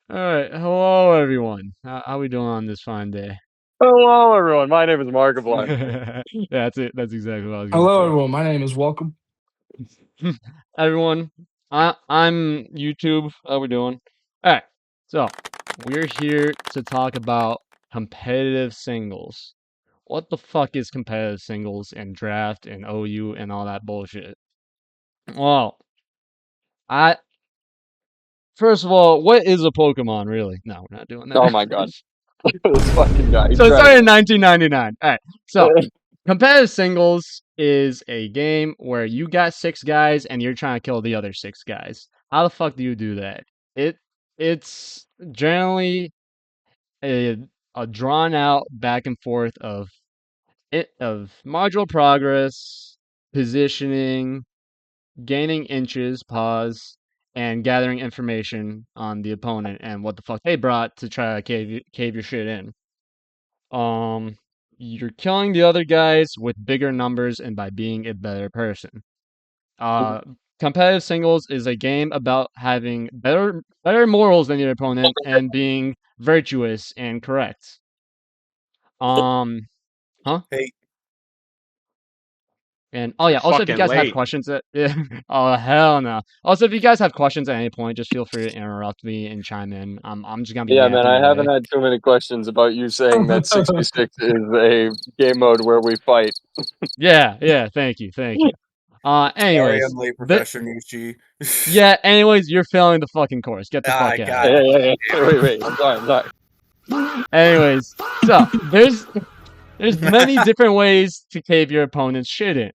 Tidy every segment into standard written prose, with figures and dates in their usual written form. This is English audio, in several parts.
All right, hello everyone. How we doing on this fine day? Hello, everyone. My name is Markiplier. That's it. That's exactly what I was going Hello, for. everyone. My name is Welcome. Everyone, I'm YouTube. How we doing? All right, so we're here to talk about competitive singles. What the fuck is competitive singles and draft and OU and all that bullshit? Well, I first of all, what is a Pokemon really? No, we're not doing Oh that. my god, this fucking guy. He So it tried started to. in 1999. All right. So competitive singles is a game where you got six guys and you're trying to kill the other six guys. How the fuck do you do that? It it's generally a, a drawn out back and forth of module progress, positioning, gaining inches, pause, and gathering information on the opponent and what the fuck they brought to try to cave your shit in. Um, you're killing the other guys with bigger numbers and by being a better person. Uh, Competitive singles is a game about having better morals than your opponent and being virtuous and correct. Um, huh? Hey, And oh yeah, you're also if you fucking guys have late. questions yeah, oh hell no. Also if you guys have questions at any point, just feel free to interrupt me and chime in. I'm just gonna be Yeah, man, yapping I away. haven't had too many questions about you saying that 66 is a game mode where we fight. Yeah, thank you. Sorry I'm Anyways, late, the Professor Nushi. yeah, anyways, you're failing the fucking course. Get the Ah, fuck out of Hey, god here. hey, hey, hey, damn wait. I'm sorry. Anyways, so there's many different ways to cave your opponent's shit in.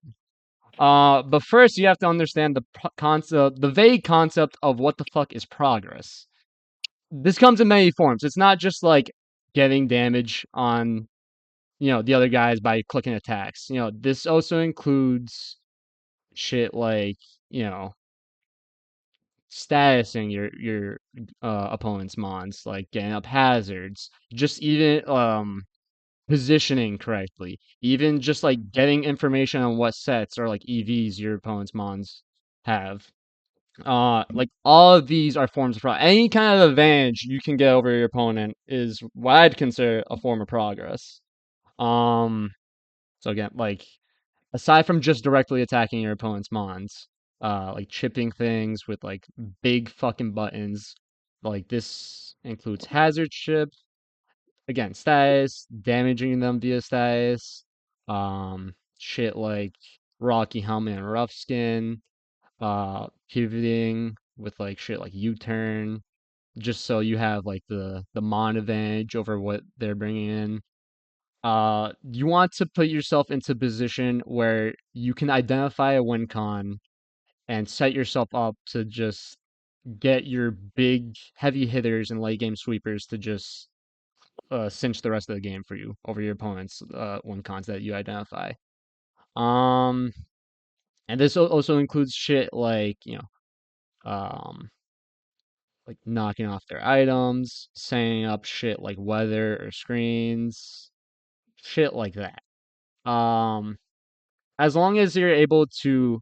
But first you have to understand the vague concept of what the fuck is progress. This comes in many forms. It's not just like getting damage on the other guys by clicking attacks. This also includes shit like you know statusing your opponent's mons, like getting up hazards, just even positioning correctly, even just like getting information on what sets or like EVs your opponent's mons have. Like all of these are forms of progress. Any kind of advantage you can get over your opponent is what I'd consider a form of progress. Um, so again, like aside from just directly attacking your opponent's mons, like chipping things with like big fucking buttons, like this includes hazard chip, again, status, damaging them via status, shit like Rocky Helmet and Rough Skin, pivoting with like shit like U-turn, just so you have like the mon advantage over what they're bringing in. You want to put yourself into a position where you can identify a win con and set yourself up to just get your big heavy hitters and late game sweepers to just cinch the rest of the game for you over your opponent's win cons that you identify. Um, and this also includes shit like like knocking off their items, setting up shit like weather or screens, shit like that. Um, as long as you're able to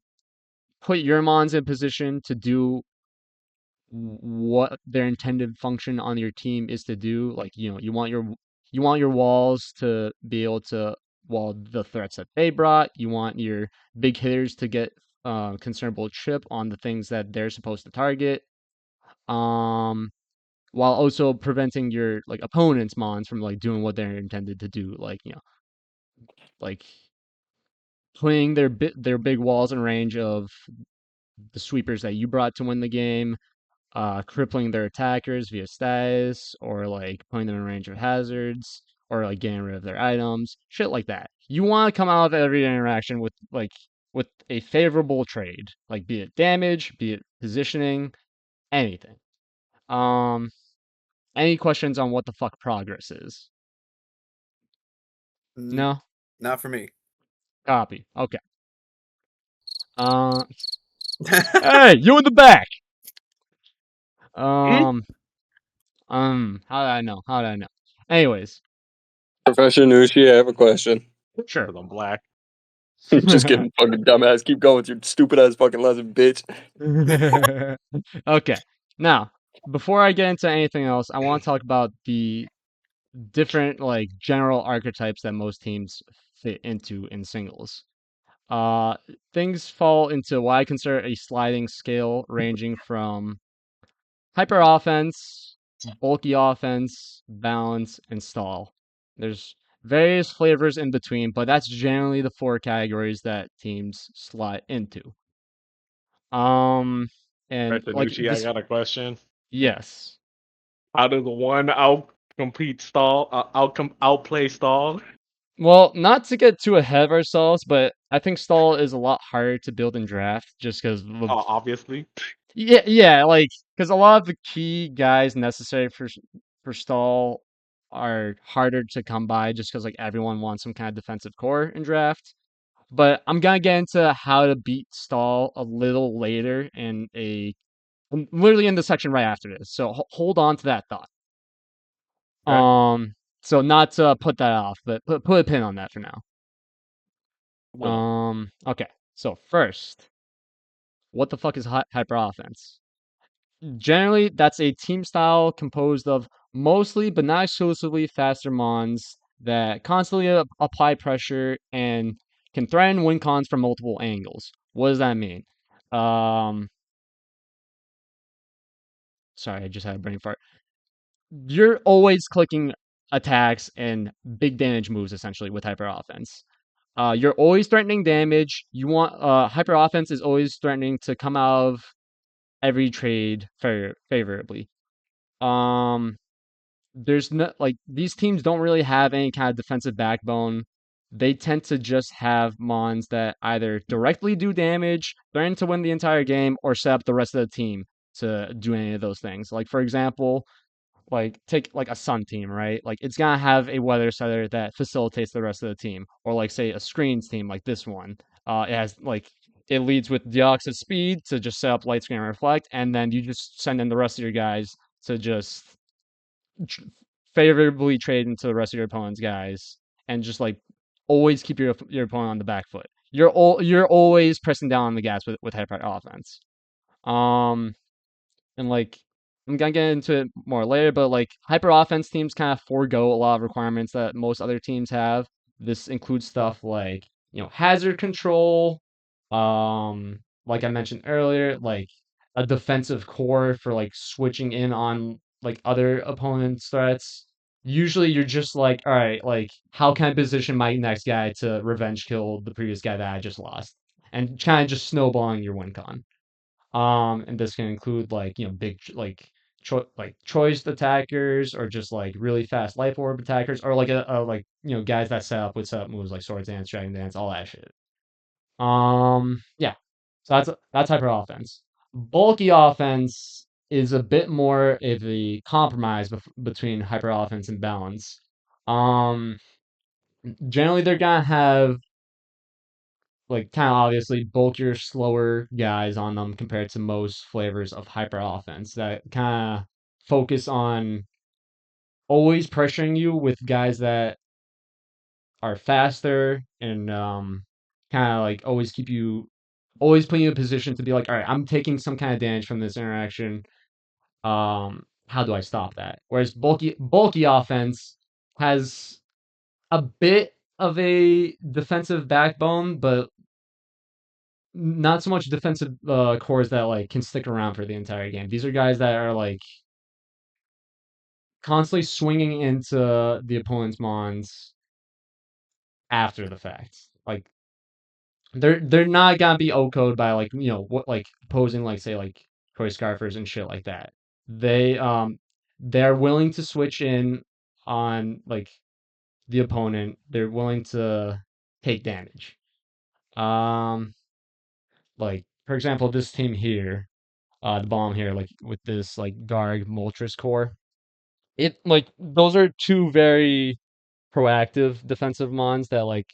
put your mons in position to do what their intended function on your team is to do, like you want your walls to be able to wall the threats that they brought. You want your big hitters to get considerable chip on the things that they're supposed to target. Um, while also preventing your like opponent's mons from like doing what they're intended to do, like like putting their big walls in range of the sweepers that you brought to win the game, crippling their attackers via status, or like putting them in range of hazards, or like getting rid of their items, shit like that. You want to come out of every interaction with a favorable trade, like be it damage, be it positioning, anything. Um, any questions on what the fuck progress is? N- No? Not for me. Copy. Okay. Uh, hey, you in the back. Hmm? Um, how did I know? How did I know? Anyways, Professor Nushi, I have a question. sure. Because I'm black. Just kidding, fucking dumbass. Keep going with your stupid ass fucking lesson, bitch. Okay. Now, before I get into anything else, I want to talk about the different like general archetypes that most teams fit into in singles. Uh, Things fall into what I consider a sliding scale, ranging from hyper offense, bulky offense, balance, and stall. There's various flavors in between, but that's generally the four categories that teams slide into. Um, and Right, so like Nushi, I this, got a question. yes. How does one out compete stall, outplay stall? Well, not to get too ahead of ourselves, but I think stall is a lot harder to build in draft just because of Obviously. yeah, like because a lot of the key guys necessary for stall are harder to come by just because like everyone wants some kind of defensive core in draft. But I'm gonna get into how to beat stall a little later in a literally in the section right after this. So hold on to that thought. Okay. Um, so not to put that off, but put a pin on that for now. Will. Okay. So first, what the fuck is hyper offense? Generally, that's a team style composed of mostly, but not exclusively, faster Mons that constantly apply pressure and can threaten win cons from multiple angles. What does that mean? Um, Sorry, I just had a brain fart. You're always clicking attacks and big damage moves essentially with hyper offense. You're always threatening damage. You want hyper offense is always threatening to come out of every trade favorably. Um, there's no like these teams don't really have any kind of defensive backbone. They tend to just have mons that either directly do damage, threaten to win the entire game, or set up the rest of the team to do any of those things. Like for example, like take like a sun team, right? Like it's gonna have a weather setter that facilitates the rest of the team, or like say a screens team like this one. It has like it leads with deoxys speed to just set up light screen and reflect, and then you just send in the rest of your guys to just tr- favorably trade into the rest of your opponent's guys, and just like always keep your opponent on the back foot. You're always pressing down on the gas with hyper offense. Um, and like I'm gonna get into it more later, but like hyper offense teams kind of forego a lot of requirements that most other teams have. This includes stuff like hazard control, like I mentioned earlier, like a defensive core for like switching in on like other opponents' threats. Usually you're just like, all right, like how can I position my next guy to revenge kill the previous guy that I just lost? And kind of just snowballing your win con. And this can include like big like choice attackers or just like really fast life orb attackers or like a like guys that set up moves like swords dance, dragon dance, all that shit. Yeah, so that's hyper offense. Bulky offense is a bit more of a compromise between hyper offense and balance. Um, Generally they're gonna have like kind of obviously bulkier, slower guys on them compared to most flavors of hyper offense that kind of focus on always pressuring you with guys that are faster and kind of like always putting you in a position to be like, all right, I'm taking some kind of damage from this interaction. How do I stop that? Whereas bulky offense has a bit of a defensive backbone, but not so much defensive cores that like can stick around for the entire game. These are guys that are like constantly swinging into the opponent's mons after the fact. Like they're not gonna be O-code by like what like opposing like say like Troy Scarfers and shit like that. They're willing to switch in on like the opponent. They're willing to take damage. Um like for example this team here, the bomb here, like with this like Garg Moltres core. It like those are two very proactive defensive mons that like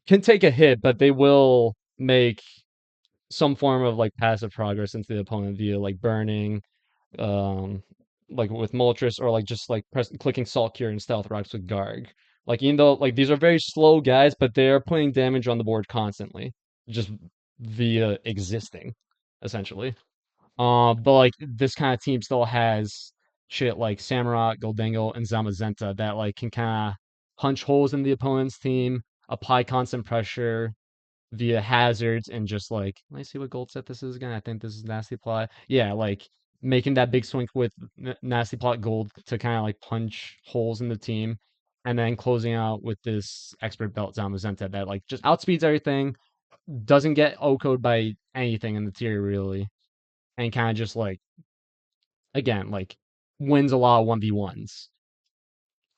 can take a hit, but they will make some form of like passive progress into the opponent via like burning, um, like with Moltres or like just like clicking Salt Cure and Stealth Rocks with Garg. Like even though like these are very slow guys, but they are putting damage on the board constantly, just via existing, essentially. But like this kind of team still has shit like Samurott, Goldango, and Zamazenta that like can kind of punch holes in the opponent's team, apply constant pressure via hazards, and just like let me see what gold set this is again. I think this is Nasty Plot. Yeah, like making that big swing with Nasty Plot gold to kind of like punch holes in the team, and then closing out with this expert belt Zamazenta that like just outspeeds everything, doesn't get O-code by anything in the tier really, and kind of just like again like wins a lot of 1v1s.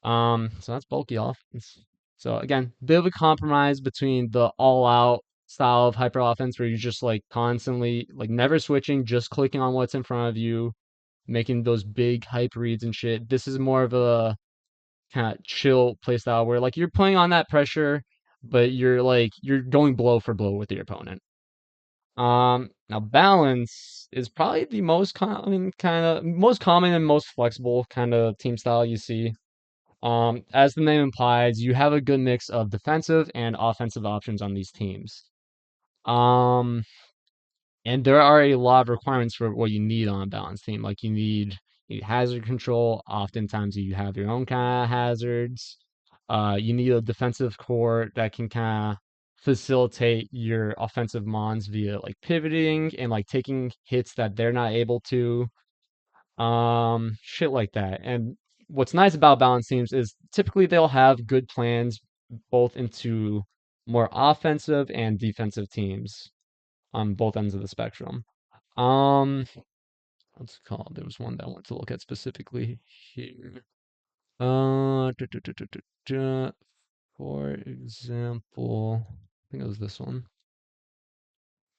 So that's bulky offense. So again, bit of a compromise between the all-out style of hyper offense where you're just like constantly like never switching, just clicking on what's in front of you, making those big hype reads and shit. This is more of a kind of chill playstyle where like you're playing on that pressure, but you're going blow for blow with your opponent. Now balance is probably the most common and most flexible kind of team style you see. As the name implies, you have a good mix of defensive and offensive options on these teams. Um, and there are a lot of requirements for what you need on a balanced team. Like you need hazard control. Oftentimes you have your own kind of hazards. You need a defensive core that can kind of facilitate your offensive mons via like pivoting and like taking hits that they're not able to. Shit like that. And what's nice about balanced teams is typically they'll have good plans both into more offensive and defensive teams on both ends of the spectrum. Um, what's it called? There was one that I want to look at specifically here. Duh, duh, duh, duh, duh, duh. For example, I think it was this one.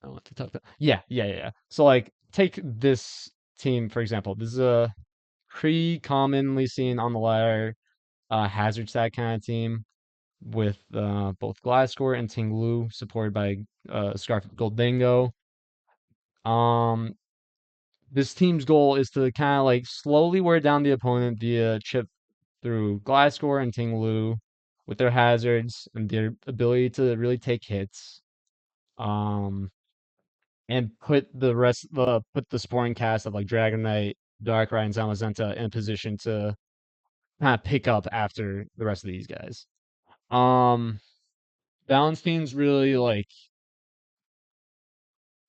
I want to talk about. Yeah. So like, take this team for example. This is a pretty commonly seen on the ladder hazard stack kind of team with both Gliscor and Tinglu supported by Scarf Goldingo. Um, this team's goal is to kind of like slowly wear down the opponent via chip through Gliscor and Tinglu with their hazards and their ability to really take hits. Um, and put the supporting cast of like Dragon Knight, Darkrai, and Zamazenta in a position to kind of pick up after the rest of these guys. Um, balance teams really like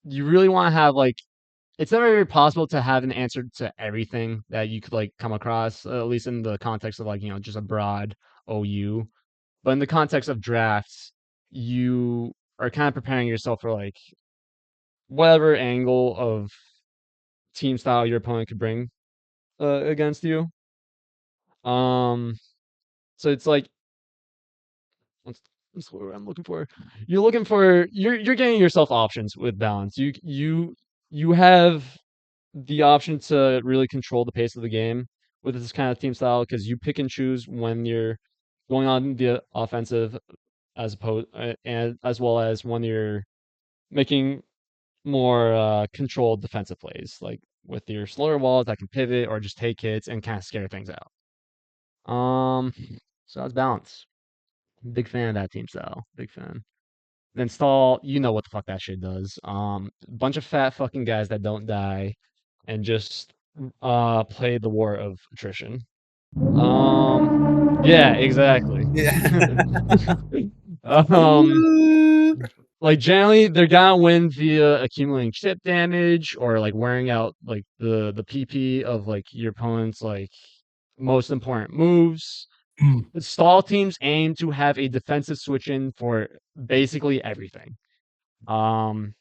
you really want to have like it's never really possible to have an answer to everything that you could like come across, at least in the context of like just a broad OU. But in the context of drafts, you are kind of preparing yourself for like whatever angle of team style your opponent could bring against you. Um, so it's like what's, what's the word I'm looking for? You're getting yourself options with balance. You have the option to really control the pace of the game with this kind of team style because you pick and choose when you're going on the offensive and as well as when you're making more controlled defensive plays like with your slower walls that can pivot or just take hits and kind of scare things out. So that's balance. Big fan of that team style. Big fan. Then stall, you know what the fuck that shit does. Bunch of fat fucking guys that don't die and just play the war of attrition. Um yeah, exactly. Yeah. um like generally they're gonna win via accumulating chip damage or like wearing out like the PP of like your opponent's like most important moves. The stall teams aim to have a defensive switch in for basically everything. Um,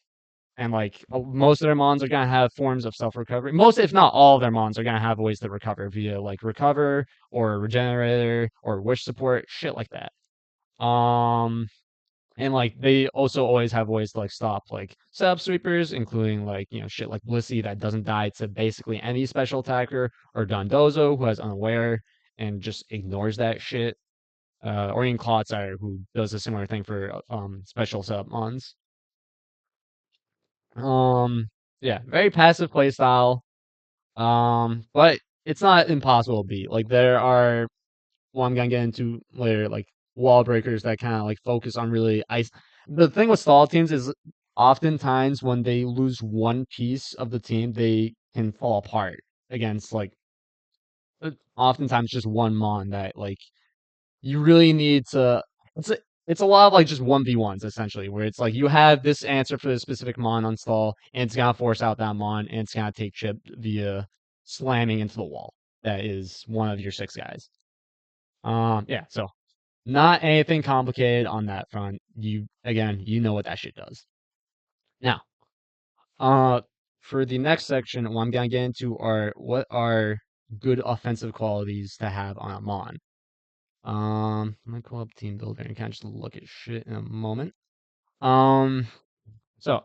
and like most of their mons are gonna have forms of self recovery. Most, if not all, of their mons are gonna have ways to recover via like recover or regenerator or wish support, shit like that. Um, and like they also always have ways to like stop like setup sweepers, including like shit like Blissey that doesn't die to basically any special attacker, or Dondozo who has unaware and just ignores that shit, or even Clodsire, who does a similar thing for special sub mons. Um, yeah, very passive play style. But it's not impossible to beat. Like there are, well, I'm gonna get into later, like wall breakers that kind of like focus on really ice. The thing with stall teams is oftentimes when they lose one piece of the team, they can fall apart against like oftentimes just one mon that like you really need to. It's a, it's a lot of like just 1v1s essentially, where it's like you have this answer for this specific mon on stall, and it's gonna force out that mon, and it's gonna take chip via slamming into the wall. That is one of your 6 guys. Yeah, so not anything complicated on that front. You again, you know what that shit does. Now, uh, for the next section, what I'm gonna get into are what are good offensive qualities to have on a mon. I'm gonna call up Team Builder and kind of just look at shit in a moment. Um, so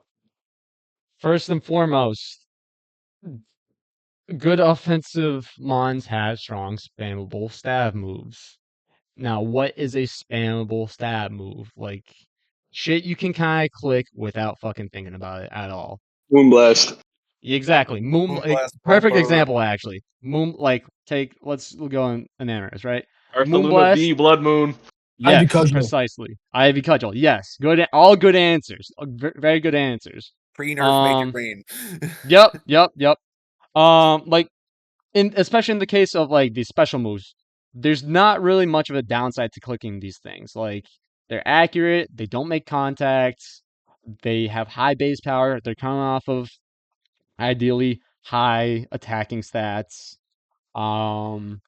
first and foremost, good offensive mons have strong spammable stab moves. Now, what is a spammable stab move? Like shit you can kind of click without fucking thinking about it at all. Moonblast. Exactly. Moon like, Moonblast perfect bumper. example actually. Moon like take let's go in Ananas, right? Ursa Luna Moonblast. D, Blood Moon. Ivy Yes, Cudgel. precisely. Ivy Cudgel. Yes, good. All good answers. Very good answers. Pre-nerf Major Green. Yep. Like especially in the case of like these special moves, there's not really much of a downside to clicking these things. Like they're accurate. They don't make contacts. They have high base power. They're coming off of ideally high attacking stats. Um,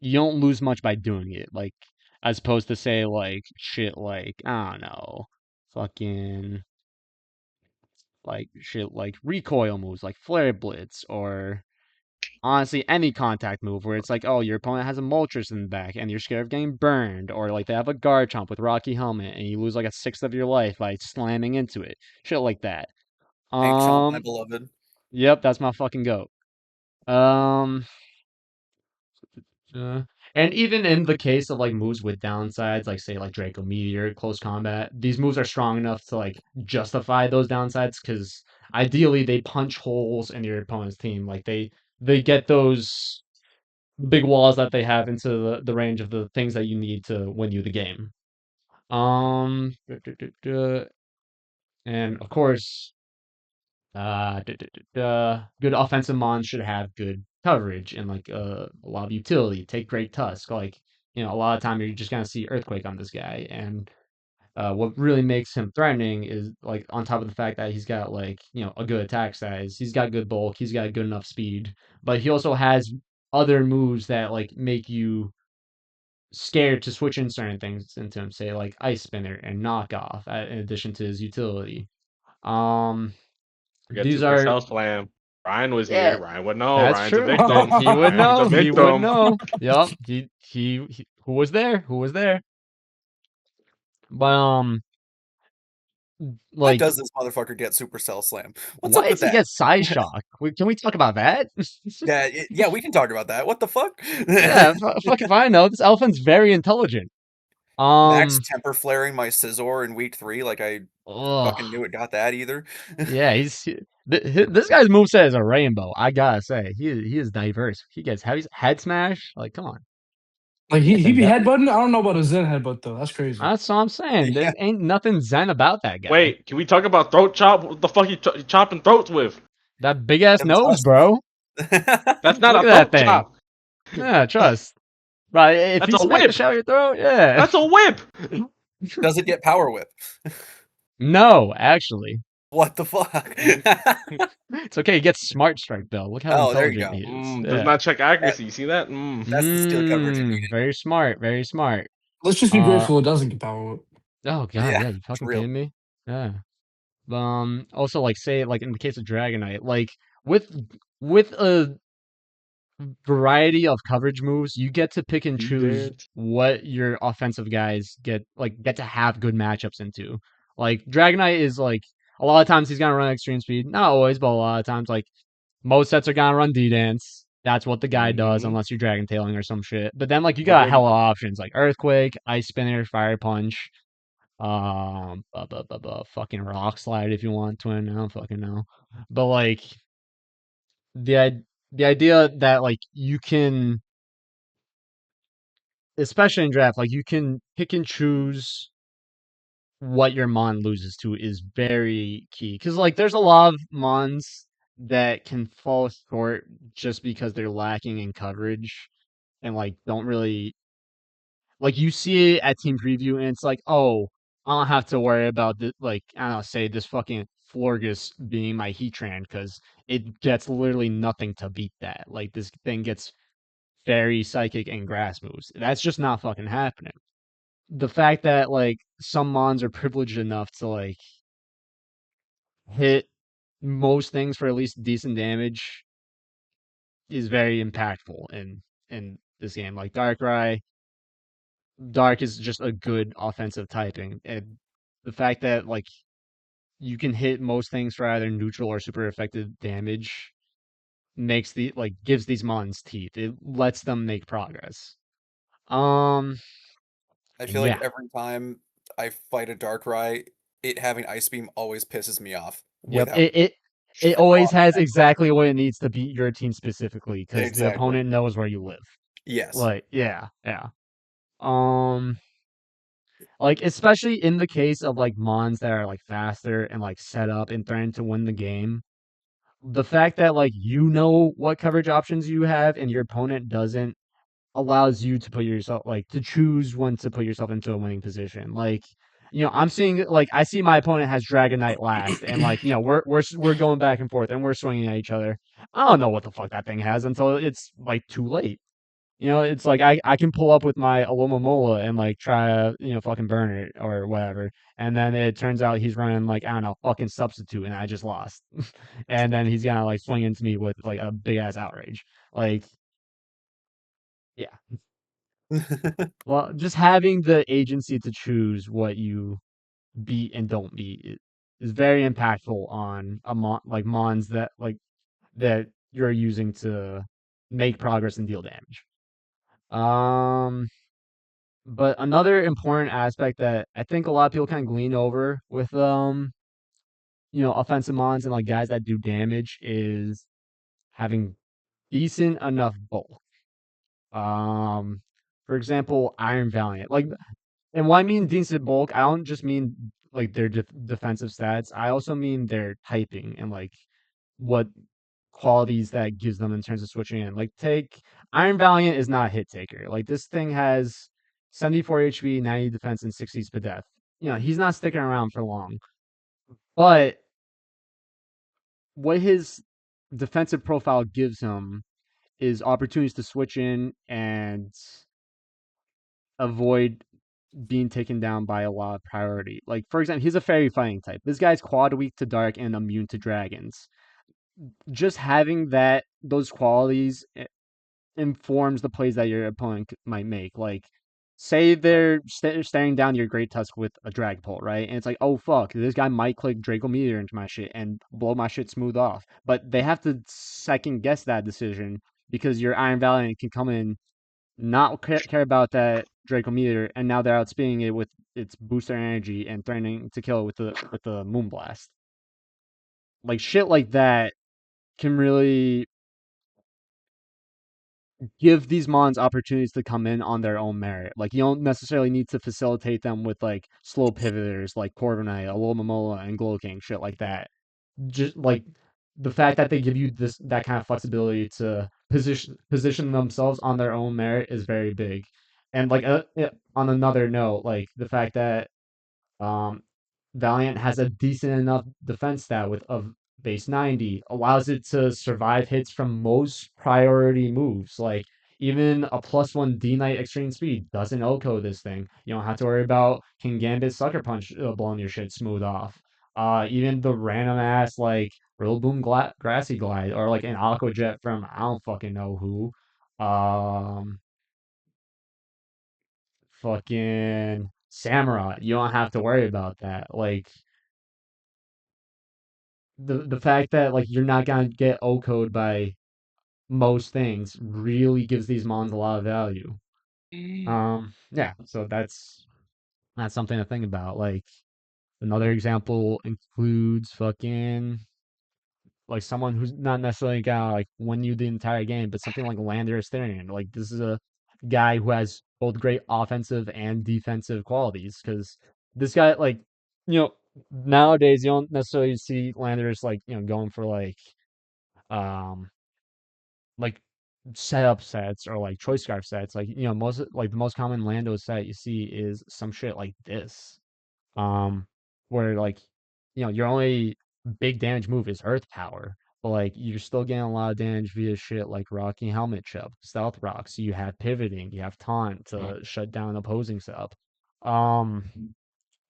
you don't lose much by doing it. Like as opposed to say like shit like I don't know, fucking like shit like recoil moves like flare blitz or honestly any contact move where it's like oh your opponent has a Moltres in the back and you're scared of getting burned or like they have a guard chomp with Rocky Helmet and you lose like a sixth of your life by slamming into it. Shit like that. Tank Chomp, my Um beloved. yep, that's my fucking goat. Um Uh, and even in the case of like moves with downsides, like say like Draco Meteor, close combat, these moves are strong enough to like justify those downsides because ideally they punch holes in your opponent's team. Like they get those big walls that they have into the range of the things that you need to win you the game. And of course, good offensive mons should have good coverage and like a lot of utility. Take Great Tusk, like a lot of time you're just gonna see Earthquake on this guy, and what really makes him threatening is like on top of the fact that he's got like a good attack size, he's got good bulk, he's got good enough speed, but he also has other moves that like make you scared to switch in certain things into him, say like Ice Spinner and Knockoff, in addition to his utility. Um, Forget these Super are Cell Slam. Ryan was here. yeah, Ryan would know. that's Ryan's a true. victim. He would Ryan's a know. He would victim. know. Yup. He who was there? Who was there? But Why like, does this motherfucker get Supercell Slam? What's why up with does he that? get Side Shock? Can we talk about that? Yeah, we can talk about that. What the fuck? Yeah, fuck if I know. This elephant's very intelligent. Max Um, temper flaring my Scizor in week 3, like I ugh. fucking knew it got that either. Yeah, this guy's moveset is a rainbow. I gotta say, he is diverse. He gets head smash. Like, come on. Like He he gets be that. headbutting. I don't know about a Zen headbutt though. That's crazy. That's what I'm saying. There Yeah, ain't nothing zen about that guy. Wait, can we talk about throat chop? What the fuck you chopping throats with? That big ass them nose, bro. tusks. That's not Look a at that throat thing. chop. Yeah, trust. Right, if That's he a smacked the whip. shit out of your throat, yeah. That's a whip. Does it get Power Whip? No, actually. What the fuck? It's okay, he gets Smart Strike, though. Look how Oh, there you intelligent go. he is. Does Yeah. not check accuracy. You see that? That's the steel coverage you needed. Very smart, very smart. Let's just be Uh, grateful it doesn't get power whip. oh god, Yeah, yeah, you for fucking real. kidding me? Yeah. Also, like, say, like, in the case of Dragonite, like, with a variety of coverage moves, you get to pick and He choose did. what your offensive guys get to have good matchups into. Like Dragonite is like a lot of times he's gonna run extreme speed, not always, but a lot of times like most sets are gonna run D dance. That's what the guy does, Mm-hmm. unless you're Dragon Tailing or some shit. But then like you But got when hella options like Earthquake, Ice Spinner, Fire Punch, fucking Rock Slide if you want Twin. I don't fucking know, but like the idea that like you can, especially in draft, like you can pick and choose what your Mon loses to is very key. Because like there's a lot of Mons that can fall short just because they're lacking in coverage and like don't really like you see it at team preview and it's like, oh, I don't have to worry about this like I don't know, say this fucking Florgus being my Heatran because it gets literally nothing to beat that. Like this thing gets fairy, psychic, and grass moves. That's just not fucking happening. The fact that like some Mons are privileged enough to like hit most things for at least decent damage is very impactful in this game. Like Darkrai, Dark is just a good offensive typing, and the fact that like you can hit most things for either neutral or super effective damage makes the like gives these Mons teeth. It lets them make progress. Um, I and feel like yeah, every time I fight a Darkrai, it having Ice Beam always pisses me off yep. without It oh, always has exactly what it needs to beat your team specifically because the exactly. opponent knows where you live. Yes. Like, yeah, yeah. Um, like especially in the case of like Mons that are like faster and like set up and threaten to win the game. The fact that like you know what coverage options you have and your opponent doesn't allows you to put yourself like to choose when to put yourself into a winning position. Like, I'm seeing like I see my opponent has Dragonite last, and like we're going back and forth and we're swinging at each other. I don't know what the fuck that thing has until it's like too late. It's like I can pull up with my Alomomola and like try to, fucking burn it or whatever. And then it turns out he's running like, I don't know, fucking substitute and I just lost. And then he's gonna like swing into me with like a big ass outrage. Like, yeah. Well, just having the agency to choose what you beat and don't beat is very impactful on like Mons that you're using to make progress and deal damage. Um But another important aspect that I think a lot of people kind of glean over with offensive mons and like guys that do damage is having decent enough bulk. Um for example, Iron Valiant. Like and when I mean decent bulk, I don't just mean like their defensive stats. I also mean their typing and like what qualities that gives them in terms of switching in. Like take Iron Valiant is not a hit taker. Like this thing has 74 HP, 90 defense, and 60 speed death. He's not sticking around for long. But what his defensive profile gives him is opportunities to switch in and avoid being taken down by a lot of priority. Like for example, he's a fairy fighting type. This guy's quad weak to dark and immune to dragons. Just having those qualities informs the plays that your opponent might make. Like, say they're staring down your Great Tusk with a Dragapult, right? And it's like, oh fuck, this guy might click Draco Meteor into my shit and blow my shit smooth off. But they have to second guess that decision because your Iron Valiant can come in, not care about that Draco Meteor, and now they're outspinning it with its booster energy and threatening to kill it with the Moonblast. Like shit like that can really give these Mons opportunities to come in on their own merit. Like you don't necessarily need to facilitate them with like slow pivoters like Corviknight, Alomomola, and King, shit like that. Just like the fact that they give you that kind of flexibility to position themselves on their own merit is very big. And like on another note, like the fact that um, Valiant has a decent enough defense stat with of base 90, allows it to survive hits from most priority moves. Like even a +1 D Knight extreme speed doesn't OHKO this thing. You don't have to worry about King Gambit Sucker Punch blowing your shit smooth off. Even the random ass like Rillaboom Grassy Glide or like an Aqua Jet from I don't fucking know who. Um, Fucking Samurai. You don't have to worry about that. Like the fact that like you're not gonna get O code by most things really gives these mons a lot of value. Yeah, so that's something to think about. Like another example includes fucking like someone who's not necessarily gonna like win you the entire game, but something like Lander Asterion. Like this is a guy who has both great offensive and defensive qualities because this guy like nowadays you don't necessarily see landers like, going for um like setup sets or like choice scarf sets. Like, most like the most common Lando set you see is some shit like this. Um, where like, your only big damage move is Earth Power, but like you're still getting a lot of damage via shit like Rocky Helmet Chip, Stealth Rocks. You have pivoting, you have taunt to shut down opposing setup. Um,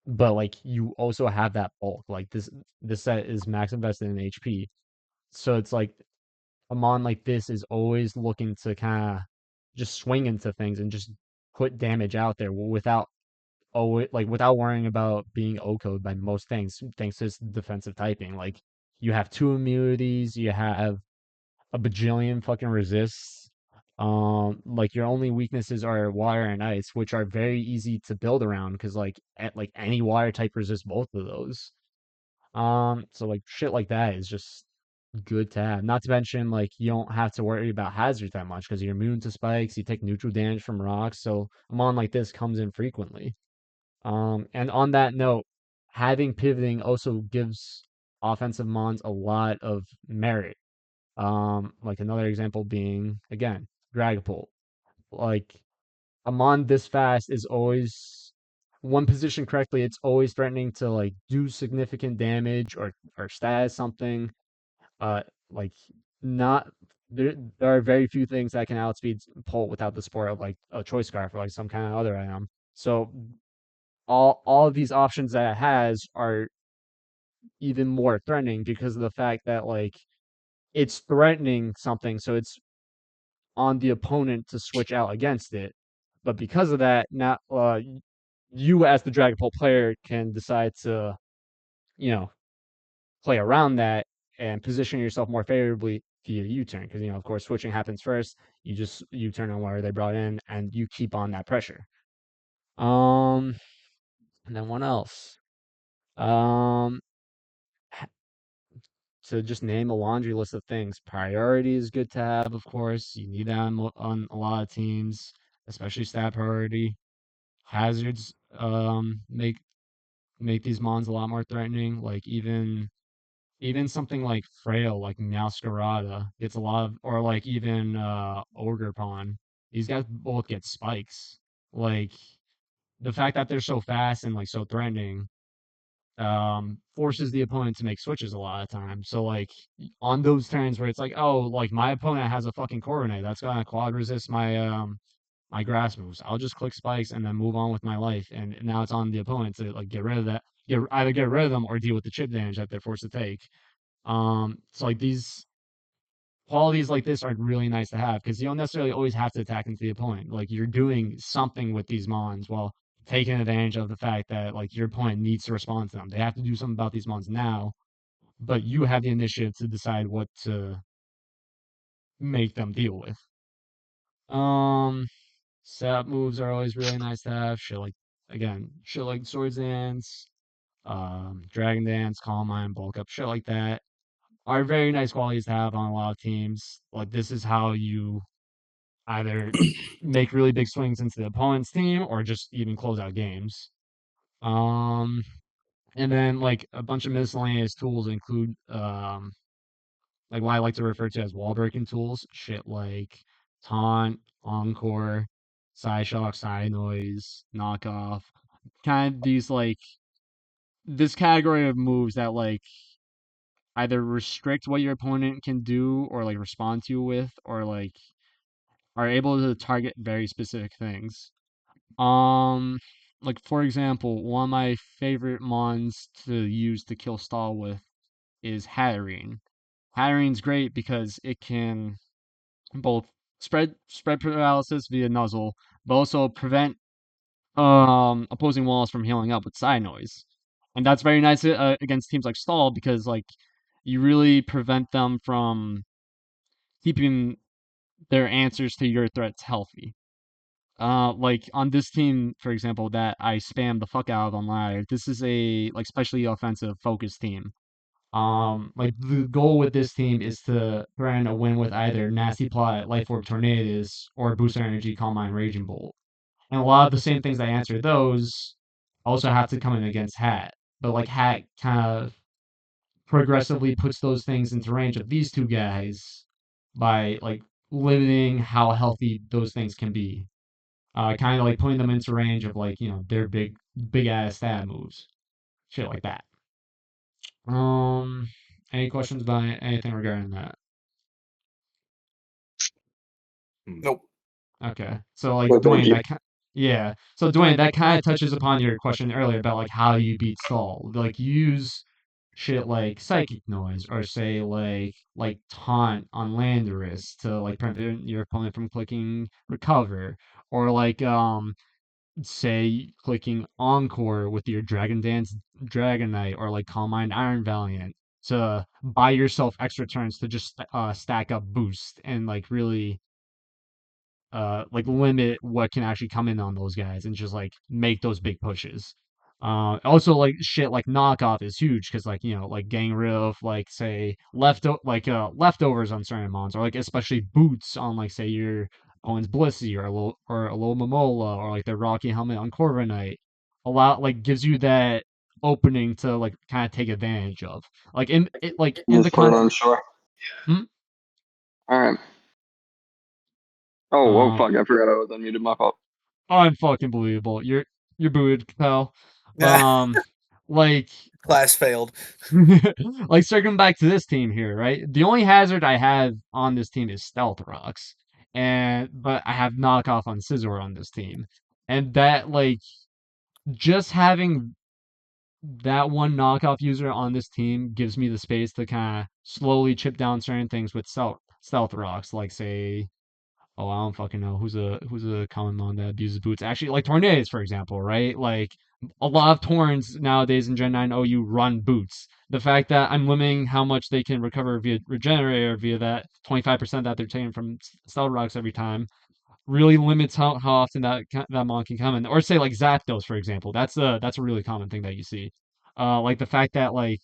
but like you also have that bulk. Like this set is max invested in HP, so it's like a mon like this is always looking to kind of just swing into things and just put damage out there without without worrying about being OHKO'd by most things, thanks to its defensive typing. Like you have two immunities, you have a bajillion fucking resists. Like your only weaknesses are water and ice, which are very easy to build around because like any water type resists both of those. So like shit like that is just good to have. Not to mention like you don't have to worry about hazards that much because you're immune to spikes, you take neutral damage from rocks, so a mon like this comes in frequently. And on that note, having pivoting also gives offensive mons a lot of merit. Like another example being again, Dragapult. Like a mon this fast is always one position correctly, it's always threatening to like do significant damage or status something. Uh like not there are very few things that can outspeed Pult without the support of like a choice scarf or like some kind of other item. So all of these options that it has are even more threatening because of the fact that like it's threatening something, so it's on the opponent to switch out against it. But because of that, now you as the Dragon Ball player can decide to, you know, play around that and position yourself more favorably via U-turn. Because of course, switching happens first. You just U-turn on where they brought in, and you keep on that pressure. Um, and then what else? Um, to just name a laundry list of things. Priority is good to have, of course. You need that on a lot of teams, especially stat priority. Hazards make these mons a lot more threatening. Like even something like Frail, like Meowscarada, gets a lot of, or like even Ogre Pawn. These guys both get spikes. Like the fact that they're so fast and like so threatening forces the opponent to make switches a lot of times. So like on those turns where it's like, oh, like my opponent has a fucking Coronet that's gonna quad resist my grass moves. I'll just click spikes and then move on with my life. And now it's on the opponent to like get rid of that, either get rid of them or deal with the chip damage that they're forced to take. So like these qualities like this are really nice to have because you don't necessarily always have to attack into the opponent. Like you're doing something with these mons while taking advantage of the fact that like your opponent needs to respond to them. They have to do something about these mons now, but you have the initiative to decide what to make them deal with. Um, Setup moves are always really nice to have. Shit like Swords Dance, Dragon Dance, Calm Mind, Bulk Up, shit like that are very nice qualities to have on a lot of teams. Like this is how you either make really big swings into the opponent's team or just even close out games. Um, and then like a bunch of miscellaneous tools include like what I like to refer to as wall breaking tools, shit like taunt, encore, side shock, side noise, knockoff, kind of these like this category of moves that like either restrict what your opponent can do or like respond to you with or like are able to target very specific things. Um, like for example, one of my favorite mons to use to kill stall with is Hatterene. Hatterene's great because it can both spread paralysis via nuzzle, but also prevent opposing walls from healing up with side noise. And that's very nice against teams like stall because like you really prevent them from keeping their answers to your threats healthy. Like on this team, for example, that I spam the fuck out of on live. This is a like specially offensive focused team. Like the goal with this team is to threaten a win with either Nasty Plot, Life Orb Tornadoes, or Booster Energy, Calm Mind, Raging Bolt. And a lot of the same things that answer those also have to come in against Hat. but like Hat kind of progressively puts those things into range of these two guys by like limiting how healthy those things can be. Kind of like putting them into range of like their big ass stab moves, shit like that. Um, any questions about anything regarding that? Nope. Okay, so like Well, thank Dwayne, you. yeah. So Dwayne, that kind of touches upon your question earlier about like how you beat stall. Like you use shit like psychic noise or say like taunt on Landorus to like prevent your opponent from clicking recover or like say clicking encore with your Dragon Dance Dragonite or like Calm Mind Iron Valiant to buy yourself extra turns to just stack up boost and like really like limit what can actually come in on those guys and just like make those big pushes. Also like shit like knockoff is huge because like like getting rid of like say leftovers on certain mons or like especially boots on like say your Owens Blissey or a little Momola or like the Rocky helmet on Corviknight. A lot like gives you that opening to like kind of take advantage of like in it like in the Just put it con. on shore. Hmm? All right. Oh, um fuck! I forgot I was unmuted. My fault. Unfucking believable. You're booted, pal. But Yeah. like Class failed. like circling back to this team here, right? The only hazard I have on this team is Stealth Rocks. But I have knockoff on Scizor on this team. And that like just having that one knockoff user on this team gives me the space to kind of slowly chip down certain things with stealth rocks, like say I don't fucking know who's a common mon that abuses boots. Actually, like Tornades, for example, right? Like a lot of Torns nowadays in Gen 9 OU run boots. The fact that I'm limiting how much they can recover via Regenerator via that 25% that they're taking from Stealth Rocks every time really limits how often that mon can come in. Or say like Zapdos, for example. That's a really common thing that you see. Like the fact that like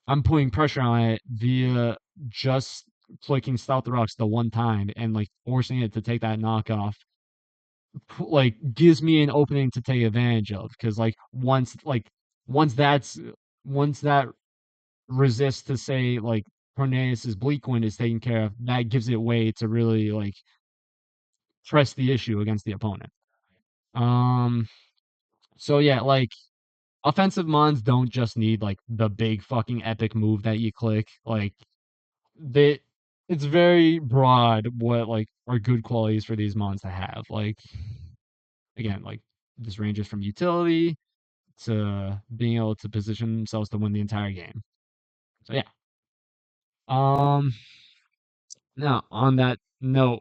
I'm putting pressure on it via just flicking Stealth Rocks the one time and like forcing it to take that knockoff, like gives me an opening to take advantage of. Because once that's once that resist to say like Cornelius's Bleak Wind is taken care of, that gives it way to really like press the issue against the opponent. Um. So yeah, like offensive mons don't just need like the big fucking epic move that you click. Like they it's very broad what like are good qualities for these mons to have. Like again, like this ranges from utility to being able to position themselves to win the entire game. So yeah. Um Now on that note,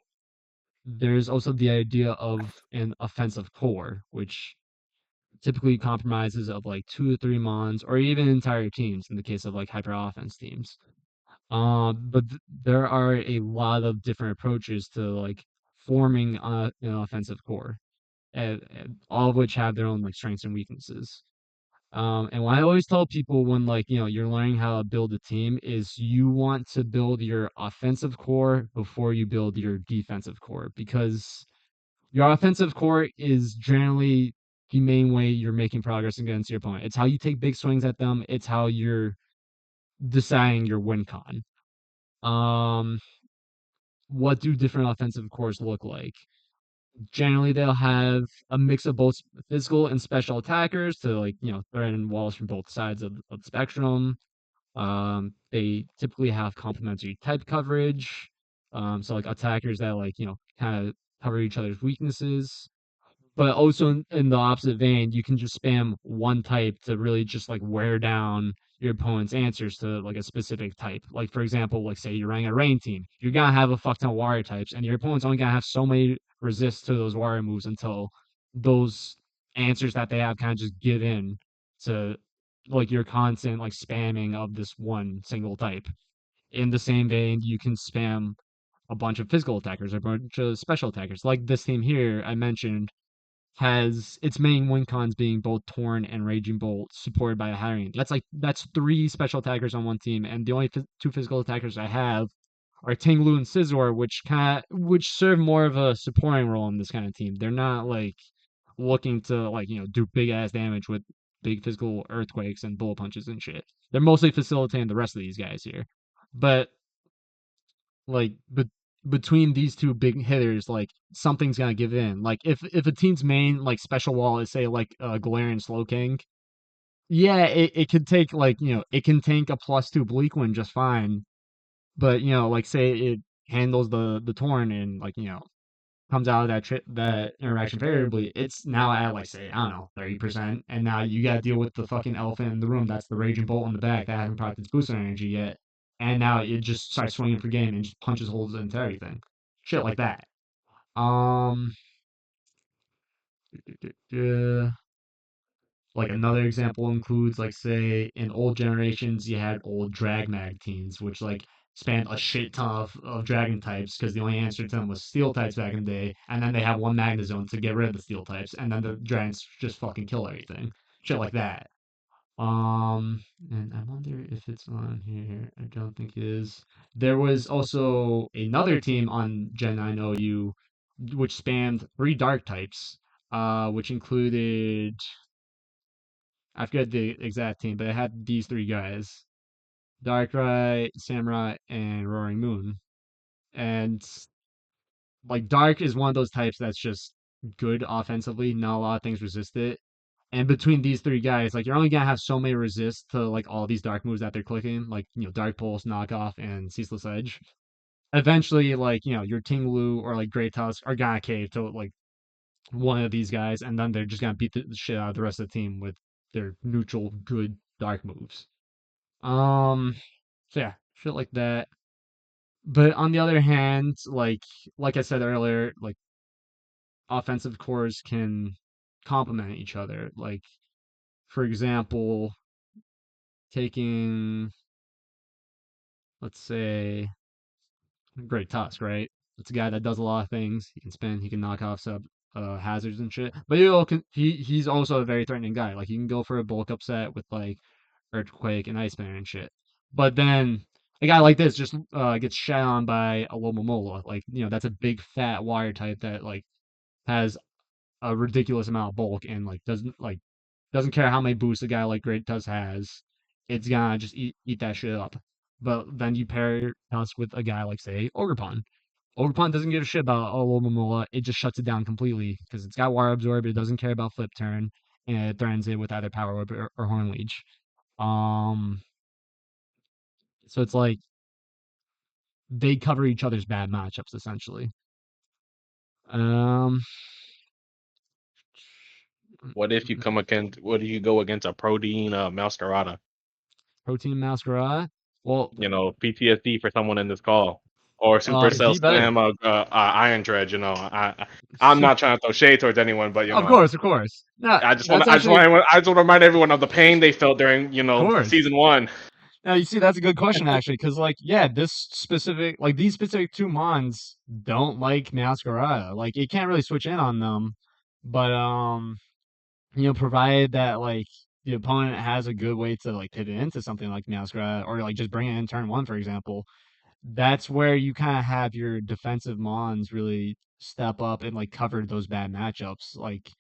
there's also the idea of an offensive core, which typically compromises of like 2 to 3 mons or even entire teams in the case of like hyper offense teams. But there are a lot of different approaches to like forming an offensive core, and all of which have their own like strengths and weaknesses. And what I always tell people when like you're learning how to build a team is you want to build your offensive core before you build your defensive core because your offensive core is generally the main way you're making progress against your opponent. It's how you take big swings at them. It's how you're deciding your win con. Um, what do different offensive cores look like? Generally, they'll have a mix of both physical and special attackers to like threaten walls from both sides of the spectrum. They typically have complementary type coverage. So like attackers that like kind of cover each other's weaknesses. But also in the opposite vein, you can just spam one type to really just like wear down your opponent's answers to like a specific type. Like for example, like say you're running a rain team, you're gonna have a fuck ton of water types, and your opponent's only gonna have so many resists to those water moves until those answers that they have kind of just give in to like your constant like spamming of this one single type. In the same vein, you can spam a bunch of physical attackers or a bunch of special attackers. Like this team here I mentioned has its main win cons being both Torn and Raging Bolt, supported by a Hyrian. That's 3 special attackers on one team, and the only 2 physical attackers I have are Tinglu and Scizor, which serve more of a supporting role in this kind of team. They're not like looking to like do big ass damage with big physical earthquakes and bullet punches and shit. They're mostly facilitating the rest of these guys here. But like between these two big hitters, like something's gonna give in. Like if a team's main like special wall is say like Galarian Slowking, yeah, it could take like it can tank a +2 Bleak Wind just fine. But like say it handles the Torn and like comes out of that interaction favorably, it's now at like say I don't know 30%, and now you got to deal with the fucking elephant in the room. That's the Raging Bolt in the back that hasn't procced its booster energy yet, and now it just starts swinging for game and just punches holes into everything, shit like that. Um, like another example includes like say in old generations you had old drag mag teams which like spanned a shit ton of dragon types because the only answer to them was steel types back in the day, and then they have one magnezone to get rid of the steel types, and then the dragons just fucking kill everything, shit like that. And I wonder if it's on here. I don't think it is. There was also another team on Gen 9 OU which spanned three dark types, which included, I forget the exact team, but it had these three guys: Darkrai, Samurai, and Roaring Moon. And like Dark is one of those types that's just good offensively. Not a lot of things resist it. And between these three guys, like you're only gonna have so many resists to like all these dark moves that they're clicking, like Dark Pulse, Knockoff, and Ceaseless Edge. Eventually, like your Tinglu or like Great Tusk are gonna cave to like one of these guys, and then they're just gonna beat the shit out of the rest of the team with their neutral good dark moves. Um, so yeah, shit like that. But on the other hand, like I said earlier, like offensive cores can complement each other. Like for example, taking, let's say, Great Tusk, right? It's a guy that does a lot of things. He can spin, he can knock off sub hazards and shit. But he's also a very threatening guy. Like you can go for a bulk upset with like Earthquake and Iceman and shit. But then a guy like this just gets shat on by a Lomomola. Like, that's a big fat wire type that like has a ridiculous amount of bulk and like doesn't care how many boosts a guy like Great Tusk has. It's gonna just eat that shit up. But then you pair Tusk with a guy like say Ogerpon. Ogerpon doesn't give a shit about Olomomola. It just shuts it down completely because it's got Wire Absorb. It doesn't care about Flip Turn, and it threatens it with either Power Whip or Horn Leech. Um, so it's like they cover each other's bad matchups essentially. Um, What if you come against? What if you go against a Protein Masquerada? Protein Masquerade. Well, PTSD for someone in this call, or Supercell he better. spam Iron Dredge. I'm not trying to throw shade towards anyone, but Of course, of course. No, I just want that's to, actually, of I just want to remind everyone of the pain they felt during course. season one. Now you see, that's a good question actually, because like, yeah, these specific two Mons don't like Masquerade. Like, it can't really switch in on them, but provided that like the opponent has a good way to like pivot into something like Masquerade or like just bring it in turn one, for example, that's where you kind of have your defensive Mons really step up and like cover those bad matchups. Like,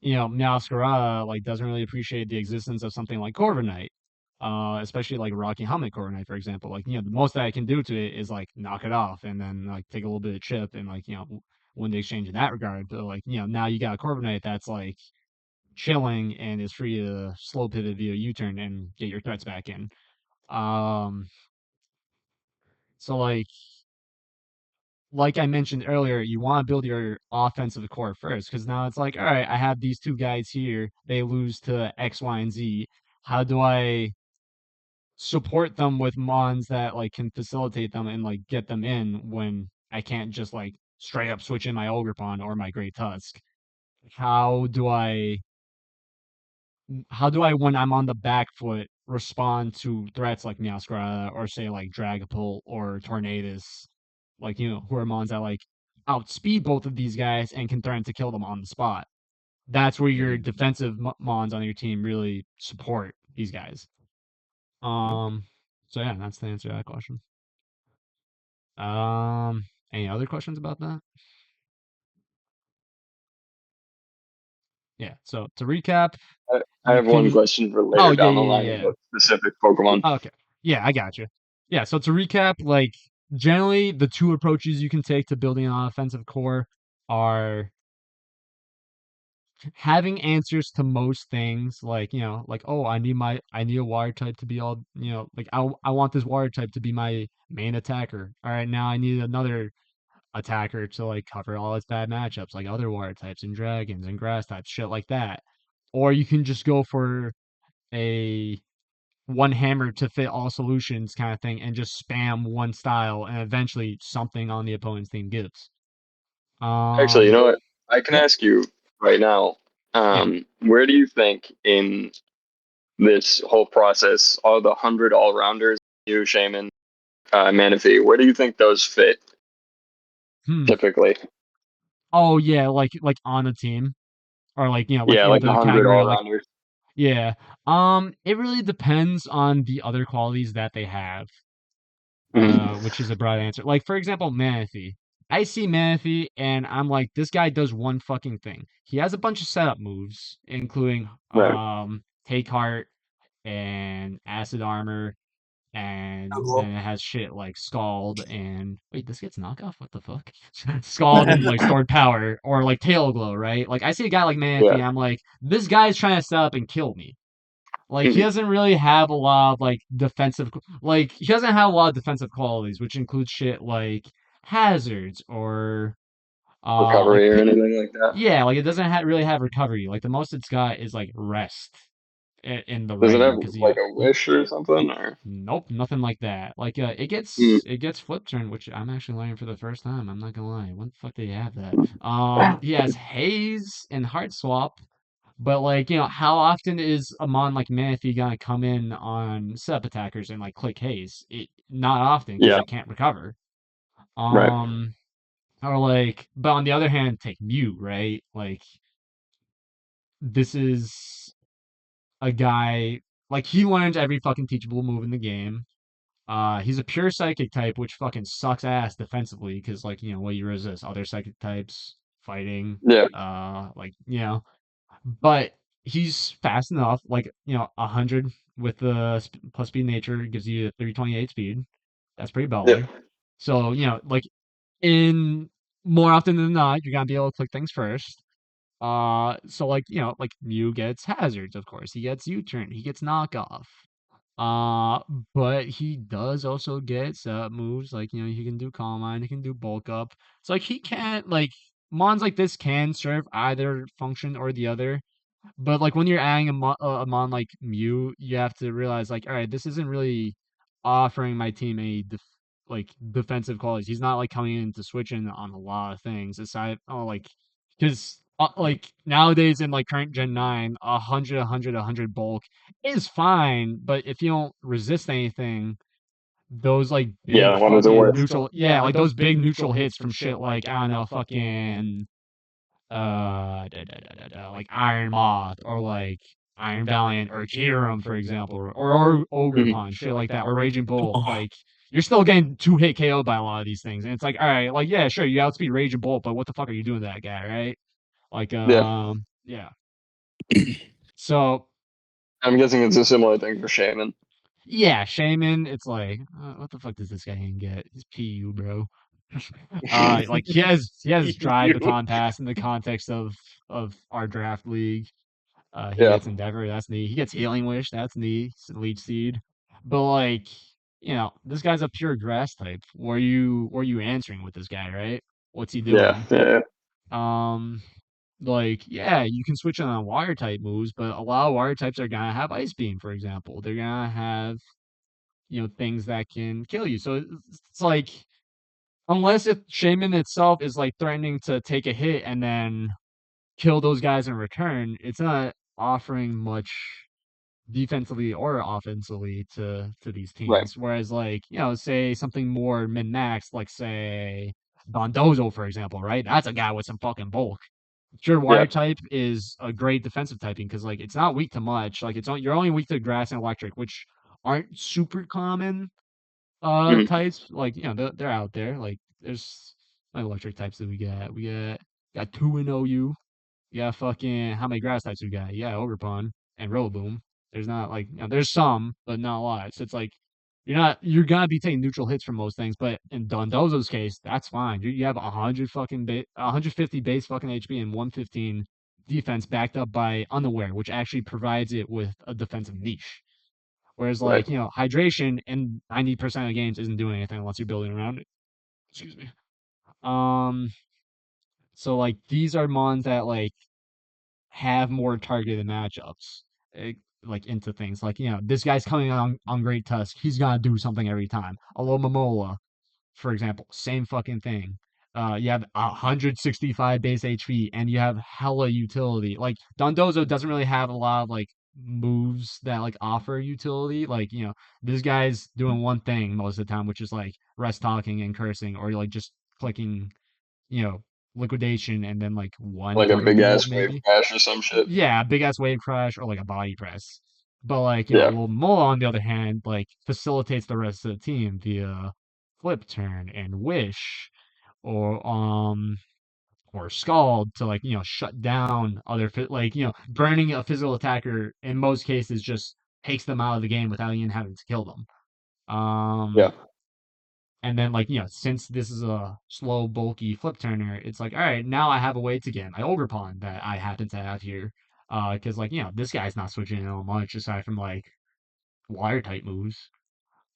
Masquerade like doesn't really appreciate the existence of something like Corviknight. Especially like Rocky Helmet Corviknight, for example. Like, the most that I can do to it is like knock it off and then like take a little bit of chip and like, win the exchange in that regard. But like, now you got a Corviknight that's like chilling and is free to slow pivot via U-turn and get your threats back in. Um, so like I mentioned earlier, you want to build your offensive core first because now it's like, all right, I have these two guys here. They lose to X, Y, and Z. How do I support them with Mons that like can facilitate them and like get them in when I can't just like straight up switch in my Ogerpon or my Great Tusk? How do I when I'm on the back foot respond to threats like Meowscarada or say like Dragapult or Tornadus, like who are mons that like outspeed both of these guys and can threaten to kill them on the spot. That's where your defensive mons on your team really support these guys. So yeah, that's the answer to that question. Any other questions about that? Yeah. So to recap, I you have one can. question for Oh later yeah, down the yeah, line yeah, about specific Pokemon. yeah. Okay. Yeah, I got you. Yeah. So to recap, like generally the two approaches you can take to building an offensive core are having answers to most things, like like, oh, I need a water type to be all, like I want this water type to be my main attacker. All right, now I need another attacker to like cover all its bad matchups, like other water types and dragons and grass types, shit like that. Or you can just go for a one hammer to fit all solutions kind of thing and just spam one style, and eventually something on the opponent's team gives. Actually, you Um, know what? I can yeah, ask you right now. yeah. Where do you think in this whole process, all the 100 all rounders, you, Shaman, Manaphy, where do you think those fit Hmm. typically? Oh yeah, like on a team, or like like Yeah, in like the the 100 category, all like rounders. yeah. It really depends on the other qualities that they have. Mhm. Which is a broad answer. Like for example, Manatee. I see Manatee and I'm like, this guy does one fucking thing. He has a bunch of setup moves, including Right. Take Heart and Acid Armor, and then it has shit like Scald and wait, this gets knockoff? What the fuck? Scald and like Stored Power or like Tail Glow, right? Like I see a guy like Yeah. Manatee, I'm like, this guy's trying to set up and kill me. Like he Mhm. doesn't really have a lot of like defensive, like he doesn't have a lot of defensive qualities, which includes shit like hazards or like Recovery or anything like that. yeah, like it doesn't really have recovery. Like the most it's got is like rest in the Does it have rain because like a wish or something? Or nope, nothing like that. Like it Mm. gets flip turn, which I'm actually learning for the first time. I'm not gonna lie. When the fuck did he have that? He has haze and heart swap. But like, how often is a mon like Manaphy gonna come in on sub attackers and like click haze? Not often because Yeah. it can't recover. Right. Um, or like, but on the other hand, take Mew, right? Like, this is a guy like he learns every fucking teachable move in the game. He's a pure psychic type, which fucking sucks ass defensively because like, what you resist other psychic types fighting. Yeah. Like, but he's fast enough. Like 100 with the plus speed nature gives you a 328 speed. That's pretty Yeah. baller. So like in more often than not, you're gonna be able to click things first. So like like Mew gets hazards, of course. He gets U-turn. He gets knockoff. Uh, but he does also get moves like he can do Calm Mind, he can do bulk up. So like he can't like mons like this can serve either function or the other. But like when you're adding a mon like Mew, you have to realize like, all right, this isn't really offering my team any like defensive qualities. He's not like coming in to switch in on a lot of things aside. Oh, like because like nowadays in like current Gen 9, 100 bulk is fine, but if you don't resist anything, those like big Yeah. What is it fucking worth? neutral, yeah, like those big neutral hits from shit like I don't know, fucking like Iron Moth or like Iron Valiant or Kirim, for example, or Ogre Mhm. Punch, shit like that, or Raging Bolt. Like you're still getting two hit KO by a lot of these things, and it's like, all right, like yeah, sure, you outspeed Raging Bolt, but what the fuck are you doing to that guy, right? Like Yeah. yeah. So I'm guessing it's a similar thing for Shaman. yeah, Shaman, it's like, what the fuck does this guy even get? He's PU, bro. Like he has Drive You. Baton Pass in the context of our draft league. He Yeah. gets Endeavor, that's neat. He gets Healing Wish, that's neat. Leech Seed. But like, this guy's a pure grass type. Were you answering with this guy, right? What's he Yeah. doing? Yeah. Um like, yeah, you can switch on water type moves, but a lot of water types are gonna have Ice Beam, for example. They're gonna have, things that can kill you. So it's like unless if Shaman itself is like threatening to take a hit and then kill those guys in return, it's not offering much defensively or offensively to these Right. teams. Whereas like, say something more min max, like say Dondozo, for example, right? That's a guy with some fucking bulk. Sure, Yeah. water type is a great defensive typing because like it's not weak to much. Like you're only weak to grass and electric, which aren't super common Mhm. types. Like, they're out there. Like there's electric types that we got. We got two in OU. Yeah, fucking how many grass types you got? Yeah, Overpawn and Rillaboom. There's not like there's some, but not a lot. So it's like you're gonna be taking neutral hits from most things, but in Dondozo's case, that's fine. You have 150 base fucking HP and 115 defense backed up by Unaware, which actually provides it with a defensive niche. Whereas Right. like, hydration in 90% of games isn't doing anything unless you're building around it. Excuse me. Um so like these are mons that like have more targeted matchups, eh, like into things like this guy's coming on Great Tusk. He's gonna do something every time. Alomomola, for example, same fucking thing. You have 165 base HP and you have hella utility. Like Dondozo doesn't really have a lot of like moves that like offer utility. Like this guy's doing one thing most of the time, which is like rest talking and cursing, or like just clicking you know, liquidation and then like one Like a thunder big bolt ass wave maybe. crash or some shit. Yeah, big ass wave crash or like a body press. But like, Yeah. Lil Mola on the other hand, like facilitates the rest of the team via flip turn and wish or scald to like, shut down other like, burning a physical attacker in most cases just takes them out of the game without even having to kill them. Yeah. And then, like, since this is a slow, bulky flip turner, it's like, all right, now I have a way to get my Overpawn that I happen to have here. Because, like, this guy's not switching in on much aside from, like, water type moves.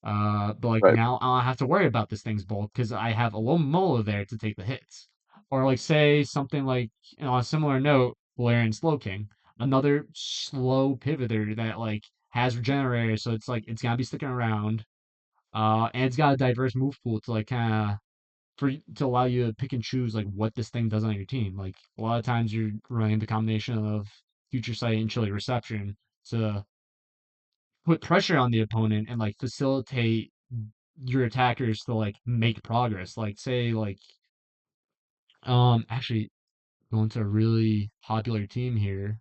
But, like, Right. now I don't have to worry about this thing's bulk because I have a little Mola there to take the hits. Or, like, say something like, on a similar note, Valerian Slow King, another slow pivoter that, like, has regenerator, so it's like, it's gonna be sticking around. And it's got a diverse move pool to like kind of to allow you to pick and choose like what this thing does on your team. Like a lot of times you're running the combination of future sight and chilly reception to put pressure on the opponent and like facilitate your attackers to like make progress. Like say like actually going to a really popular team here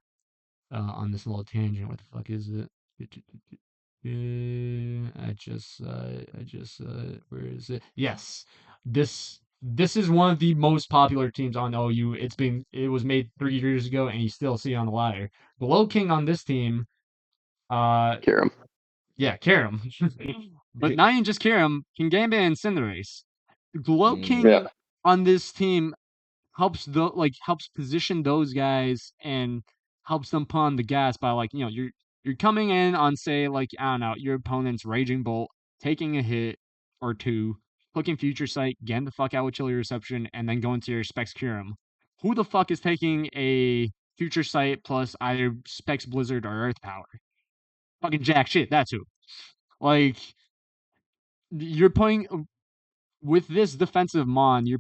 on this little tangent. What the fuck is it? Where is it? Yes, this is one of the most popular teams on OU. It was made 3 years ago, and you still see it on the ladder. Glow King on this team, uh, Kirim. yeah, Karam, but not even just Karam, Kingambit and Cinderace. Glow Yeah. King on this team helps position those guys and helps them put on the gas by like you're coming in on say like I don't know your opponent's Raging Bolt, taking a hit or two, clicking Future Sight, getting the fuck out with Chilly Reception, and then going to your Specs Curum. Who the fuck is taking a Future Sight plus either Specs Blizzard or Earth Power? Fucking jack shit. That's who. Like you're playing with this defensive mon, you're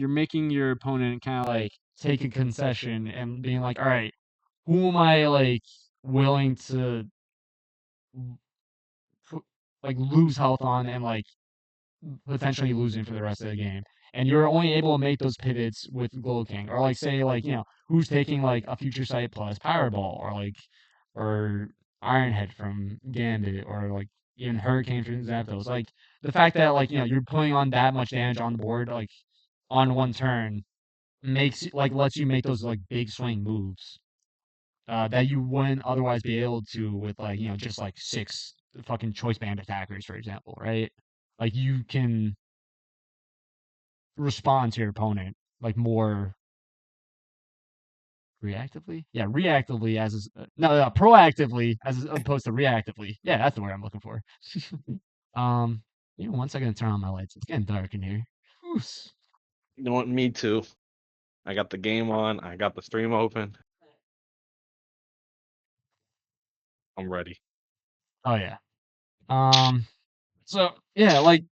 making your opponent kind of like take a concession and being like, all right, who am I like willing to like lose health on and like potentially losing for the rest of the game. And you're only able to make those pivots with Glow King, or like say like who's taking like a Future Sight plus Powerball, or Ironhead from Gambit, or like even Hurricane from Zapdos. Like the fact that like you're putting on that much damage on the board like on one turn lets you make those like big swing moves that you wouldn't otherwise be able to with like just like six fucking choice band attackers, for example, right? Like you can respond to your opponent like more reactively. Yeah, reactively no, proactively as opposed to reactively. Yeah, that's the word I'm looking for. um, 1 second to turn on my lights. It's getting dark in here. Oof. You know what? Me too. I got the game on. I got the stream open. I'm ready. Oh yeah. So yeah, like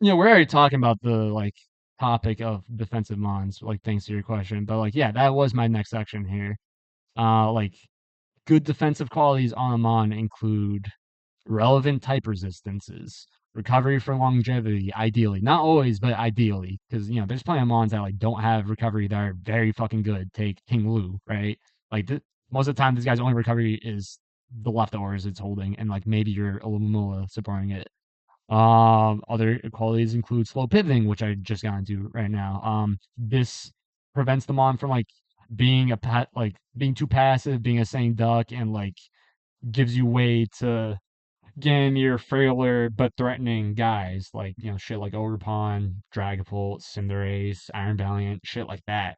we're already talking about the like topic of defensive mons, like thanks to your question. But like, yeah, that was my next section here. Like good defensive qualities on a mon include relevant type resistances, recovery for longevity, ideally. Not always, but ideally. Because there's plenty of mons that like don't have recovery that are very fucking good. Take King Lu, right? Like most of the time this guy's only recovery is the leftovers it's holding, and like maybe you're a little supporting it. Other qualities include slow pivoting, which I just got into right now. This prevents the mon from like being being too passive, being a sitting duck, and like gives you way to get your frailer but threatening guys like shit like Overpawn, Dragapult, Cinderace, Iron Valiant, shit like that.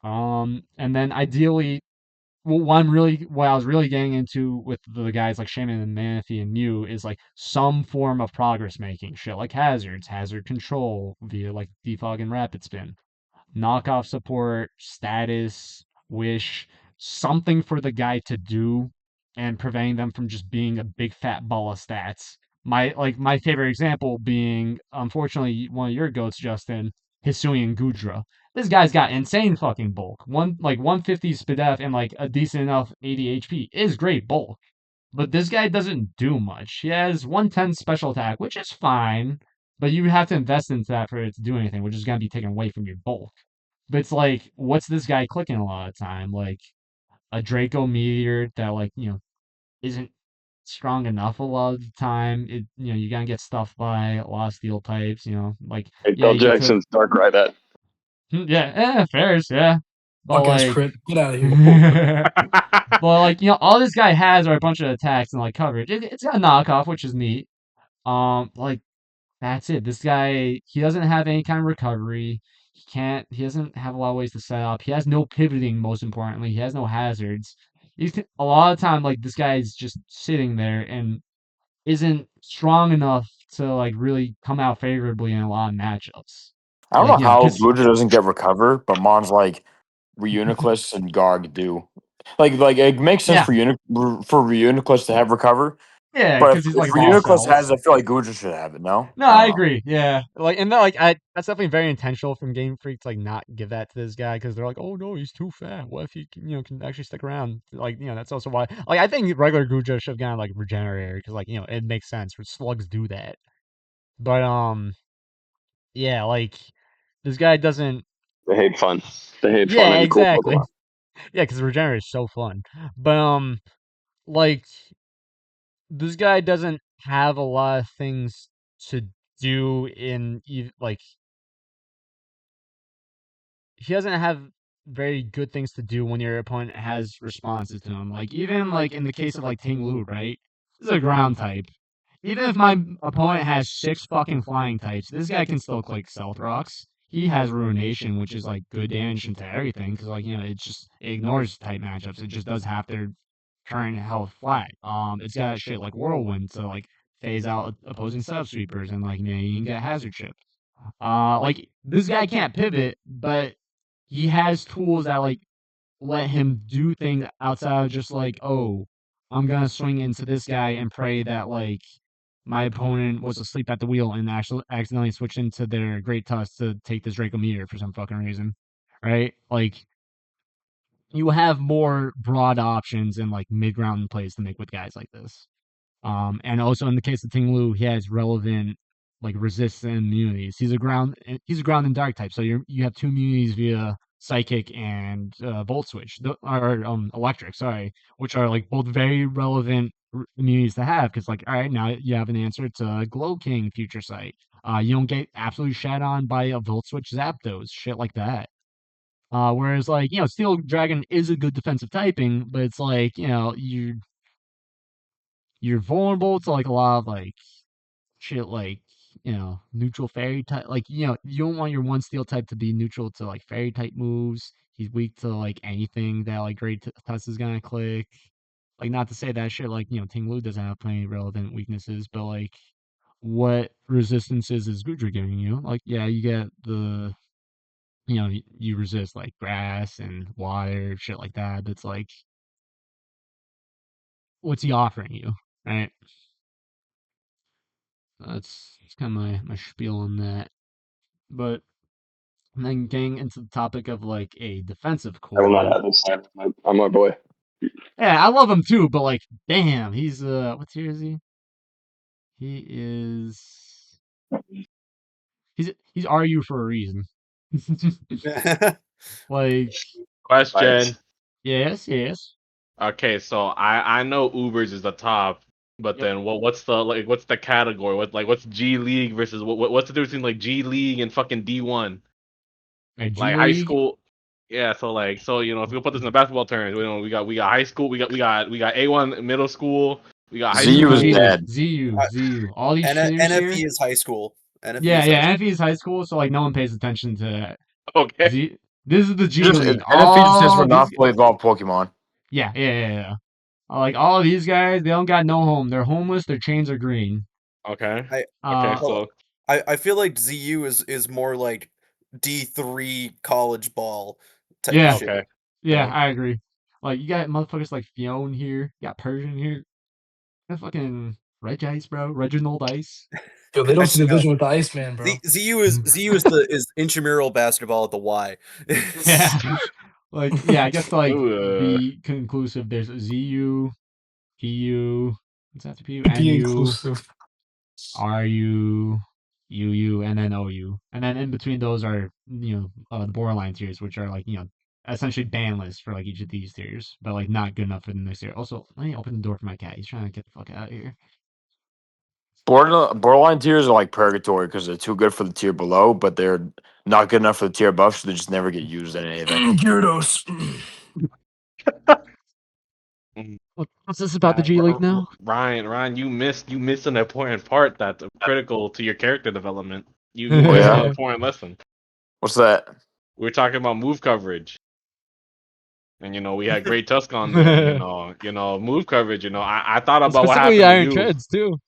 And then ideally, what I was really getting into with the guys like Shaman and Manaphy and Mew is like some form of progress making shit like hazards, hazard control via like defog and rapid spin, knockoff support, status, wish, something for the guy to do and preventing them from just being a big fat ball of stats. My favorite example being unfortunately one of your goats, Justin, Hisuian Gudra. This guy's got insane fucking bulk. 150 SPDF and like a decent enough 80 HP is great bulk. But this guy doesn't do much. He has 110 special attack, which is fine, but you have to invest into that for it to do anything, which is gonna be taken away from your bulk. But it's like, what's this guy clicking a lot of time? Like a Draco Meteor that isn't strong enough a lot of the time. You gotta get stuffed by a lot of steel types. Like Hey, yeah, Phil you get to Jackson's Darkrai that. yeah, fairs, yeah, but Fuck ass like. crit. Get out of here. But like all this guy has are a bunch of attacks and like coverage. It's got a knockoff, which is neat. Like that's it. This guy, he doesn't have any kind of recovery. He doesn't have a lot of ways to set up. He has no pivoting, most importantly. He has no hazards. A lot of time, like, this guy is just sitting there and isn't strong enough to, like, really come out favorably in a lot of matchups. I don't Like, know how because, Guja doesn't get recover, but Mons like Reuniclus and Garg do. Like it makes sense yeah, for Reuniclus to have recover, yeah, but because he's, if like, raw Reuniclus has, cells. it, I feel like Guja should have it. No, No, I don't I know. agree. Yeah, like and that's definitely very intentional from Game Freak to like not give that to this guy because they're like, oh no, he's too fat. What if he can actually stick around? Like that's also why. Like I think regular Guja should have gotten like Regenerator because like it makes sense. Slugs do that. But yeah, like this guy doesn't. They hate fun. They hate fun Yeah, and cool exactly. Pokemon. Yeah, because Regenerator is so fun. But like this guy doesn't have a lot of things to do like he doesn't have very good things to do when your opponent has responses to him. Like even like in the case of like Ting Lu, right? This is a ground type. Even if my opponent has 6 fucking flying types, this guy can still click Stealth Rocks. He has Ruination, which is like good damage into everything, because like it ignores type matchups. It just does half their current health flat. It's got shit like Whirlwind to like phase out opposing sub sweepers, and like you can get Hazard Chip. Like this guy can't pivot, but he has tools that like let him do things outside of just like, oh, I'm gonna swing into this guy and pray that like my opponent was asleep at the wheel and actually accidentally switched into their Great Tusk to take this Draco Meteor for some fucking reason, right? Like you have more broad options and like mid ground plays to make with guys like this. And also in the case of Ting Lu, he has relevant like resistant immunities. He's a ground and dark type, so you have 2 immunities via psychic and volt switch, or electric, sorry, which are like both very relevant immunities to have because like all right, now you have an answer to Glow King Future Sight. You don't get absolutely shat on by a volt switch Zapdos, shit like that. Whereas like Steel Dragon is a good defensive typing, but it's like you're vulnerable to like a lot of like shit like neutral fairy type, like you don't want your one steel type to be neutral to like fairy type moves. He's weak to like anything that like great tusk is gonna click. Like not to say that shit like Ting Lu doesn't have plenty of relevant weaknesses, but like what resistances is Gudra giving you? Like yeah, you get the you resist like grass and water, shit like that, but it's like what's he offering you, right? That's kind of my spiel on that. But then getting into the topic of like a defensive I will not core. have this time. I'm my boy. Yeah, I love him too, but like, damn, he's what tier is he? He is he's RU for a reason. Like, Bias. Question. yes. Okay, so I know Ubers is the top, but Yep. then what's the category? What's G League versus what's the difference between like G League and fucking D1? Right, G Like high League. school. Yeah, so if we put this in the basketball terms, we got high school, we got A1 middle school, we got high ZU is school. ZU, dead. ZU, Uh, ZU. All these tiers here. NFE is high school. NFE Yeah, is high yeah. school. NFE is high school, so like no one pays attention to that. Okay. Z. This is the G Just League. NFE just says All these. Monopoly Evolved Pokemon. Yeah, yeah, yeah, yeah. Like all of these guys, they don't got no home. They're homeless. Their chains are green. Okay. I Okay. Uh, well, So I feel like ZU is more like D3 college ball type yeah, shit. okay. yeah. Okay. I agree. Like you got motherfuckers like Fiona here. You got Persian here. That fucking Reg Ice, bro. Reginald Ice. Yo, they don't see Yo, division with the Iceman, bro. ZU is intramural basketball at the Y. Yeah. Like yeah, I guess to like Ooh, be conclusive, there's ZU, PU, what's after PU? Be NU, inclusive. RU, UU, and then OU. And then in between those are, the borderline tiers, which are like, essentially ban lists for like each of these tiers, but like not good enough for the next tier. Also, let me open the door for my cat. He's trying to get the fuck out of here. Borderline tiers are like purgatory because they're too good for the tier below, but they're not good enough for the tier above, so they just never get used in anything. Gyarados. What's this about the G League now? Ryan, you missed an important part that's critical to your character development. You Oh, missed an yeah? important lesson. What's that? We're talking about move coverage. And we had great Tusk on there, move coverage, I thought about what Specifically happened to Iron you. Treads too.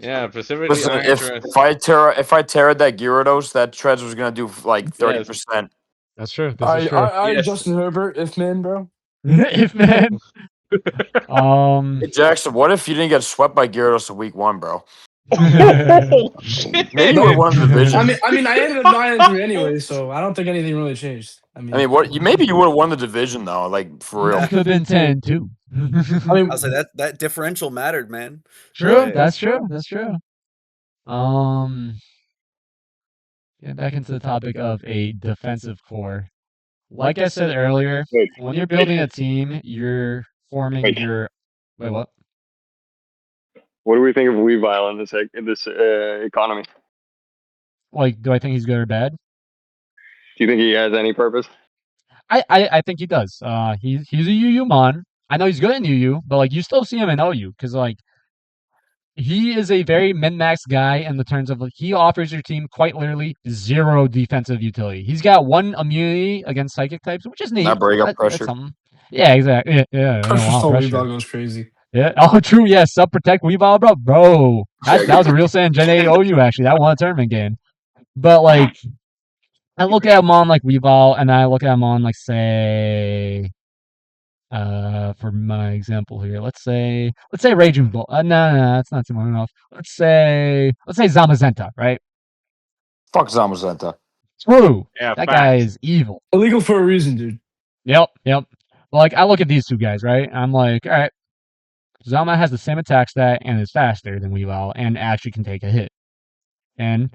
Yeah, specifically Listen, Iron if Tread. if I tear that Gyarados, that Treads was gonna do like Yes. 30%. That's true. This is I, true. I, I, Yes. Justin Herbert, if man, bro. If man. Hey Jackson, what if you didn't get swept by Gyarados in week 1, bro? Oh shit. Maybe you would have won the division. I mean, I ended up 9-3 anyway, so I don't think anything really changed. I mean, maybe you would have won the division though, like for real. Could have been 10 too. I mean, I'll say that differential mattered, man. True. Yeah. That's true. That's true. Get back into the topic of a defensive core. Like I said earlier, Wait, when you're building a team, you're forming wait. your. Wait, what? What do we think of Weavile in this economy? Like, do I think he's good or bad? Do you think he has any purpose? I think he does. He's a UU mon. I know he's good in UU, but like you still see him in OU because like he is a very min-max guy in the terms of like, he offers your team quite literally zero defensive utility. He's got one immunity against psychic types, which is neat. Not break up That's pressure. something. Yeah, exactly. Yeah, pressure wow, still pressure. Weavile goes crazy. Yeah. Oh, true. Yeah. Sub protect Weavile, bro. That was a real Saiyan Gen 8 OU actually. That won a tournament game. But like, I look at him on like Weavile, and I look at him on like say, for my example here, let's say Raging Bull. No, that's not too much enough. Let's say Zamazenta, right? Fuck Zamazenta. True. Yeah, That guy facts. is evil. Illegal for a reason, dude. Yep. Like I look at these two guys, right? I'm like, all right, Zama has the same attack stat and is faster than Weavile and actually can take a hit. And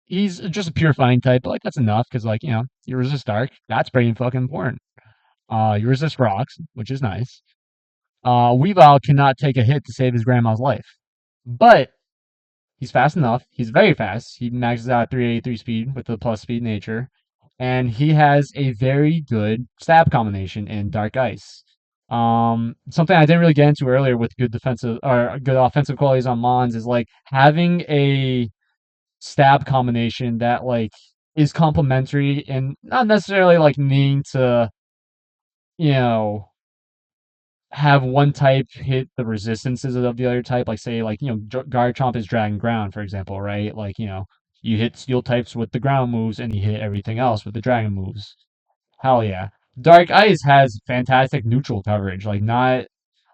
he's just a purifying type, but like that's enough because like, you resist dark. That's pretty fucking important. You resist rocks, which is nice. Weavile cannot take a hit to save his grandma's life. But he's fast enough. He's very fast. He maxes out at 383 speed with the plus speed nature. And he has a very good stab combination in Dark Ice. Something I didn't really get into earlier with good defensive or good offensive qualities on Mons is like having a stab combination that like is complementary and not necessarily like needing to, you know, have one type hit the resistances of the other type. Like say like, Garchomp is Dragon Ground, for example, right? Like, you hit steel types with the ground moves and you hit everything else with the dragon moves. Hell yeah. Dark Ice has fantastic neutral coverage. Like not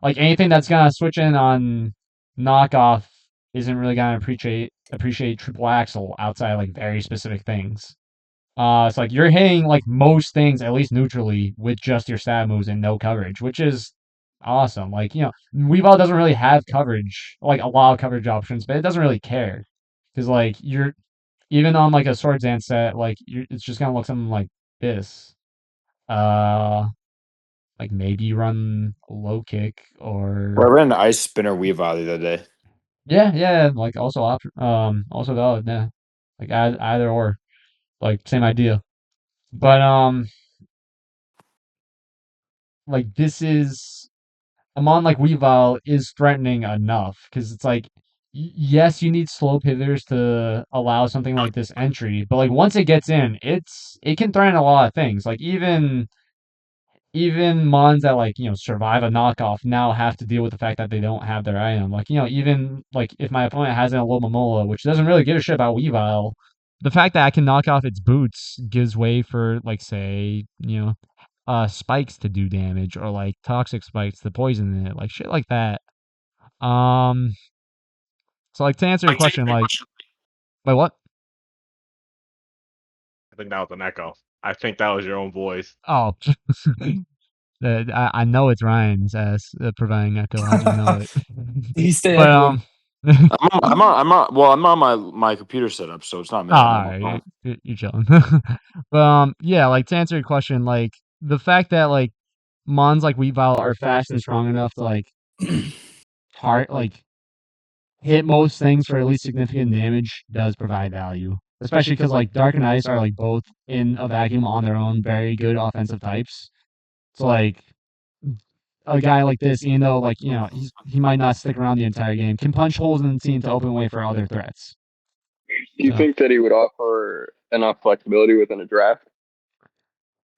like anything that's gonna switch in on knockoff isn't really gonna appreciate triple axle outside of, like very specific things. It's like you're hitting like most things at least neutrally with just your stab moves and no coverage, which is awesome. Like, Weavile doesn't really have coverage, like a lot of coverage options, but it doesn't really care. Because like you're even on like a Swords Dance set, like it's just gonna look something like this. Uh like maybe run low kick I or ran an ice spinner Weavile the other day. yeah, like also option also valid, yeah. Like either or. Like same idea. But like this is Amon like Weavile is threatening enough because it's like yes, you need slow pivots to allow something like this entry, but like once it gets in, it can threaten a lot of things. Like even Mons that like survive a knockoff now have to deal with the fact that they don't have their item. Like even like if my opponent has an Alomomola, which doesn't really give a shit about Weavile, the fact that I can knock off its boots gives way for like say spikes to do damage or like toxic spikes to poison it, like shit like that. Um, so like to answer your question, like wait what? I think that was an echo. I think that was your own voice. Oh, I know it's Ryan's ass providing echo. I just know it. He stay But echoing. I'm on my computer setup, so it's not me. oh, I'm on all my right, phone. you're chilling. But yeah, like to answer your question, like the fact that like Mons like Weavile are fast and strong enough to like hard like hit most things for at least significant damage does provide value. Especially because like Dark and Ice are like both in a vacuum on their own very good offensive types. So like a guy like this, even though like he might not stick around the entire game, can punch holes in the team to open way for other threats. Do you So think that he would offer enough flexibility within a draft?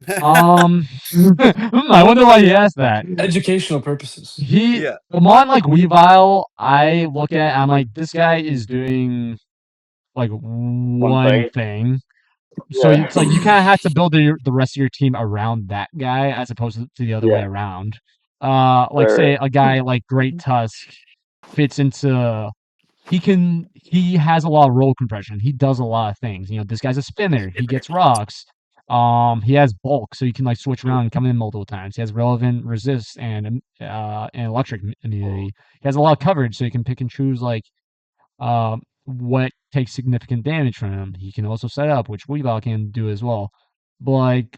I wonder why you asked that. Educational purposes. Yeah. Amon like Weavile, I look at I'm like this guy is doing like One one thing. thing. So Yeah. it's like you kind of have to build the rest of your team around that guy as opposed to the other way Yeah. around. Like Right. say a guy like Great Tusk fits into he has a lot of roll compression. He does a lot of things. This guy's a spinner. He gets rocks. He has bulk, so you can like switch around and come in multiple times. He has relevant resist and electric immunity. He has a lot of coverage, so you can pick and choose like what takes significant damage from him. He can also set up, which Weavile can do as well. But like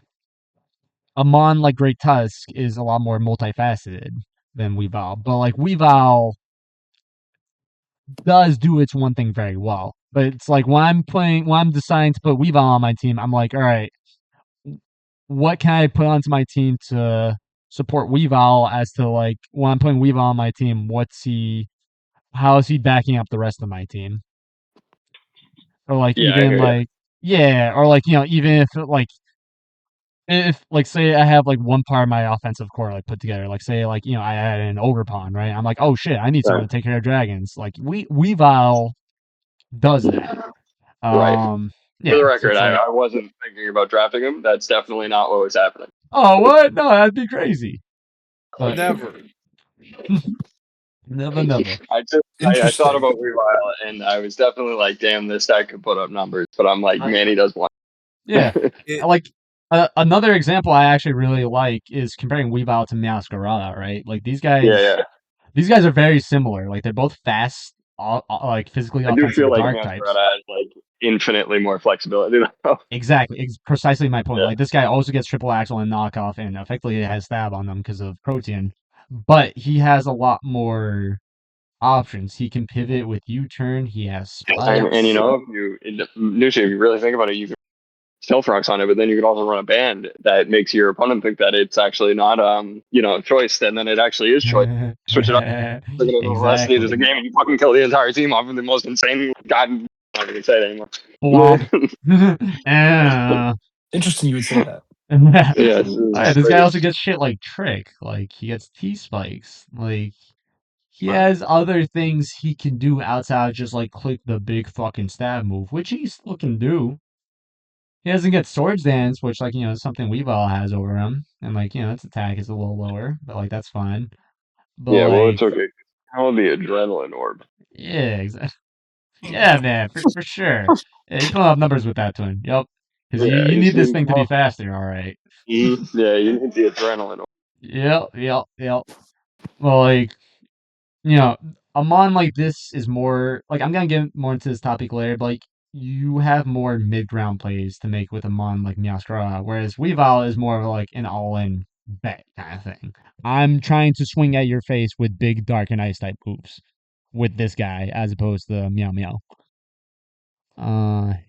Amon like Great Tusk is a lot more multifaceted than Weavile. But like Weavile does do its one thing very well. But it's like when I'm deciding to put Weavile on my team, I'm like, all right, what can I put onto my team to support Weavile as to like when I'm putting Weavile on my team, how is he backing up the rest of my team? Or like Yeah, I even hear you. like yeah, or like even if like say I have like one part of my offensive core like put together, like say like I had an ogre pawn, right? I'm like, oh shit, I need someone Right. to take care of dragons. Like Weavile does that. Right. Um, For the yeah, so record, it's like, I wasn't thinking about drafting him. That's definitely not what was happening. oh, what? No, that'd be crazy. But Never. never, never. I thought Interesting. about Revile and I was definitely like, damn, this guy could put up numbers. But I'm like, I, man, he does one. yeah, It, like another example I actually really like is comparing Weavile to Masquerada, right? Like Yeah, yeah. these guys are very similar. Like they're both fast, like physically I do offensive feel like dark types. Masquerada has like infinitely more flexibility. Though. Exactly, precisely my point. Yeah. Like this guy also gets triple axle and knockoff, and effectively has stab on them because of protein, but he has a lot more options. He can pivot with U-turn. He has And spikes. Nushi, if you really think about it, you can stealth rocks on it, but then you could also run a band that makes your opponent think that it's actually not choice, and then it actually is choice. Switch it up. Look at the last stages of the Exactly. game, and you fucking kill the entire team off of the most insane. God, I'm not gonna say it Blomp. anymore. Interesting you would say that. Yeah, Yeah, this oh, yeah, is this guy also crazy. gets shit like Trick. Like he gets T spikes. Like he has other things he can do outside of just like click the big fucking stab move, which he still can do. He doesn't get Swords Dance, which like is something Weavile has over him, and like its attack is a little lower, but like that's fine. But Yeah, well, like it's okay. How the adrenaline orb? yeah, exactly. Yeah, man, for sure. Yeah, you put up numbers with that twin. Yep. Because Yeah, you need this you thing to be faster, all right. yeah, you need the adrenaline orb. Yep. Well, like, you know, a mon like this is more like I'm gonna get more into this topic later, but like you have more mid ground plays to make with a mon like Miaskara, whereas Weavile is more of like an all in bet kind of thing. I'm trying to swing at your face with big dark and ice type moves with this guy as opposed to Meow Meow.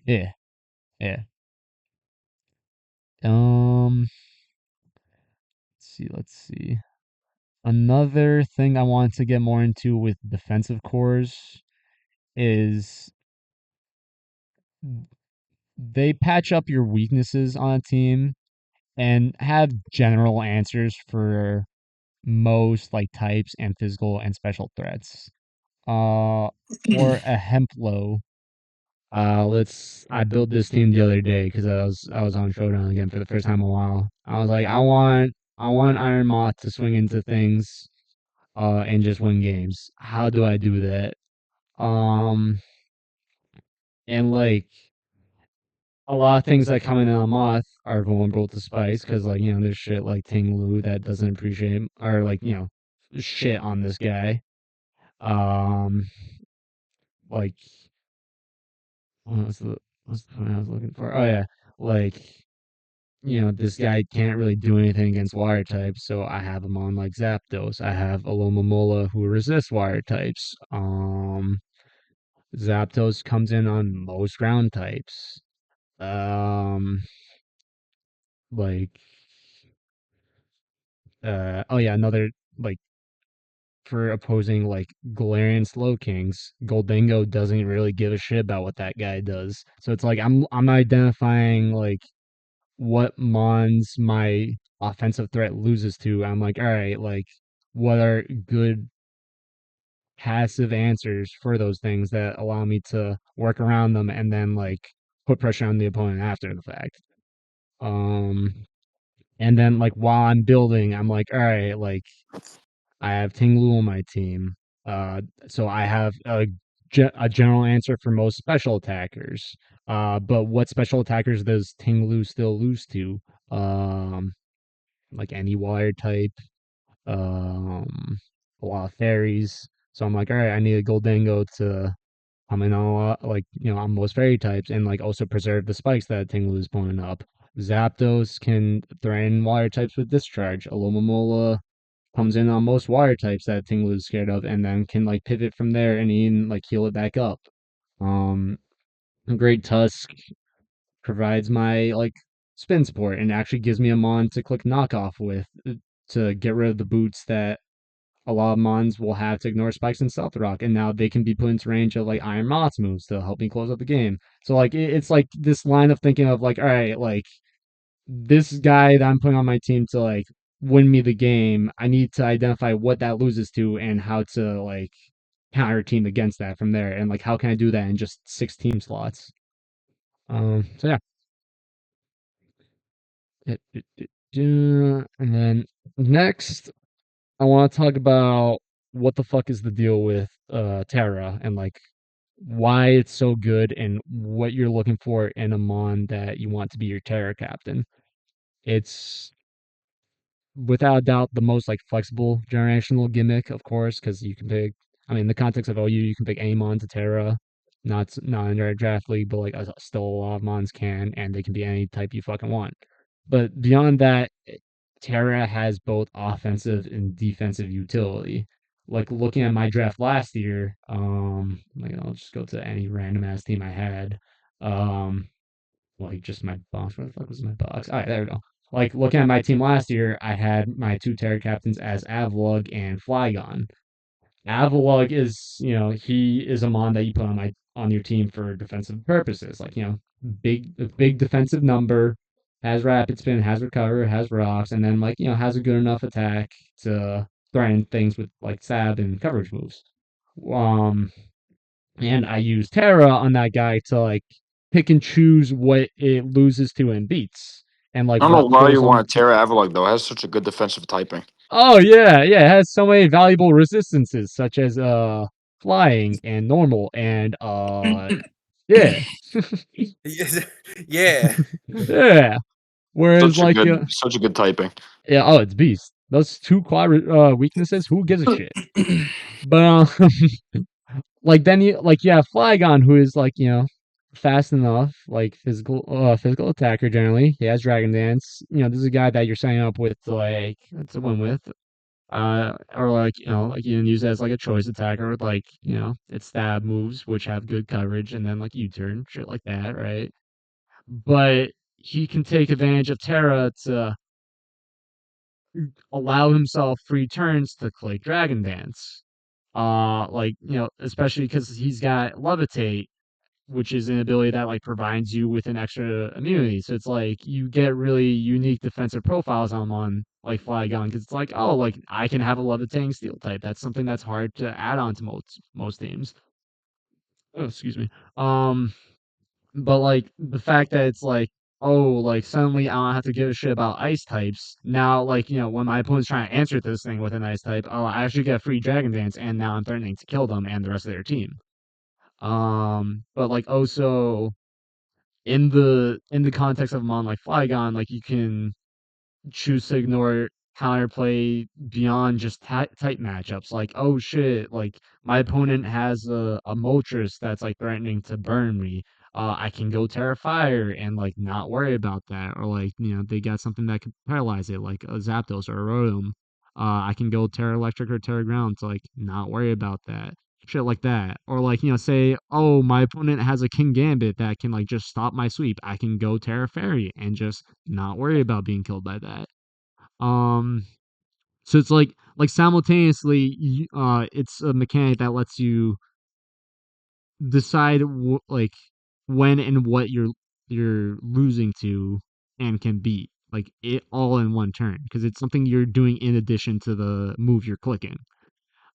Yeah, yeah. Um, let's Let's see. Another thing I want to get more into with defensive cores is they patch up your weaknesses on a team and have general answers for most like types and physical and special threats. For a Hemplo, I built this team the other day because I was on Showdown again for the first time in a while. I was like, I want Iron Moth to swing into things, and just win games. How do I do that? Um, and like a lot of things that come in on Moth are vulnerable to spikes because like there's shit like Ting Lu that doesn't appreciate or like shit on this guy. Um, like what was the one I was looking for? Oh yeah, like this guy can't really do anything against water types, so I have him on like Zapdos. I have Alomomola who resists water types. Zapdos comes in on most ground types. Um, like oh yeah, another like for opposing like Galarian Slowkings, Goldingo doesn't really give a shit about what that guy does. So it's like I'm identifying like what Mons my offensive threat loses to. I'm like, all right, like what are good passive answers for those things that allow me to work around them and then like put pressure on the opponent after the fact. Um and then like while I'm building, I'm like, all right, like I have Ting Lu on my team. So I have a general answer for most special attackers. But what special attackers does Ting Lu still lose to? Um, like any water type, um, a lot of fairies. So I'm like, all right, I need a Goldango to come in on a lot, like on most fairy types, and like also preserve the spikes that Ting Lu is pulling up. Zapdos can threaten water types with discharge. Alomomola comes in on most water types that Tinglu is scared of, and then can like pivot from there and even like heal it back up. Um, Great Tusk provides my like spin support and actually gives me a mon to click knockoff with to get rid of the boots that a lot of mons will have to ignore spikes and stealth rock, and now they can be put into range of like Iron Moth's moves to help me close up the game. So like it's like this line of thinking of like, all right, like this guy that I'm putting on my team to like win me the game, I need to identify what that loses to and how to like counter team against that from there. And like how can I do that in just 6 team slots? So yeah. And then next I want to talk about what the fuck is the deal with Terra and like why it's so good and what you're looking for in a mon that you want to be your Terra captain. It's without a doubt the most like flexible generational gimmick, of course, because you can pick. I mean, in the context of OU, you can pick Amon to Terra, not in your draft league, but like still a lot of Mons can, and they can be any type you fucking want. But beyond that, Terra has both offensive and defensive utility. Like looking at my draft last year, like I'll just go to any random ass team I had. Um, like just my box. Where the fuck was my box? All right, there we go. Like looking at my team last year, I had my two Terra captains as Avalugg and Flygon. Avalugg is, he is a mon that you put on your team for defensive purposes. Like, big defensive number, has rapid spin, has recover, has rocks, and then like, has a good enough attack to threaten things with like stab and coverage moves. Um, and I use Terra on that guy to like pick and choose what it loses to and beats, and like I don't know what why pulls you them. want Terra Avalugg though. It has such a good defensive typing. Oh yeah, yeah, it has so many valuable resistances such as flying and normal and yeah. Yeah. Yeah. Whereas like Such a good typing. yeah, oh it's beast. Those two quad weaknesses, who gives a shit? But like then you have Flygon who is like, fast enough, like physical attacker generally. He has Dragon Dance. This is a guy that you're setting up with like to win with. Or like, like you can use it as like a choice attacker with like, its stab moves, which have good coverage, and then like U-turn, shit like that, right? But he can take advantage of Terra to allow himself free turns to click Dragon Dance. Like, especially because he's got Levitate, which is an ability that like provides you with an extra immunity. So it's like you get really unique defensive profiles on like Flygon because it's like, oh, like I can have a levitating steel type. That's something that's hard to add on to most teams. Oh, excuse me. Um, but like the fact that it's like, oh, like suddenly I don't have to give a shit about ice types. Now, like, when my opponent's trying to answer this thing with an ice type, oh, I actually get free Dragon Dance, and now I'm threatening to kill them and the rest of their team. But like also in the context of Mon like Flygon, like you can choose to ignore counterplay beyond just type matchups. Like, oh shit, like my opponent has a Moltres that's like threatening to burn me. I can go Terra Fire and like not worry about that, or like they got something that could paralyze it, like a Zapdos or a Rotom. I can go Terra Electric or Terra Ground to like not worry about that. Shit like that. Or like, say, oh, my opponent has a King Gambit that can like just stop my sweep. I can go Terra Fairy and just not worry about being killed by that. Um, so it's like simultaneously, it's a mechanic that lets you decide like when and what you're losing to and can beat like it all in one turn because it's something you're doing in addition to the move you're clicking.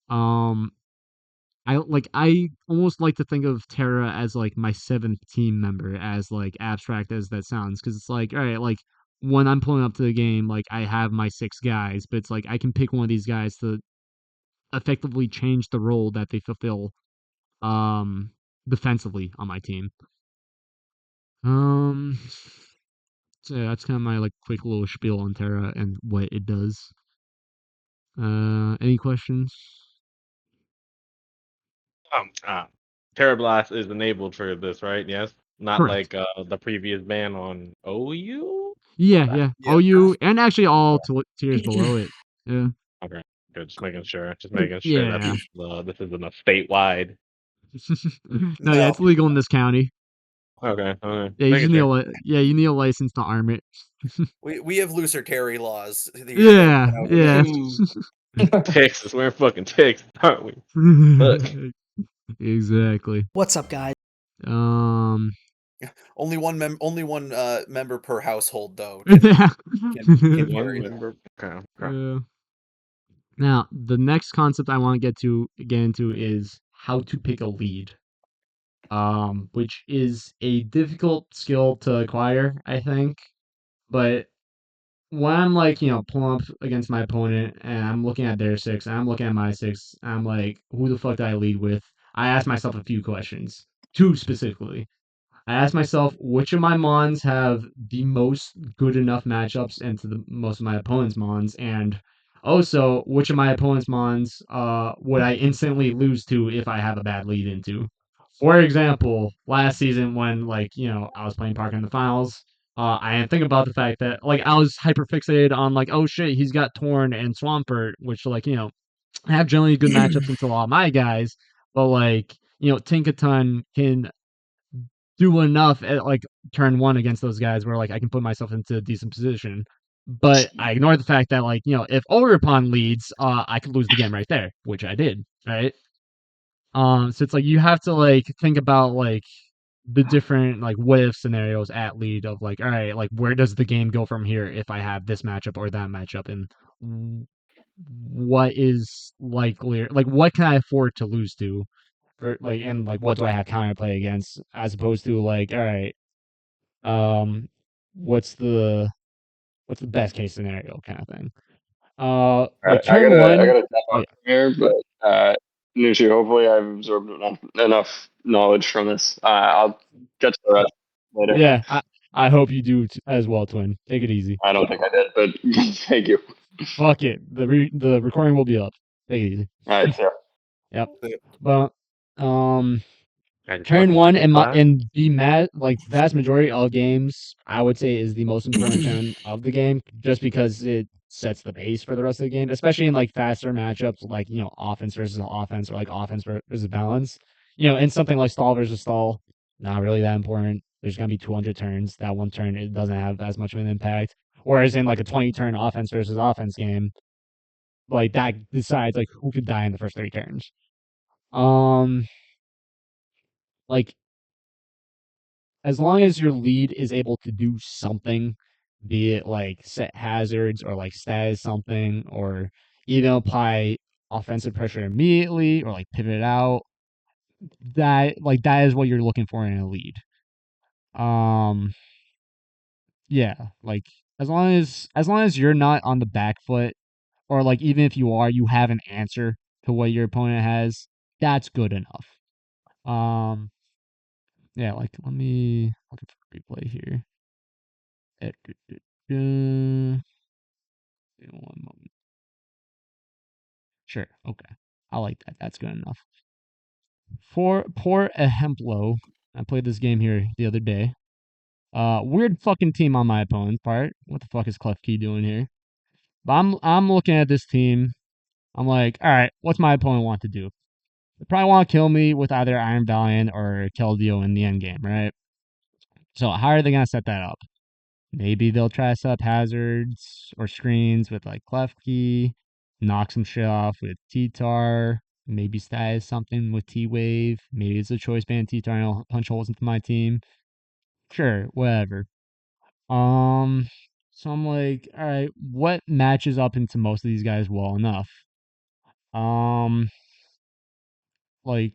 Um, I almost like to think of Terra as like my seventh team member, as like abstract as that sounds, because it's like, all right, like when I'm pulling up to the game, like I have my six guys, but it's like I can pick one of these guys to effectively change the role that they fulfill um defensively on my team. Um so yeah, that's kind of my like quick little spiel on Terra and what it does. Any questions? Terra Blast is enabled for this, right? Yes, not Correct. like the previous ban on OU. Yeah, That- yeah. Yep. OU and actually all tiers below it. Yeah. Okay, good. Just making sure that Yeah. this isn't a statewide. No, yeah, No, it's legal in this county. Okay, okay, Yeah, you just making need sure. you need a license to arm it. we have looser Terry laws here Yeah, than out in yeah. Mm, Texas, we're in fucking Texas, aren't we? Fuck. Exactly. What's up, guys? Um, only one member per household though yeah. can One carry. member. Okay, okay. Yeah. Now, the next concept I want to get into is how to pick a lead. Which is a difficult skill to acquire, I think. But when I'm like, pulling up against my opponent and I'm looking at their six and I'm looking at my six, I'm like, who the fuck do I lead with? I ask myself a few questions, two specifically. I ask myself which of my Mons have the most good enough matchups into the most of my opponent's Mons, and also which of my opponent's Mons would I instantly lose to if I have a bad lead into. For example, last season when like I was playing Park in the finals, I didn't think about the fact that like I was hyper fixated on like, oh shit, he's got Torn and Swampert, which like have generally good matchups into all my guys, but like Tinkaton can do enough at like turn one against those guys where like I can put myself into a decent position. But I ignore the fact that like if Overpon leads, I could lose the game right there, which I did, right? So it's like you have to like think about like the different like what if scenarios at lead of like, all right, like where does the game go from here if I have this matchup or that matchup, and what is likely, like what can I afford to lose to, or like, and like what do I have counterplay against, as opposed to like, all right, um, what's the best case scenario kind of thing. Like I turn gotta one, step oh off from here, but Nushi, hopefully I've absorbed enough knowledge from this. I'll get to the rest later. yeah, I hope you do as well, twin. Take it easy. I don't think I did, but thank you. Fuck it. The recording will be up. Take it easy. All right, so Yep. But I just turn fucking one skip class. and the like vast majority of games, I would say is the most important turn of the game, just because it sets the pace for the rest of the game, especially in like faster matchups, like offense versus offense or like offense versus balance. In something like stall versus stall, not really that important. There's gonna be 200 turns. That one turn it doesn't have as much of an impact. Whereas in like a 20-turn offense versus offense game, like that decides like who could die in the first 3 turns. Um, like as long as your lead is able to do something, be it like set hazards or like status something, or even apply offensive pressure immediately or like pivot out, that is what you're looking for in a lead. Yeah, like as long as you're not on the back foot, or like even if you are, you have an answer to what your opponent has, that's good enough. Um, yeah, like let me look at the replay here. One moment. Sure, okay. I like that. That's good enough. For poor Ehemplo, I played this game here the other day. Weird fucking team on my opponent's part. What the fuck is Klefki doing here? But I'm looking at this team. I'm like, all right, what's my opponent want to do? They probably want to kill me with either Iron Valiant or Keldeo in the end game, right? So how are they gonna set that up? Maybe they'll try to set up hazards or screens with like Klefki, knock some shit off with T-Tar, maybe status something with T-Wave, maybe it's a choice band T-Tar and I'll punch holes into my team. Sure, whatever. Um, so I'm like, all right, what matches up into most of these guys well enough? Um, like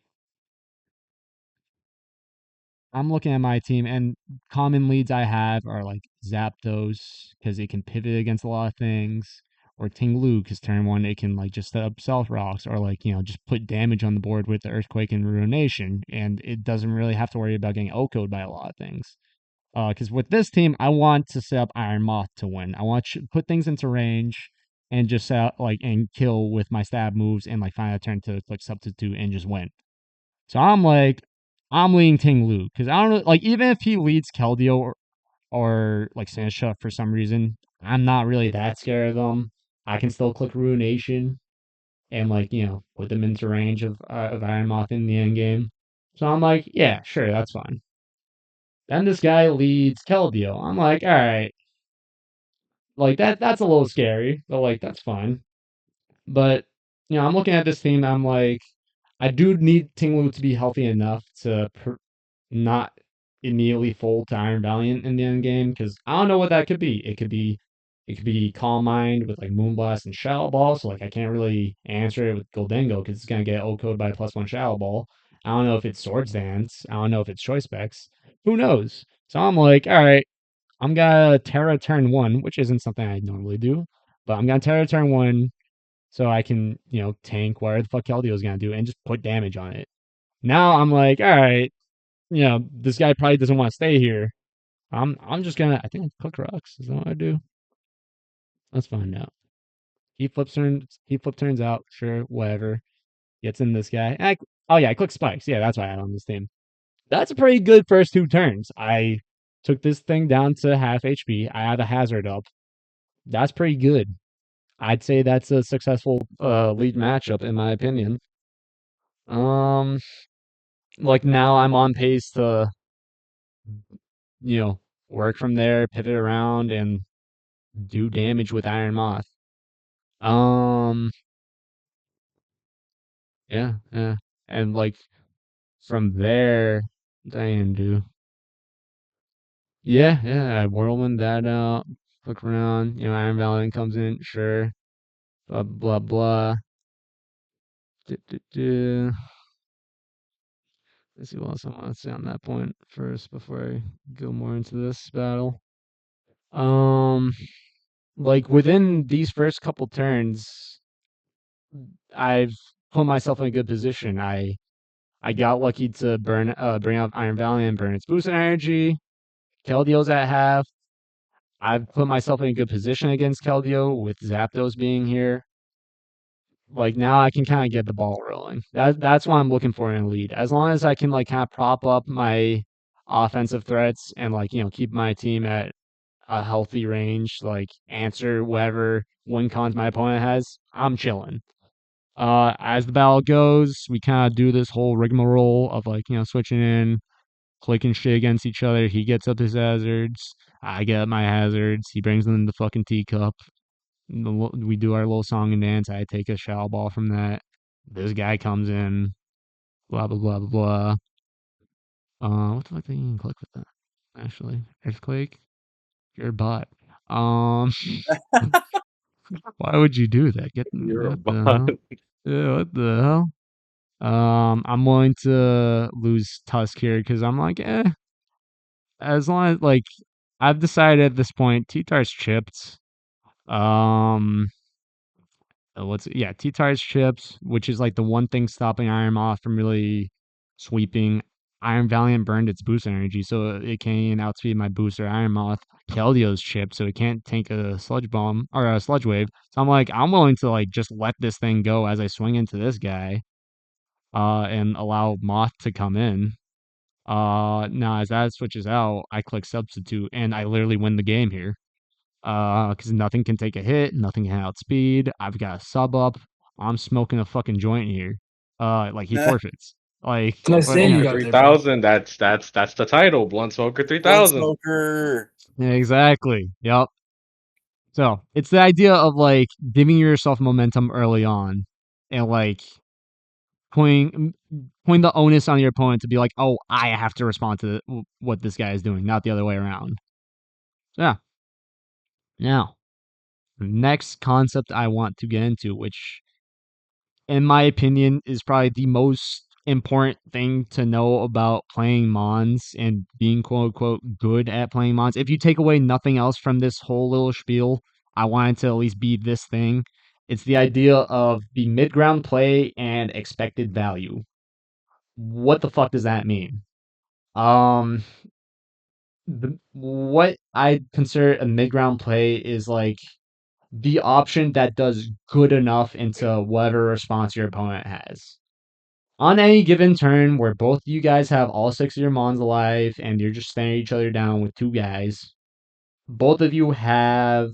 I'm looking at my team, and common leads I have are like Zapdos because it can pivot against a lot of things, or Tinglu because turn one it can like just set up Self Rocks, or like just put damage on the board with the Earthquake and Ruination, and it doesn't really have to worry about getting OHKO'd by a lot of things. Because with this team, I want to set up Iron Moth to win. I want to put things into range and just set up, like and kill with my stab moves and like find a turn to click substitute and just win. So I'm like, I'm leaning Ting Lu because I don't know, like even if he leads Keldeo or like Sansha for some reason, I'm not really that scared of them. I can still click Ruination and like put them into range of Iron Moth in the end game. So I'm like, yeah, sure, that's fine. Then this guy leads Keldeo. I'm like, all right, like that's a little scary, but like that's fine. But I'm looking at this team. I'm like, I do need Tinglu to be healthy enough to not immediately fold to Iron Valiant in the end game because I don't know what that could be. It could be Calm Mind with like Moonblast and Shadow Ball. So like I can't really answer it with Goldengo because it's gonna get O-code by +1 Shadow Ball. I don't know if it's Swords Dance. I don't know if it's Choice Specs. Who knows? So I'm like, all right, I'm gonna Terra turn one, which isn't something I normally do, but I'm gonna Terra turn one so I can, tank whatever the fuck Keldeo is gonna do and just put damage on it. Now I'm like, all right, this guy probably doesn't want to stay here. I'm just gonna I think I click rocks. Is that what I do? Let's find out. He flip turns out, sure, whatever. Gets in this guy. Oh yeah, I click spikes. Yeah, that's why I had on this team. That's a pretty good first 2 turns. I took this thing down to half HP. I had a hazard up. That's pretty good. I'd say that's a successful lead matchup in my opinion. Um like now I'm on pace to, you know, work from there, pivot around and do damage with Iron Moth. Um, yeah, yeah. And like from there, what I can do. Yeah, yeah, I whirlwind that out, look around, Iron Valiant comes in, sure. Blah blah blah. Du. Let's see what else I want to say on that point first before I go more into this battle. Um, like within these first couple turns, I've put myself in a good position. I got lucky to bring out Iron Valiant and burn its boost energy. Keldeo's at half. I've put myself in a good position against Keldeo with Zapdos being here. Like now I can kind of get the ball rolling. That's what I'm looking for in a lead. As long as I can like kind of prop up my offensive threats and like, keep my team at a healthy range, like answer whatever win cons my opponent has, I'm chilling. As the battle goes, we kind of do this whole rigmarole of like, switching in clicking shit against each other. He gets up his hazards. I get up my hazards. He brings them in the fucking teacup. We do our little song and dance. I take a shadow ball from that. This guy comes in. Blah blah blah blah blah. What the fuck did you even click with that? Actually, earthquake. Your butt. Um, why would you do that? You're a What the bot. hell? Yeah, what the hell? I'm willing to lose Tusk here because I'm like, as long as like I've decided at this point, T-Tar's chipped. Um, T-Tar's chipped, which is like the one thing stopping Iron Moth from really sweeping. Iron Valiant burned its boost energy, so it can't outspeed my booster Iron Moth. Keldio's chipped, so it can't tank a sludge bomb or a sludge wave. So I'm like, I'm willing to like just let this thing go as I swing into this guy, and allow Moth to come in. Now as that switches out, I click substitute and I literally win the game here. Because nothing can take a hit, nothing can outspeed. I've got a sub up. I'm smoking a fucking joint here. Like he forfeits. Like, It's a nice what, you name you know, got there, bro. 3000. That's the title. Blunt Smoker Blunt 3000. smoker. exactly. Yep. So it's the idea of like giving yourself momentum early on, and like putting putting the onus on your opponent to be like, oh, I have to respond to what this guy is doing, not the other way around. So, yeah. Now, next concept I want to get into, which in my opinion is probably the most important thing to know about playing Mons and being quote unquote good at playing Mons. If you take away nothing else from this whole little spiel, I wanted to at least be this thing. It's the idea of the mid ground play and expected value. What the fuck does that mean? Um, what I consider a mid ground play is like the option that does good enough into whatever response your opponent has. On any given turn where both you guys have all six of your Mons alive and you're just staring each other down with two guys, both of you have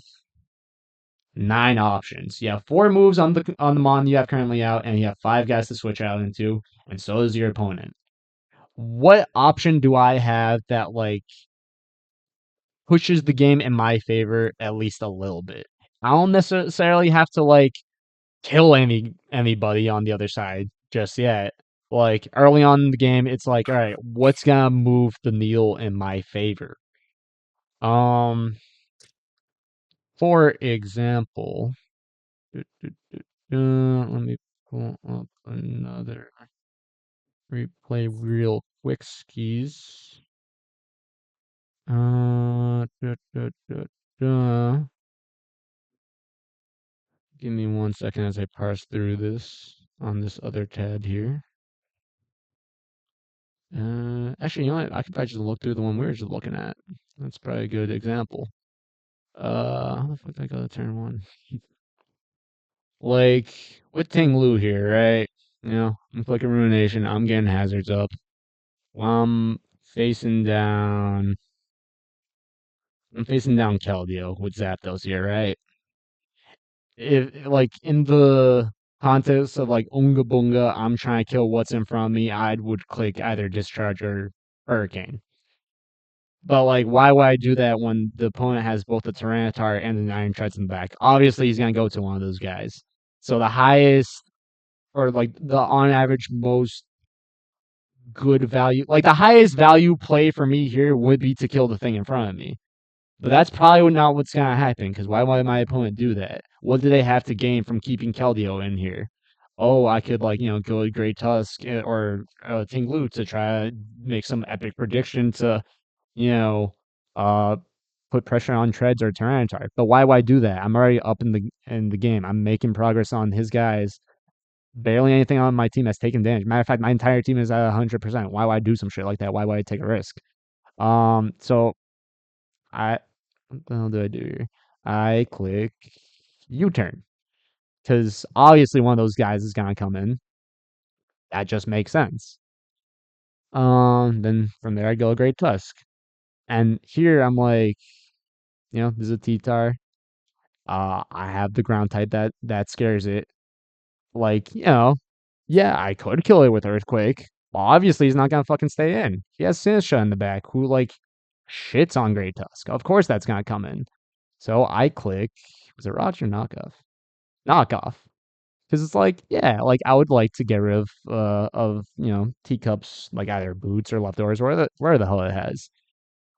nine options. You have four moves on the Mon you have currently out, and you have five guys to switch out into, and so does your opponent. What option do I have that like pushes the game in my favor at least a little bit? I don't necessarily have to like kill anybody on the other side just yet. Like early on in the game, it's like, all right, what's gonna move the needle in my favor? Um, for example, let me pull up another replay real quick skis. Uh, duh, duh, duh, duh. Give me 1 second as I parse through this on this other tab here. Actually, you know what? I could probably just look through the one we were just looking at. That's probably a good example. How the fuck did I go to turn one? Like, with Ting Lu here, right? You know, I'm clicking Ruination. I'm getting hazards up. I'm facing down. I'm facing down Keldeo with Zapdos here, right? If like in the context of like Unga Bunga, I'm trying to kill what's in front of me. I would click either Discharge or Hurricane. But like, why would I do that when the opponent has both the Tyranitar and the Iron Treads in the back? Obviously, he's gonna go to one of those guys. So the highest, or like the on average most good value, like the highest value play for me here would be to kill the thing in front of me. But that's probably not what's gonna happen. Because why would my opponent do that? What do they have to gain from keeping Keldeo in here? Oh, I could like go to Great Tusk or Tinglu to try to make some epic prediction to you know, uh, put pressure on Treads or Tyranitar. But why would I do that? I'm already up in the game. I'm making progress on his guys. Barely anything on my team has taken damage. Matter of fact, my entire team is at 100%. Why would I do some shit like that? Why would I take a risk? So what the hell do I do here? I click U-turn because obviously one of those guys is gonna come in. That just makes sense. Then from there I go Great Tusk, and here I'm like, this is a T-Tar. I have the ground type that scares it. Like, yeah, I could kill it with Earthquake. Well, obviously he's not gonna fucking stay in. He has Sinisha in the back who like shits on Great Tusk. Of course that's gonna come in. So I click. Was it Roger knockoff? Knockoff. Because it's like, yeah, like I would like to get rid of teacups, like either boots or leftovers, where the hell it has.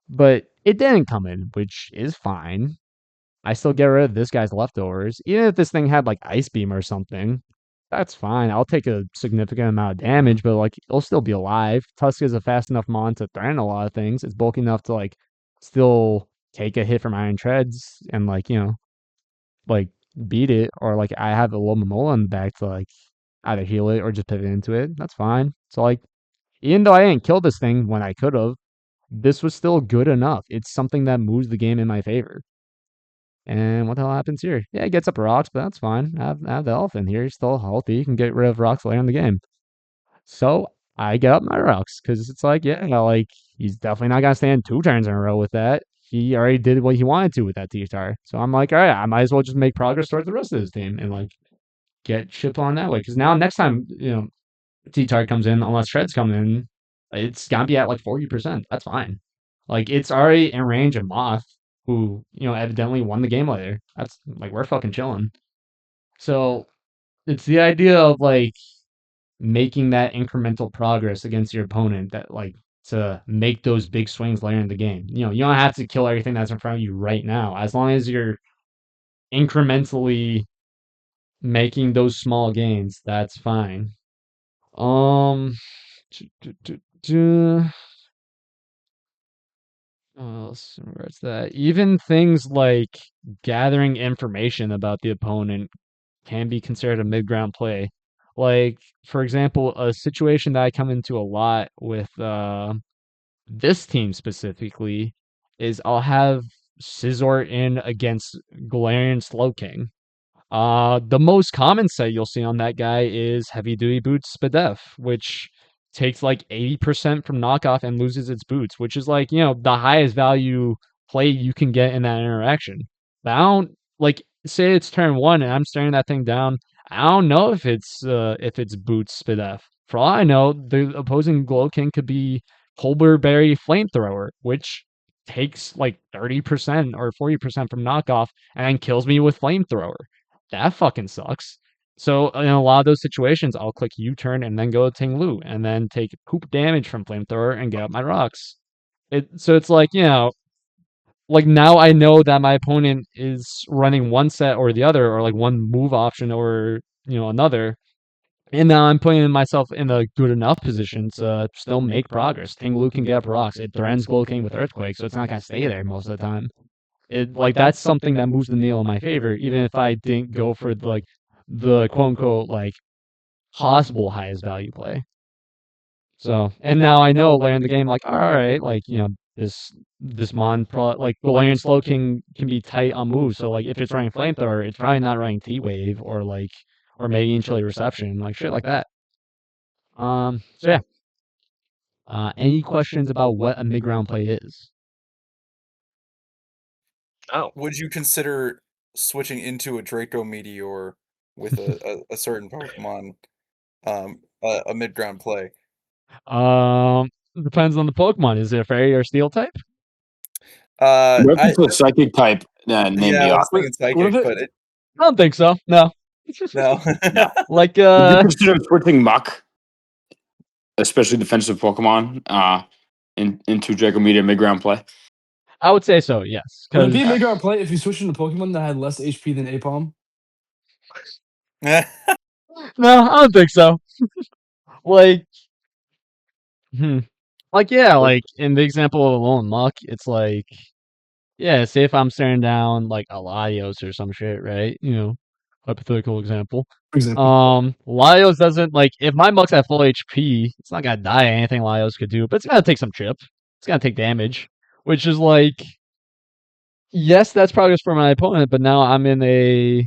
But it didn't come in, which is fine. I still get rid of this guy's leftovers. Even if this thing had like Ice Beam or something, that's fine. I'll take a significant amount of damage, but like it'll still be alive. Tusk is a fast enough mon to threaten a lot of things. It's bulky enough to like still take a hit from Iron Treads and like beat it, or like I have a little Momola in the back to like either heal it or just pivot into it. That's fine. So like even though I didn't kill this thing when I could have, this was still good enough. It's something that moves the game in my favor. And what the hell happens here? Yeah, it gets up rocks, but that's fine. I have the elephant here. He's still healthy. You can get rid of rocks later in the game. So I get up my rocks because it's like, yeah, like he's definitely not gonna stand 2 turns in a row with that. He already did what he wanted to with that T-Star. So I'm like, all right, I might as well just make progress towards the rest of his team and like get ship on that way. Because now next time, T-Tar comes in, unless Shred's come in, it's gonna be at like 40%. That's fine. Like it's already in range of Moth, who, evidently won the game later. That's like we're fucking chilling. So it's the idea of like making that incremental progress against your opponent that like to make those big swings later in the game. You don't have to kill everything that's in front of you right now. As long as you're incrementally making those small gains, that's fine. Um else in regards to that? Even things like gathering information about the opponent can be considered a mid-ground play. Like, for example, a situation that I come into a lot with this team specifically is I'll have Scizor in against Galarian Slowking. The most common set you'll see on that guy is Heavy Duty Boots Spadef, which takes like 80% from knockoff and loses its boots, which is like, the highest value play you can get in that interaction. But I don't like say it's turn 1 and I'm staring that thing down. I don't know if it's boots Spadef. For all I know, the opposing Glow King could be Colberberry Flamethrower, which takes like 30% or 40% from knockoff and then kills me with Flamethrower. That fucking sucks. So in a lot of those situations, I'll click U-turn and then go to Ting Lu and then take poop damage from Flamethrower and get up my rocks. So it's like, like now I know that my opponent is running one set or the other, or like one move option or another. And now I'm putting myself in a good enough position to still make progress. Ting Lu can get up rocks. It threatens Glow King with Earthquake, so it's not gonna stay there most of the time. It like that's something that moves the needle in my favor, even if I didn't go for like the quote unquote like possible highest value play. So and now I know later in the game, like all right, like this mon like Galarian Slow King can be tight on moves. So like if it's running Flamethrower, it's probably not running T Wave or maybe Chilly Reception, like shit like that. So yeah. Any questions about what a mid ground play is? Oh, Would you consider switching into a Draco Meteor with a certain Pokemon a mid-ground play? Depends on the Pokemon. Is it a Fairy or Steel type? What if I it's a psychic type named yeah, I was Byakuya? thinking psychic, but I don't think so. No. no. No. Like Would you consider switching Muck, especially defensive Pokemon, into Draco Meteor mid-ground play? I would say so, yes. Would it be a Because mid-ground play if you switched into Pokemon that had less HP than Apom? no, I don't think so. Like, hmm. Like yeah, like in the example of Alolan Muck, it's like, yeah, say if I'm staring down like a Laios or some shit, right? Hypothetical example. For example. Laios doesn't like if my Muck's at full HP, it's not gonna die anything Laios could do, but it's gonna take some chip. It's gonna take damage, which is like, yes, that's progress for my opponent, but now I'm in a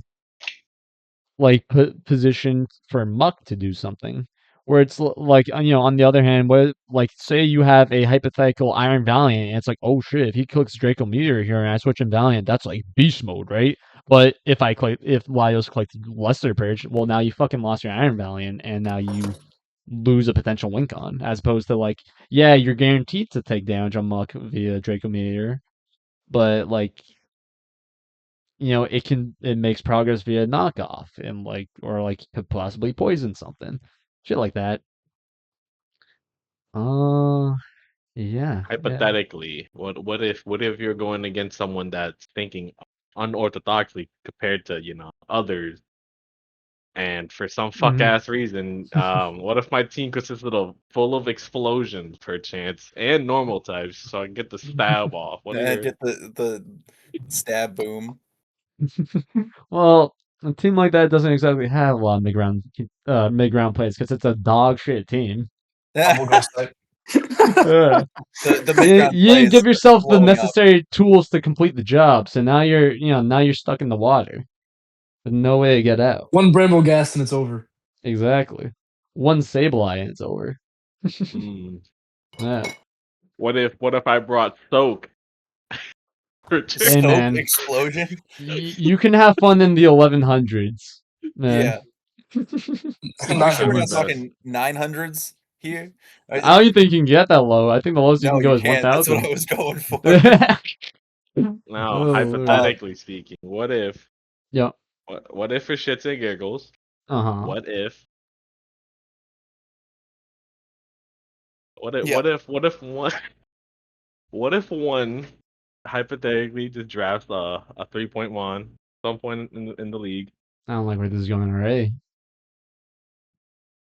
like position for Muck to do something. Where it's like, on the other hand, where like say you have a hypothetical Iron Valiant, and it's like, oh shit, if he clicks Draco Meteor here and I switch in Valiant, that's like beast mode, right? But if Laios clicked Lesser Purge, well now you fucking lost your Iron Valiant, and now you lose a potential win con, as opposed to like, yeah, you're guaranteed to take damage on Muck via Draco Meteor, but like, it makes progress via knockoff and like, or like could possibly poison something, shit like that. Uh, yeah. Hypothetically, what if you're going against someone that's thinking unorthodoxly compared to others, and for some fuck Mhm. ass reason, what if my team consisted of full of explosions per chance and normal types, so I can get the stab off? What are your Get the stab boom. Well, a team like that doesn't exactly have a lot of mid-round plays because it's a dog shit team. Humble ghost type. Yeah. The You, mid ground you didn't plays give yourself the blowing up. necessary tools to complete the job, so now you're stuck in the water with no way to get out. One Bramble gas and it's over. Exactly. One Sableye and it's over. mm, Yeah. what if I brought soak for Hey Soap man, explosion. you can have fun in the 1100s, man. Yeah. Are we Nine sure we're I'm the not hundreds. best. talking 900s here? I don't think you can get that low. I think the lowest you No, can go you is can't. That's what 1000. I was going for. Now, Oh Lord. hypothetically speaking, Yep. what if for shits and giggles, Uh-huh. what if what if Yeah. what if what if one what if one hypothetically just drafts a 3-point one some point in the league, I don't like where this is going already.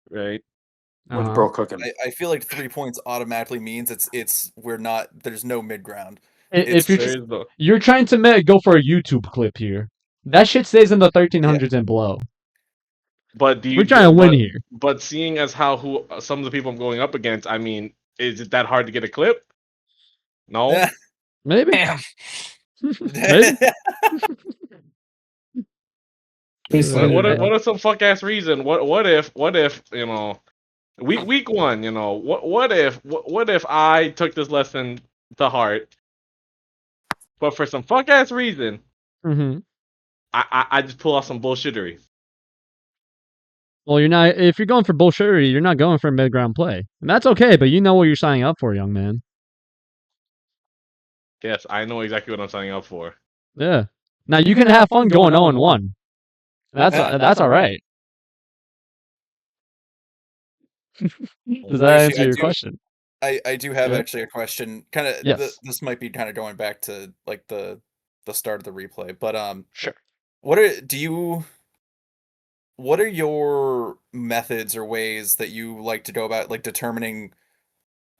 right? What's Uh-huh. bro cooking? I feel like 3 points automatically means we're not, there's no mid ground. If It's you're just There is the you're trying to go for a YouTube clip here, that shit stays in the yeah. 1300s and below. but do We're you trying to win here. but seeing as how who some of the people I'm going up against, I mean, is it that hard to get a clip? No. Maybe. Damn. Maybe. Please What landed, what if, bro. what if some fuck ass reason? What if week one? What if I took this lesson to heart, but for some fuck ass reason, hmm I just pull off some bullshittery. Well, you're not. If you're going for bullshittery, you're not going for a mid-ground play, and that's okay. But you know what you're signing up for, young man. Yes, I know exactly what I'm signing up for. Yeah. Now you can have fun going 0-1. That's all right. Does that Nushi, answer your question? I do have Yeah. actually a question. Kind of Yes. this might be kind of going back to like the start of the replay, but Sure. what are do you what are your methods or ways that you like to go about like determining?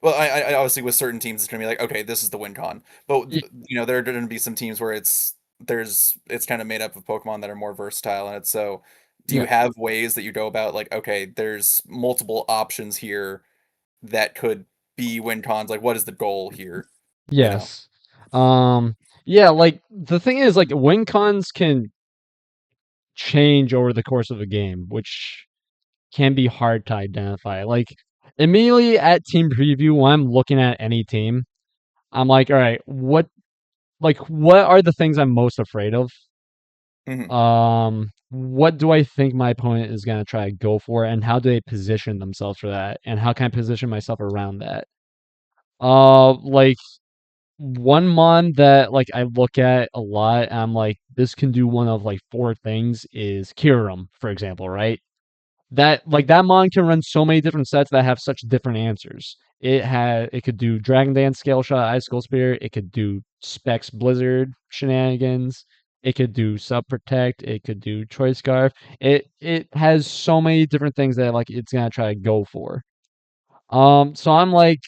Well, I obviously with certain teams it's gonna be like, okay, this is the win con, but Y- there are gonna be some teams where it's kind of made up of Pokemon that are more versatile in it. So, do you Yeah. have ways that you go about like, okay, there's multiple options here that could be win cons? Like, what is the goal here? You know? Yes. Um. Yeah. Like the thing is, like win cons can change over the course of a game, which can be hard to identify. Like immediately at team preview, when I'm looking at any team, I'm like, all right, what are the things I'm most afraid of? Mhm. What do I think my opponent is gonna try to go for, and how do they position themselves for that, and how can I position myself around that? Like one mon that like I look at a lot, and I'm like, this can do one of like four things is Kyurem, for example, right? That mon can run so many different sets that have such different answers. It could do Dragon Dance, Scale Shot, Icicle Spear. It could do Specs Blizzard shenanigans. It could do Sub Protect. It could do Choice Scarf. It has so many different things that like it's gonna try to go for. So I'm like,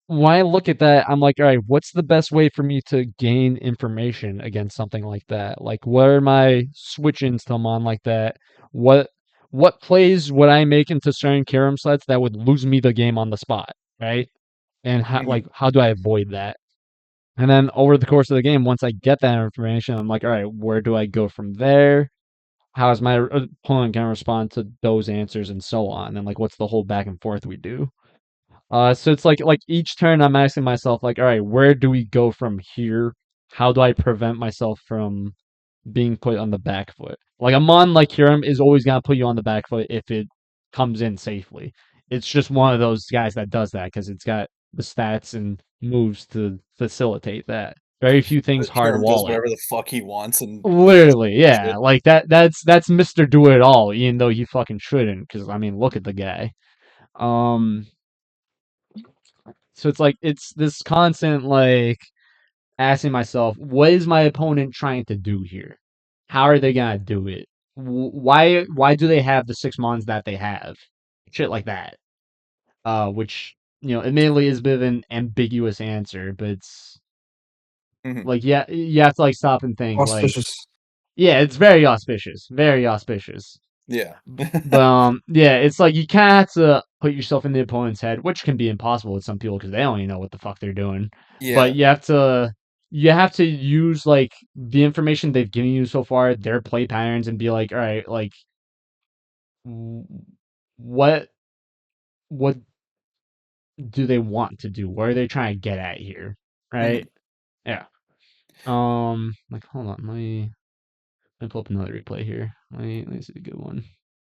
when I look at that, I'm like, all right, what's the best way for me to gain information against something like that? Like, what are my switch-ins to them on like that? What what plays would I make into certain carom sets that would lose me the game on the spot, right? And Mhm. how do I avoid that? And then over the course of the game, once I get that information, I'm like, all right, where do I go from there? How is my opponent going to respond to those answers and so on? And like, what's the whole back and forth we do? So it's like each turn I'm asking myself like, all right, where do we go from here? How do I prevent myself from being put on the back foot? Like a mon like Hiram is always gonna put you on the back foot if it comes in safely. it's just one of those guys that does that because it's got the stats and moves to facilitate that. Very few things Sherm does hardwall it. whatever the fuck he wants and Literally, shit. yeah. Like that's Mr. Do It All, even though he fucking shouldn't, because I mean, look at the guy. Um, so it's like it's this constant like asking myself, what is my opponent trying to do here? How are they gonna do it? Why do they have the 6 Mons that they have? Shit like that. Which admittedly is a bit of an ambiguous answer, but it's Mhm. like yeah, you have to like stop and think like Auspicious. yeah, it's very auspicious, very auspicious. Yeah. But yeah, it's like you kind of have to put yourself in the opponent's head, which can be impossible with some people because they don't even know what the fuck they're doing. But Yeah. you have to use like the information they've given you so far, their play patterns, and be like, all right, like w- what what do they want to do? What are they trying to get at here? Mhm. Right? Yeah. Like hold on, let me pull up another replay here. Let me see a good one.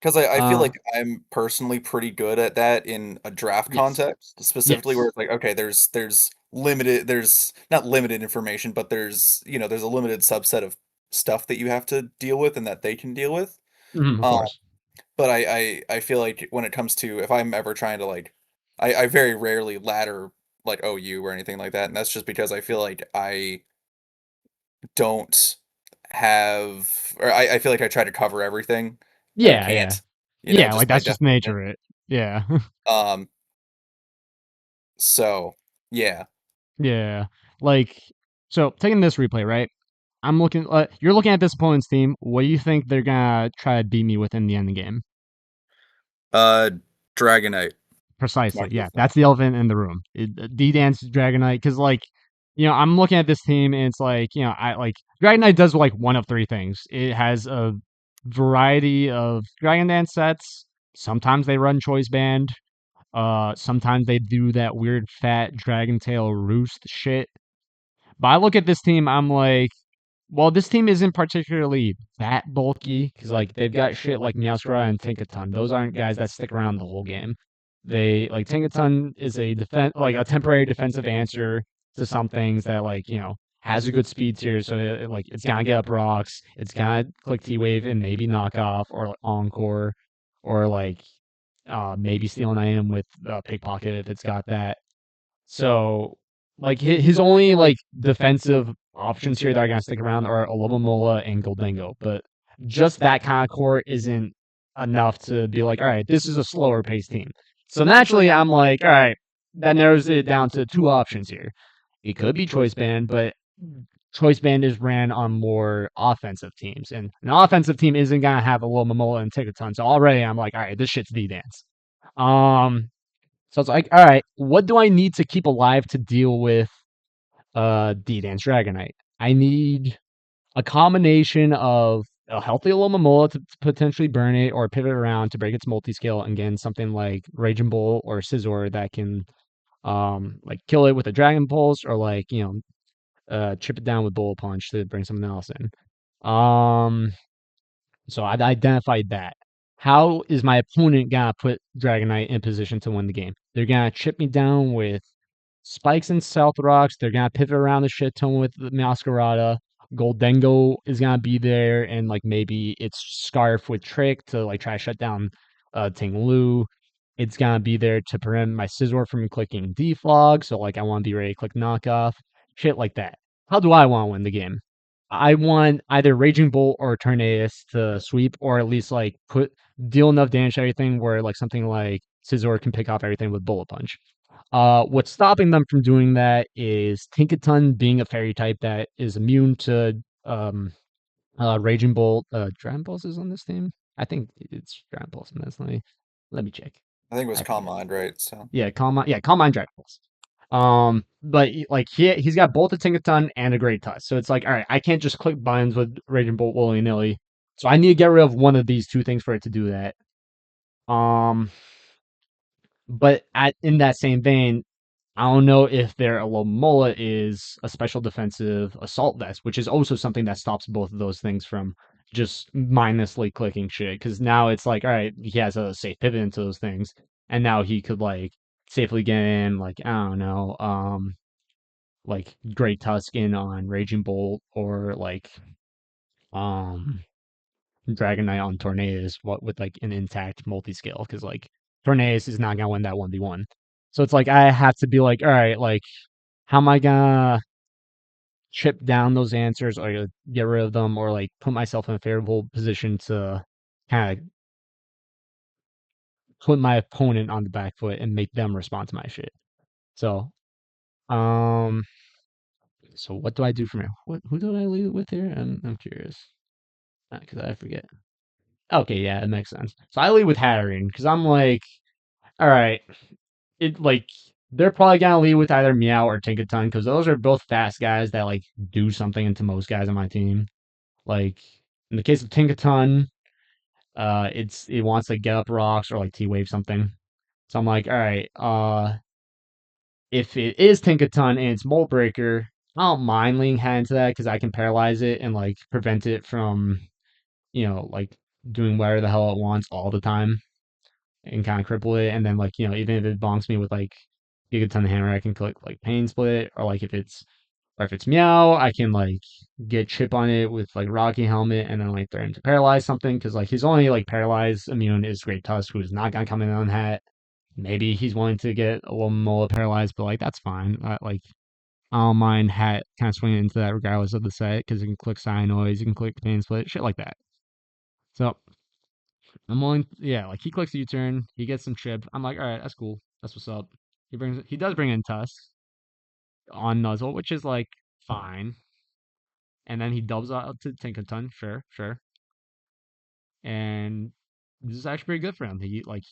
Because I feel Uh, like I'm personally pretty good at that in a draft yes, context, specifically where yes. it's like, okay, there's not limited information, but there's a limited subset of stuff that you have to deal with and that they can deal with. Mhm, of Um, course. but I feel like when it comes to if I'm ever trying to like I very rarely ladder like OU or anything like that, and that's just because I feel like I don't have or I feel like I try to cover everything and I Yeah, yeah. can't, Yeah, just like by that's just the definition. nature of it. Yeah. Um, so yeah. Yeah. Like so taking this replay, right? You're looking at this opponent's team. What do you think they're gonna try to beat me with in the end game? Uh Dragonite. Precisely. Mark Yeah, this one. that's the elephant in the room. D-Dance Dragonite, because like, I'm looking at this team and it's like, I like Dragonite does like one of three things. It has a variety of Dragon Dance sets. Sometimes they run Choice Band. Sometimes they do that weird fat Dragon Tail Roost shit. But I look at this team, I'm like, well, this team isn't particularly that bulky because like they've got shit like Meowscarada and Tinkaton. Those aren't guys that stick around the whole game. They like Tinkaton is a temporary defensive answer to some things that like has a good speed tier, so like it's gonna get up rocks, it's gonna click T Wave and maybe knock off or like, Encore or like maybe steal an item with pickpocket if it's got that. So, like his only like defensive options here that are gonna stick around are Alomomola and Goldengo, but just that kind of core isn't enough to be like, all right, this is a slower paced team. So naturally, I'm like, all right, that narrows it down to two options here. It could be Choice Band, but Choice Band is ran on more offensive teams, and an offensive team isn't gonna have Alomomola and Tickaton. So already, I'm like, all right, this shit's D dance. Um, so it's like, all right, what do I need to keep alive to deal with D-Dance Dragonite? I need a combination of a healthy Alomomola to potentially burn it or pivot around to break its multi-scale and again something like Raging Bull or Scizor that can like kill it with a Dragon Pulse or like, chip it down with Bullet Punch to bring something else in. So I identified that. How is my opponent gonna put Dragonite in position to win the game? They're gonna chip me down with spikes and South Rocks. They're gonna pivot around the shit ton with the Masquerada. Goldengo is gonna be there, and like maybe it's Scarf with Trick to like try to shut down Ting Lu. It's gonna be there to prevent my Scizor from clicking Defog, so like I want to be ready to click knockoff, shit like that. How do I want to win the game? I want either Raging Bolt or Tornadus to sweep, or at least like deal enough damage to everything where like something like Scizor can pick off everything with Bullet Punch. What's stopping them from doing that is Tinkaton being a fairy type that is immune to Raging Bolt. Dragon Pulse is on this team. I think it's Dragon Pulse on this. Let me check. I think it was I Calm forget. Mind, right? So Yeah, Calm Mind Dragon Pulse. But like he's got both a Tinkaton and a Great Tusk, so it's like, all right, I can't just click buttons with Raging Bolt willy nilly. So I need to get rid of one of these two things for it to do that. Um, but in that same vein, I don't know if their Alomola is a special defensive assault vest, which is also something that stops both of those things from just mindlessly clicking shit. Because now it's like, all right, he has a safe pivot into those things. and now he could like safely get in like I don't know, like Great Tusk in on Raging Bolt or like um Dragon Knight on Tornadus what with like an intact multi scale because like Tornadus is not gonna win that 1v1. So it's like I have to be like, all right, like how am I gonna chip down those answers or get rid of them or like put myself in a favorable position to kind of put my opponent on the back foot and make them respond to my shit. So, um, so what do I do from here? Who do I lead with here? I'm curious because I forget. Okay, yeah, it makes sense. So I lead with Hatterene because I'm like, all right, it like they're probably gonna lead with either Meow or Tinkaton because those are both fast guys that like do something into most guys on my team. Like in the case of Tinkaton, it wants to get up rocks or like T wave something. So I'm like, all right, if it is Tinkaton and it's Mold Breaker, I don't mind leaning head into that because I can paralyze it and like prevent it from, like doing whatever the hell it wants all the time and kind of cripple it. And then like, even if it bonks me with like Gigaton Hammer, I can click like Pain Split or like if it's Meow, I can like get Chip on it with like Rocky Helmet and then like threaten to paralyze something because like his only like paralyzed immune is Great Tusk, who is not gonna come in on hat. Maybe he's willing to get a little Mola paralyzed, but like that's fine. I don't mind Hat kind of swinging into that regardless of the set because you can click Cyanoids, you can click Pain Split, shit like that. So I'm willing, yeah, like he clicks U-turn, he gets some chip. I'm like, all right, that's cool, that's what's up. He does bring in Tusk on Nuzzle, which is like fine, and then he dubs out to Tinkaton, sure, sure, and this is actually pretty good for him. He like,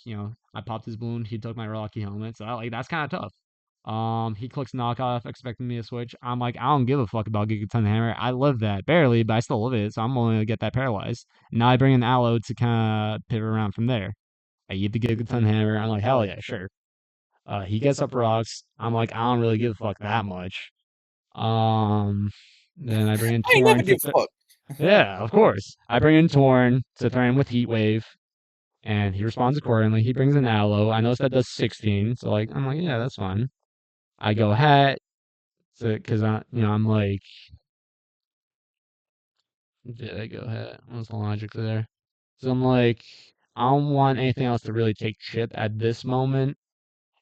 I popped his balloon, he took my Rocky helmet, so like that's kind of tough. He clicks knockoff, expecting me to switch. I'm like, I don't give a fuck about Gigaton Hammer. I live that barely, but I still live it, so I'm only gonna get that paralyzed. Now I bring in Aloe to kind of pivot around from there. I eat the Gigaton Hammer. I'm like, hell yeah, sure. He gets up rocks. I'm like, I don't really give a fuck that much. Um, then I bring in I never Torn to give a fuck. yeah, of course. I bring in Torn to threaten with Heat Wave, and he responds accordingly. He brings in Aloe. I notice that does 16, so like I'm like, yeah, that's fine. I go Hat, because I'm like, did I go Hat? What's the logic there? So I'm like, I don't want anything else to really take chip at this moment,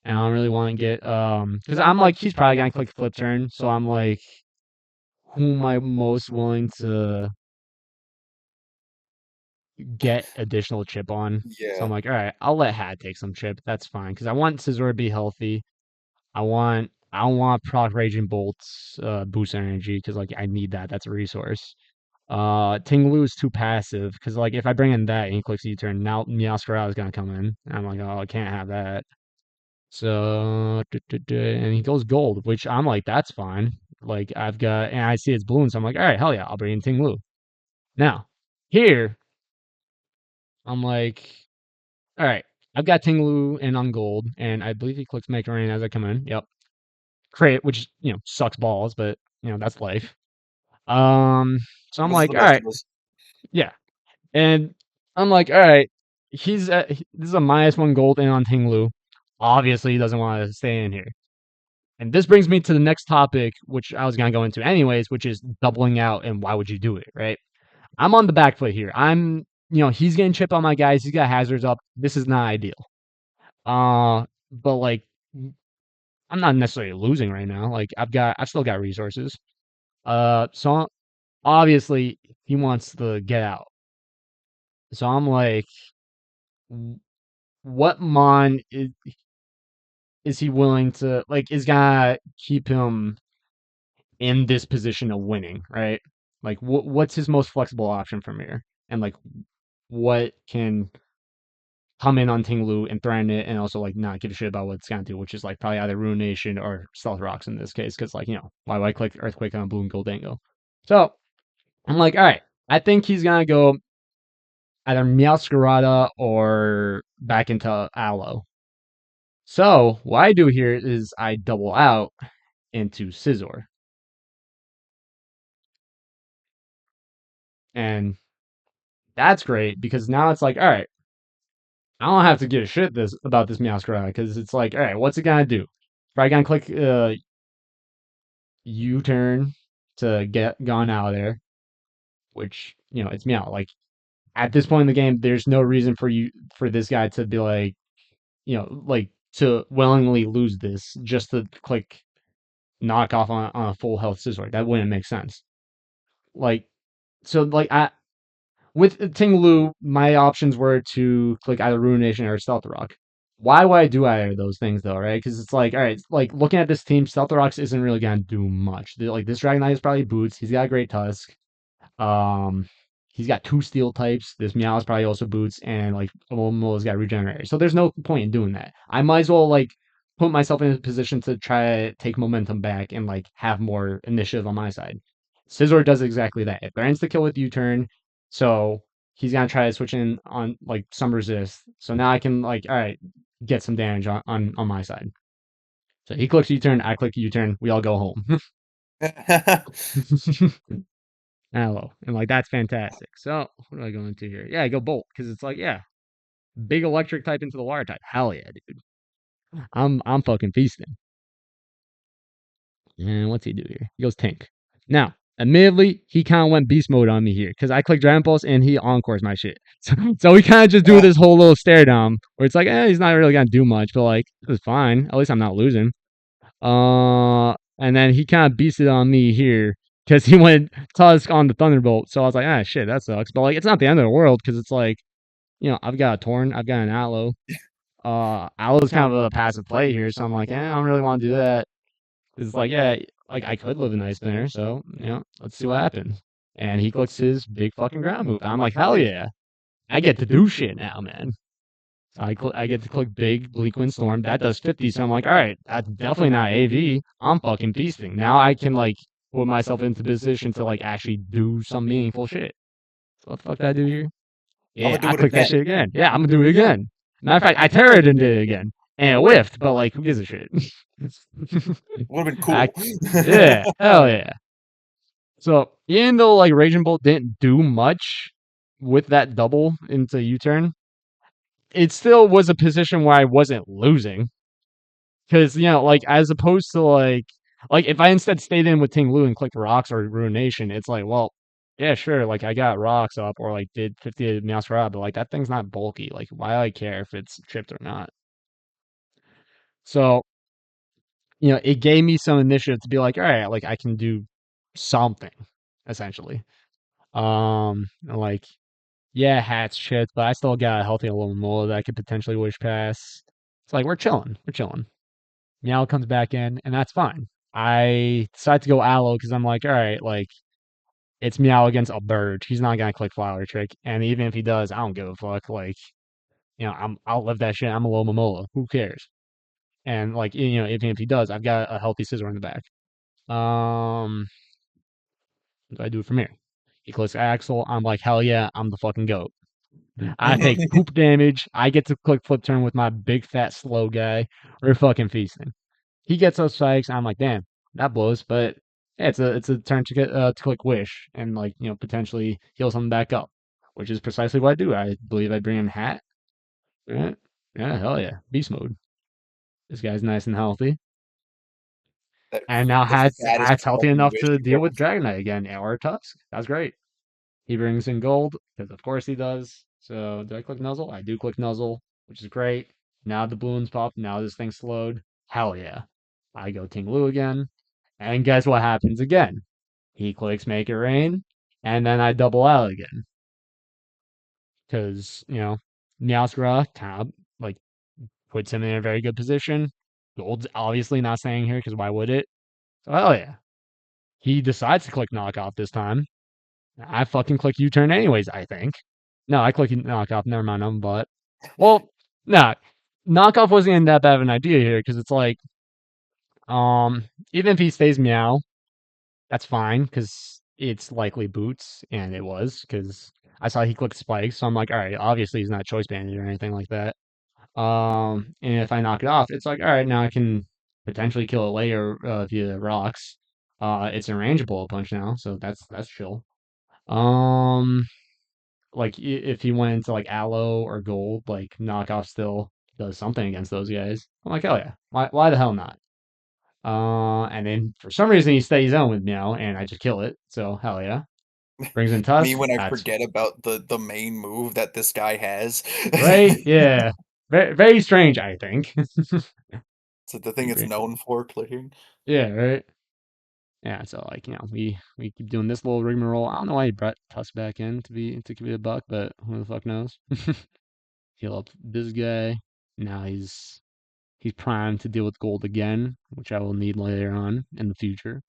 and I don't really want to get because I'm like, he's probably gonna click flip turn, so I'm like, who am I most willing to get additional chip on? So I'm Yeah. like, all right, I'll let Hat take some chip. That's fine because I want Scizor to be healthy. I don't want proc Raging Bolts boost energy because like I need that. That's a resource. Tinglu is too passive because like if I bring in that and he clicks U-turn, now Meowscarada is gonna come in. I'm like, oh, I can't have that. So and he goes gold, which I'm like, that's fine. Like I've got and I see it's balloon, so I'm like, all right, hell yeah, I'll bring in Tinglu. Now, here, I'm like, all right, I've got Tinglu in on gold, and I believe he clicks Make Rain as I come in. Yep. Crit, which, sucks balls, but that's life. Um, so I'm This is the like, all best right, of us. yeah. And I'm like, all right, this is a -1 gold in on Tinglu. Obviously, he doesn't want to stay in here. And this brings me to the next topic, which I was gonna go into anyways, which is doubling out and why would you do it, right? I'm on the back foot here. He's getting chip on my guys. He's got hazards up. This is not ideal. But like, I'm not necessarily losing right now. Like, I've still got resources. So obviously he wants to get out. So I'm like, what Mon is he willing to like? Is gonna keep him in this position of winning, right? Like, what's his most flexible option from here? And like, what can come in on Tinglu and threaten it, and also like not give a shit about what it's gonna do, which is like probably either Ruination or Stealth Rocks in this case, because like why would I click Earthquake on Blue and Goldango? So I'm like, all right, I think he's gonna go either Meowscarada or back into Aloe. So what I do here is I double out into Scizor, and that's great because now it's like, all right, I don't have to give a shit about this Meowscarada because it's like, all right, what's it gonna do? Probably gonna click U-turn to get gone out of there, which it's Meow. Like at this point in the game, there's no reason for this guy to be like, like to willingly lose this just to click knock off on a full health Scizor. That wouldn't make sense. Like so, like I with Ting Lu, my options were to click either Ruination or Stealth Rock. Why would I do either of those things though, right? Because it's like, all right, like looking at this team, Stealth Rocks isn't really gonna do much. Like this Dragonite is probably boots. He's got a great Tusk. Um, he's got two Steel types. This Meow is probably also boots, and like Momo's got Regenerate. So there's no point in doing that. I might as well like put myself in a position to try to take momentum back and like have more initiative on my side. Scizor does exactly that. It insta kill with U-turn, so he's gonna try to switch in on like some resist. So now I can like, all right, get some damage on my side. So he clicks U-turn, I click U-turn, we all go home. Hello. And like that's fantastic. So what do I go into here? Yeah, I go Bolt, because it's like, yeah, big electric type into the water type. Hell yeah, dude. I'm fucking feasting. And what's he do here? He goes tank. Now, admittedly, he kind of went beast mode on me here because I click Dragon Pulse and he encores my shit. So we kind of just do this whole little stare down where it's like, he's not really gonna do much, but like it's fine. At least I'm not losing. And then he kind of beasted on me here because he went Tusk on the Thunderbolt. So I was like, shit, that sucks. But like, it's not the end of the world because it's like, I've got a Torn, I've got an Aloe. Aloe's kind of a passive play here, so I'm like, I don't really want to do that. It's like, yeah, like I could live a nice there, so let's see what happens. And he clicks his big fucking ground move. I'm like, hell yeah, I get to do shit now, man. So I get to click big Bleak Wind Storm. That does 50. So I'm like, all right, that's definitely not AV. I'm fucking feasting. Now I can like put myself into position to like actually do some meaningful shit. So what the fuck did I do here? I'm Yeah, gonna I do it clicked that again. shit again. Yeah, I'm gonna do it again. Matter of fact, I terrored and did it again. And it whiffed, but like, who gives a shit? Would have been cool. Yeah, hell yeah. So even though like Raging Bolt didn't do much with that double into U-turn, it still was a position where I wasn't losing. Because, like, as opposed to, like, if I instead stayed in with Ting Lu and clicked Rocks or Ruination, it's like, well, yeah, sure, like, I got Rocks up or, like, did 50 Mouse Rod, but, like, that thing's not bulky. Like, why do I care if it's chipped or not? So, it gave me some initiative to be like, all right, like, I can do something, essentially. Like, yeah, Hat's chipped, but I still got a healthy little more that I could potentially wish pass. It's like, we're chilling. We're chilling. Meow comes back in, and that's fine. I decide to go Aloe because I'm like, all right, like it's Meow against a bird. He's not gonna click Flower Trick, and even if he does, I don't give a fuck. Like, I'll live that shit. I'm a low Momola. Who cares? And like, even if he does, I've got a healthy Scizor in the back. What do I do from here? He clicks Axel. I'm like, hell yeah, I'm the fucking goat. I take poop damage. I get to click Flip Turn with my big fat slow guy. We're fucking feasting. He gets those spikes. I'm like, damn, that blows. But yeah, it's a turn to get to click wish and like potentially heal something back up, which is precisely what I do. I believe I bring in hat. Yeah, yeah, hell yeah, beast mode. This guy's nice and healthy, That and now the fattest hat's healthy fucking enough wish to you've deal ever with Dragonite again or Tusk. That's great. He brings in gold because of course he does. So do I click Nuzzle? I do click Nuzzle, which is great. Now the balloons pop. Now this thing's slowed. Hell yeah. I go Ting Lu again. And guess what happens again? He clicks Make It Rain. And then I double out again. Because, Meowscarada kind of like puts him in a very good position. Gold's obviously not staying here because why would it? So hell yeah. He decides to click Knockoff this time. I fucking click U-turn anyways, I think. No, I click knockoff. Never mind, I'm but. Well, nah, knockoff wasn't that bad of an idea here because it's like, even if he stays meow, that's fine because it's likely boots, and it was because I saw he clicked spikes, so I'm like, all right, obviously he's not choice banded or anything like that. And if I knock it off, it's like, all right, now I can potentially kill it later via rocks. It's a range bullet punch now, so that's chill. Um, like if he went into like aloe or gold, like knockoff still does something against those guys. I'm like, hell yeah, why the hell not? And then for some reason he stays on with Meow, and I just kill it. So hell yeah, brings in Me Tusk. when I That's forget about the main move that this guy has. right. Yeah, very strange. I think. So the thing it's known for clicking. Yeah, right. Yeah, so like we keep doing this little rigmarole. I don't know why he brought Tusk back in to be a buck, but who the fuck knows? Heal up this guy. Now he's primed to deal with gold again, which I will need later on in the future.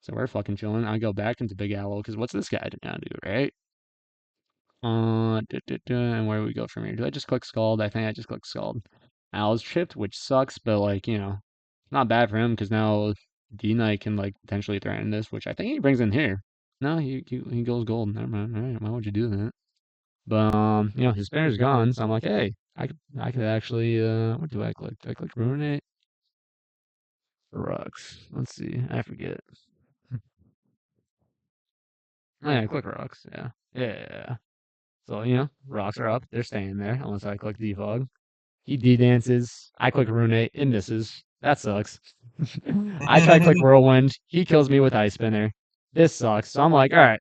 So we're fucking chilling. I go back into Big Aloe because what's this guy gonna do, right? And where do we go from here? Do I just click Scald? I think I just click Scald. Al's chipped, which sucks, but like not bad for him because now D Knight can like potentially threaten this, which I think he brings in here. No, he goes gold. Never mind. All right, why would you do that? But his spinner's gone, so I'm like, hey, I could actually what do I click? Do I click Ruinate? Rocks. Let's see. I forget. Oh yeah, click rocks. Yeah. Yeah. So, rocks are up. They're staying there unless I click defog. He D-dances. I click Runate. It misses. That sucks. I try click Whirlwind. He kills me with Ice Spinner. This sucks. So I'm like, all right,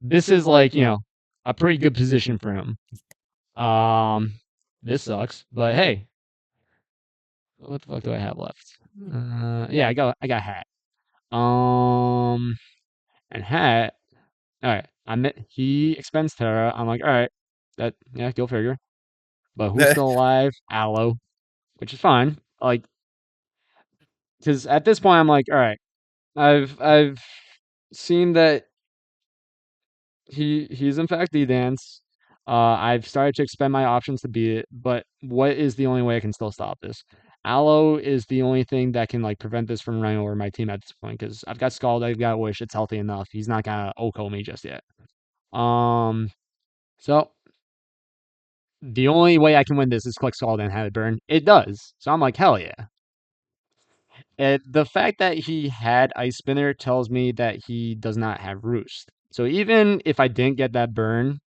this is like, a pretty good position for him. This sucks. But hey, what the fuck do I have left? Yeah, I got Hat. Um, and Hat. All right, he expends Terra. I'm like, all right, yeah, go figure. But who's still alive? Aloe, which is fine. Like, because at this point, I'm like, all right, I've seen that he's in fact D-Dance. I've started to expend my options to beat it, but what is the only way I can still stop this? Aloe is the only thing that can like prevent this from running over my team at this point because I've got Scald, I've got Wish, it's healthy enough. He's not gonna Oko me just yet. So the only way I can win this is click Scald and have it burn. It does. So I'm like, hell yeah. And the fact that he had Ice Spinner tells me that he does not have Roost. So even if I didn't get that burn,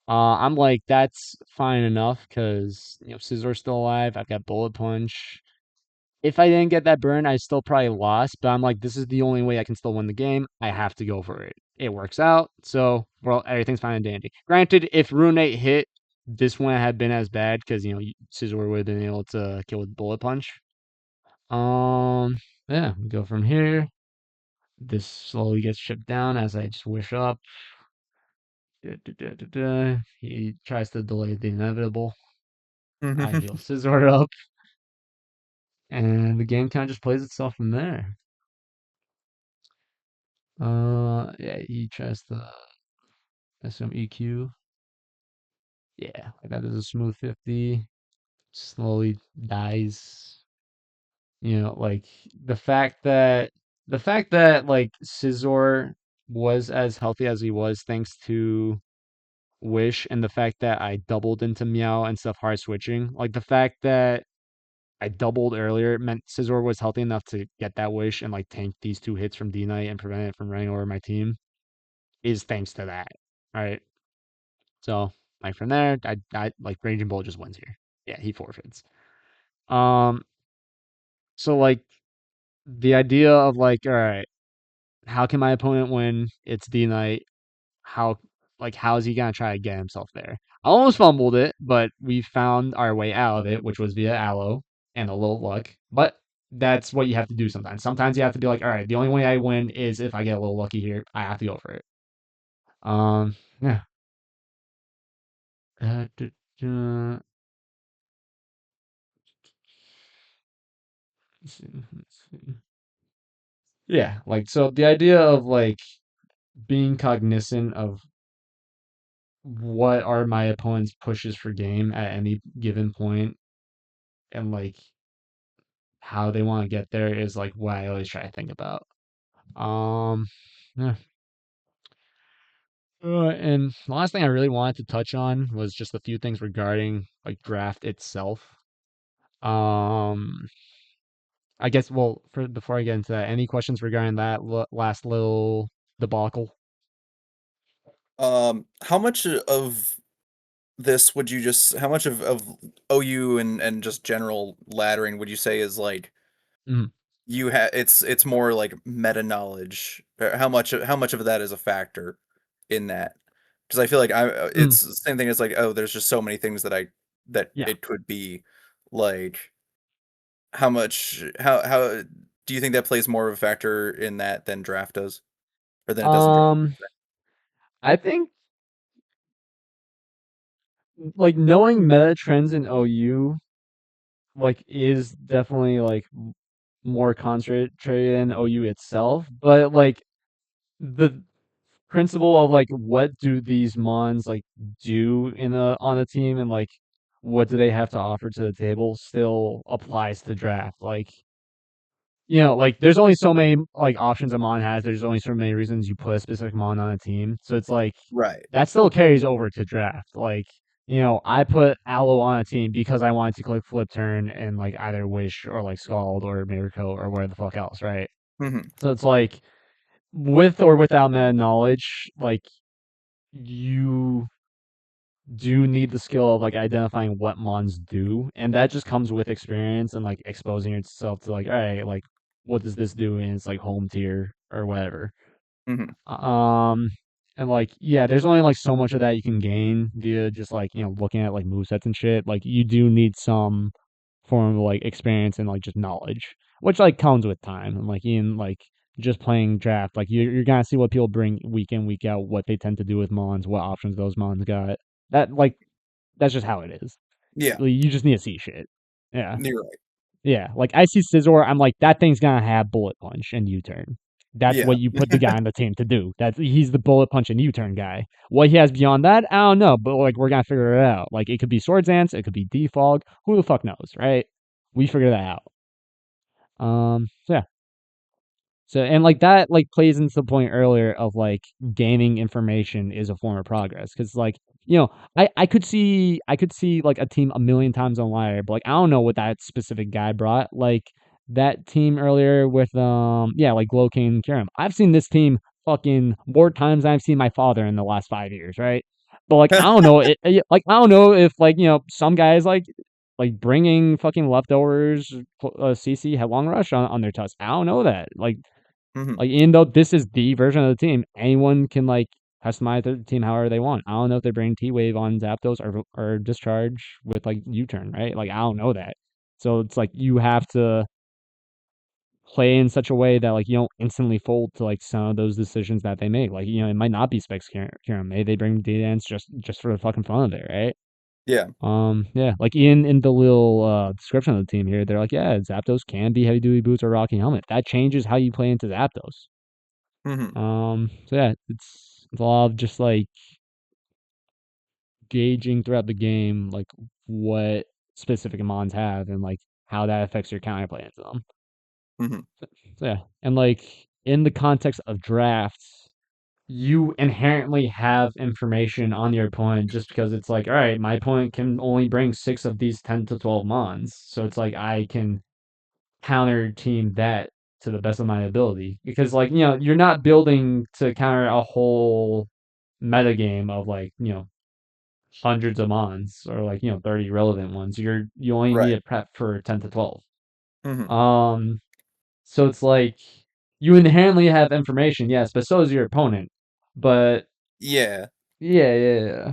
I'm like, that's fine enough because Scissor's still alive. I've got Bullet Punch. If I didn't get that burn, I still probably lost. But I'm like, this is the only way I can still win the game. I have to go for it. It works out. So well, everything's fine and dandy. Granted, if Runate hit, this wouldn't have been as bad because Scissor would have been able to kill with Bullet Punch. Um, yeah, we go from here. This slowly gets shipped down as I just wish up. He tries to delay the inevitable. I heal Scizor up, and the game kind of just plays itself from there. Yeah, he tries to assume EQ. Yeah, like that is a smooth 50. Slowly dies. Like the fact that like Scizor was as healthy as he was thanks to Wish and the fact that I doubled into Meow and stuff hard switching. Like the fact that I doubled earlier meant Scizor was healthy enough to get that Wish and like tank these two hits from D Knight and prevent it from running over my team is thanks to that. Right. So like from there, I like Raging Bull just wins here. Yeah, he forfeits. Um so like the idea of like, all right, how can my opponent win? It's D Knight. How how is he gonna try to get himself there? I almost fumbled it, but we found our way out of it, which was via Aloe and a little luck. But that's what you have to do sometimes. Sometimes you have to be like, all right, the only way I win is if I get a little lucky here. I have to go for it. Yeah. Duh, duh. Let's see. Yeah, like so the idea of like being cognizant of what are my opponent's pushes for game at any given point and like how they want to get there is like what I always try to think about. Um, yeah. And the last thing I really wanted to touch on was just a few things regarding like draft itself. Um, I guess well, for before I get into that, any questions regarding that last little debacle? How much of this would you just how much of OU and just general laddering would you say is like Mhm. it's more like meta knowledge? How much of that is a factor in that? Because I feel like Mm. it's the same thing as like, oh, there's just so many things that Yeah. it could be. Like, how do you think that plays more of a factor in that than draft does, or than it does in draft? Um, I think like knowing meta trends in OU like is definitely like more concentrated in OU itself, but like the principle of like what do these mons like do in a on a team and like what do they have to offer to the table still applies to draft. Like like there's only so many like options a mon has. There's only so many reasons you put a specific mon on a team. So it's like Right. that still carries over to draft. Like I put Aloe on a team because I wanted to click flip turn and like either wish or like scald or miracle or where the fuck else, right? Hmm. So it's like with or without meta knowledge, like you do need the skill of like identifying what mons do, and that just comes with experience and like exposing yourself to like, all right, like what does this do in its like home tier or whatever. Hmm. Um, and like yeah, there's only like so much of that you can gain via just like looking at like movesets and shit. Like you do need some form of like experience and like just knowledge, which like comes with time and like in like just playing draft. Like you're gonna see what people bring week in week out, what they tend to do with mons, what options those mons got. That like that's just how it is. Yeah, Like, you just need to see shit. Yeah. you're right. Yeah. Like I see Scizor, I'm like, that thing's gonna have bullet punch and U-turn. That's Yeah. what you put the guy on the team to do. That's he's the bullet punch and U-turn guy. What he has beyond that, I don't know, but like we're gonna figure it out. Like it could be Swords Dance, it could be Defog. Who the fuck knows, right? We figure that out. So yeah. So and like that like plays into the point earlier of like gaining information is a form of progress because like I could see like a team a million times on Liar, but like I don't know what that specific guy brought. Like that team earlier with like Glowcane and Kirim. I've seen this team fucking more times than I've seen my father in the last 5 years, right? But like I don't know like I don't know if like some guys like bringing fucking leftovers CC headlong rush on their tusk. I don't know that Hmm. like even though this is the version of the team, anyone can like customize their team however they want. I don't know if they bring T Wave on Zapdos or Discharge with like U turn, right? Like I don't know that. So it's like you have to play in such a way that like you don't instantly fold to like some of those decisions that they make. Like it might not be Specs Kieran. Maybe they bring Dance just for the fucking fun of it, right? Yeah. Yeah, like in the little description of the team here, they're like, yeah, Zapdos can be heavy duty boots or rocky helmet. That changes how you play into Zapdos. Hmm. So yeah, it's a lot of just like gauging throughout the game, like what specific mons have and like how that affects your counterplay into them. Hmm. So yeah, and like in the context of drafts, you inherently have information on your opponent just because it's like, all right, my opponent can only bring 6 of these 10 to 12 mons, so it's like I can counter team that to the best of my ability because like you're not building to counter a whole metagame of like hundreds of mons or like 30 relevant ones. You only need Right. a prep for 10 to 12. Hmm. um so it's like you inherently have information, yes, but so is your opponent. But Yeah. yeah.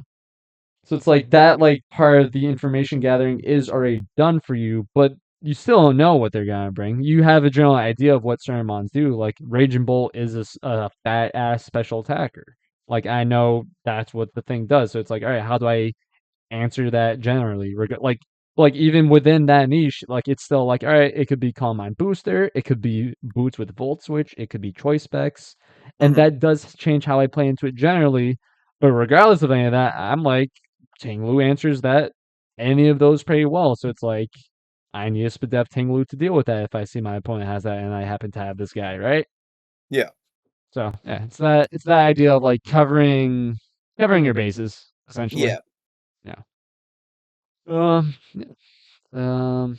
So it's like that like part of the information gathering is already done for you, but you still don't know what they're gonna bring. You have a general idea of what certain mons do. Like Raging Bolt is a fat ass special attacker. Like I know that's what the thing does. So it's like, all right, how do I answer that generally? Like even within that niche, like it's still like, all right, it could be Calm Mind Booster, it could be boots with Volt Switch, it could be choice specs, and Hmm. that does change how I play into it generally. But regardless of any of that, I'm like Tinglu answers that any of those pretty well. So it's like I need a Spadef Tinglu to deal with that if I see my opponent has that and I happen to have this guy, right? Yeah. So yeah, it's that idea of like covering your bases, essentially. Yeah. Yeah. Um um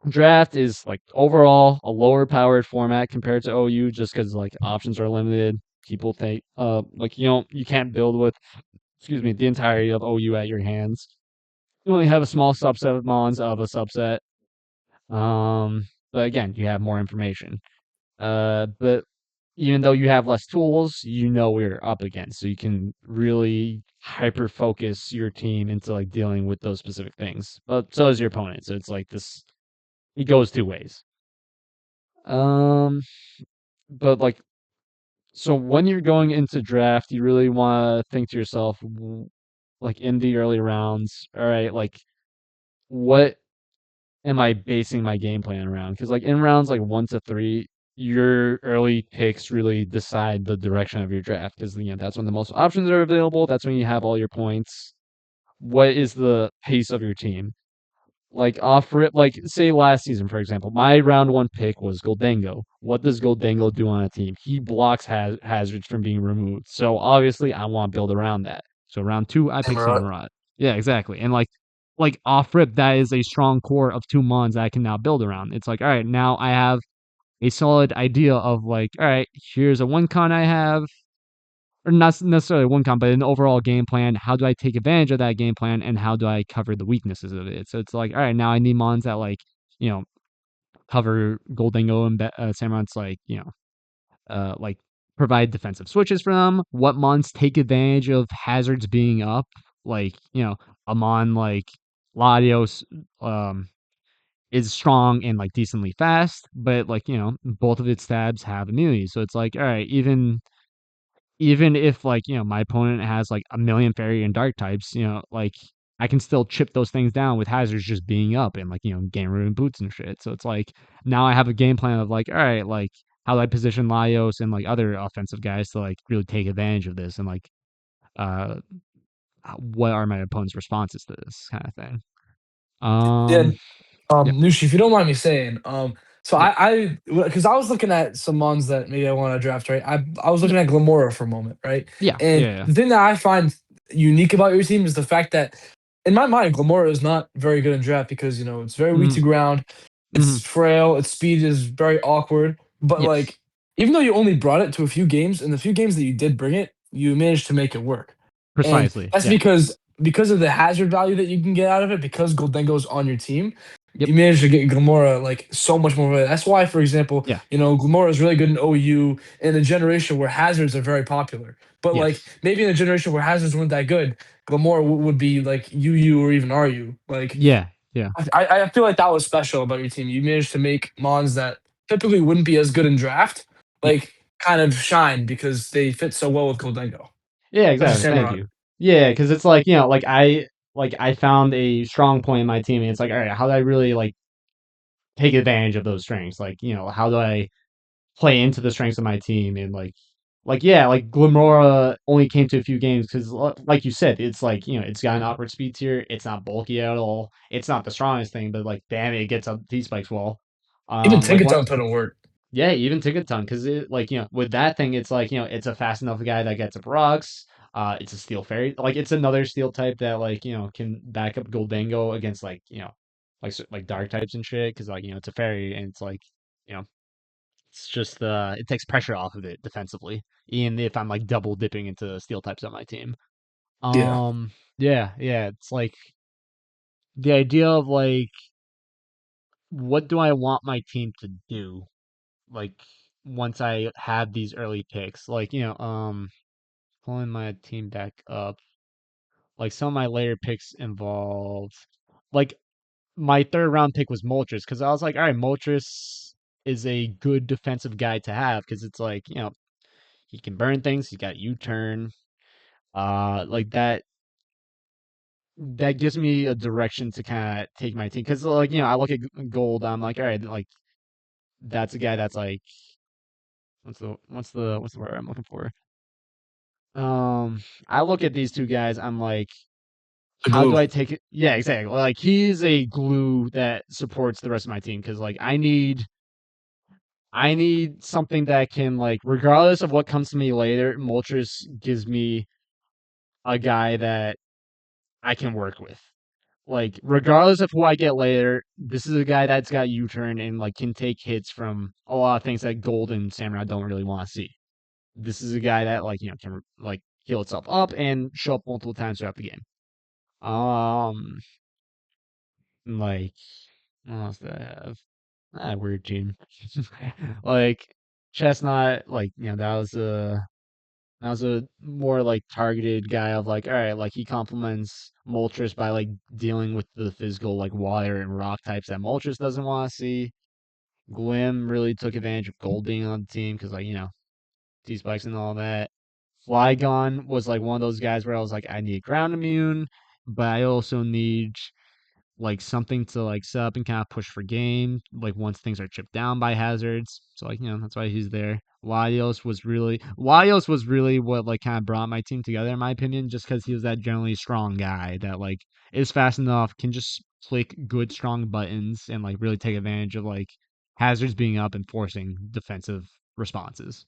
Draft is like overall a lower powered format compared to OU just because like options are limited. people think like you can't build with the entirety of OU at your hands. You only have a small subset of Mons of a subset. But again, you have more information. But even though you have less tools, you know what you're up against, so you can really hyper focus your team into like dealing with those specific things. But so is your opponent, so it's like this. It goes two ways. Um, but like, so when you're going into draft, you really want to think to yourself, like in the early rounds, all right, like what am I basing my game plan around? Because like in rounds like 1 to 3, your early picks really decide the direction of your draft. Because that's when the most options are available. That's when you have all your points. What is the pace of your team? Like off rip, like say last season, for example, my round 1 pick was Goldango. What does Goldango do on a team? He blocks hazards from being removed. So obviously, I want to build around that. So round 2, I pick Samurai. Samurai. Yeah, exactly. And like off rip, that is a strong core of 2 mons that I can now build around. It's like, all right, now I have a solid idea of like, all right, here's a 1 con I have, or not necessarily 1 con, but an overall game plan. How do I take advantage of that game plan, and how do I cover the weaknesses of it? So it's like, all right, now I need mons that like, you know, cover Goldingo and Samurai's like provide defensive switches for them. What mons take advantage of hazards being up, like Amon like Latios is strong and like decently fast, but like both of its stabs have immunity. So it's like, all right, even if like my opponent has like a million fairy and dark types, like I can still chip those things down with hazards just being up and like game root and boots and shit. So it's like now I have a game plan of like, all right, like how do I position Laios and like other offensive guys to like really take advantage of this, and like uh what are my opponent's responses to this kind of thing. Yeah, Yeah, Nushi, if you don't mind me saying, so yeah, because I was looking at some mons that maybe I want to draft, right? I was yeah, looking at Glamora for a moment, right? yeah, And yeah, the thing that I find unique about your team is the fact that, in my mind, Glamora is not very good in draft because it's very weak mm-hmm, to ground, mm-hmm, it's frail, its speed is very awkward. But yes, like, even though you only brought it to a few games, in the few games that you did bring it, you managed to make it work. And precisely, that's yeah, because of the hazard value that you can get out of it, because Goldengo's on your team, yep, you managed to get Glamora like so much more. That's why, for example, yeah, Glamora is really good in OU in a generation where hazards are very popular. But like yes, maybe in a generation where hazards weren't that good, Glamora would be like UU or even RU. Like yeah, yeah. I feel like that was special about your team. You managed to make Mons that typically wouldn't be as good in draft, Yeah. like kind of shine because they fit so well with Goldengo. Yeah, That's a exactly. Thank Samurai. you. Yeah, because it's like, like I found a strong point in my team, and it's like, all right, how do I really like take advantage of those strengths? Like, how do I play into the strengths of my team? And like yeah, like Glamora only came to a few games because, like you said, it's like it's got an awkward speed tier. It's not bulky at all. It's not the strongest thing, but like damn it, it gets up T spikes well. Even Like one Tinkaton put in work. Yeah, even Tongue, because it like with that thing, it's like it's a fast enough guy that gets up rocks. It's a steel fairy, like it's another steel type that like can back up Goldango against like like dark types and shit. Because like it's a fairy, and it's like you know it's just it takes pressure off of it defensively. Even if I'm like double dipping into steel types on my team. Yeah. Yeah, yeah, it's like the idea of like what do I want my team to do, like once I have these early picks, like pulling my team back up, like some of my later picks involved, like my third round pick was Moltres because I was like, all right, Moltres is a good defensive guy to have because it's like he can burn things, he got U-turn, like that gives me a direction to kind of take my team because like I look at Gold, I'm like, all right, like that's a guy that's like what's the word I'm looking for. I look at these two guys. I'm like, The how do glue. I take it? Yeah, exactly. Like he's a glue that supports the rest of my team because like I need something that can like regardless of what comes to me later, Moltres gives me a guy that I can work with. Like regardless of who I get later, this is a guy that's got U-turn and like can take hits from a lot of things that Gold and Samurai don't really want to see. this is a guy that like can like heal itself up and show up multiple times throughout the game. Um, like what else did I have? Weird team. Like Chestnut, like that was a more like targeted guy of like, all right, like he complements Moltres by like dealing with the physical like water and rock types that Moltres doesn't want to see. Glim really took advantage of Gold being on the team because like T spikes and all that. Flygon was like one of those guys where I was like, I need ground immune, but I also need like something to like set up and kind of push for game, like once things are chipped down by hazards. So like, that's why he's there. Latios was really what like kind of brought my team together in my opinion, just because he was that generally strong guy that like is fast enough, can just click good strong buttons and like really take advantage of like hazards being up and forcing defensive responses.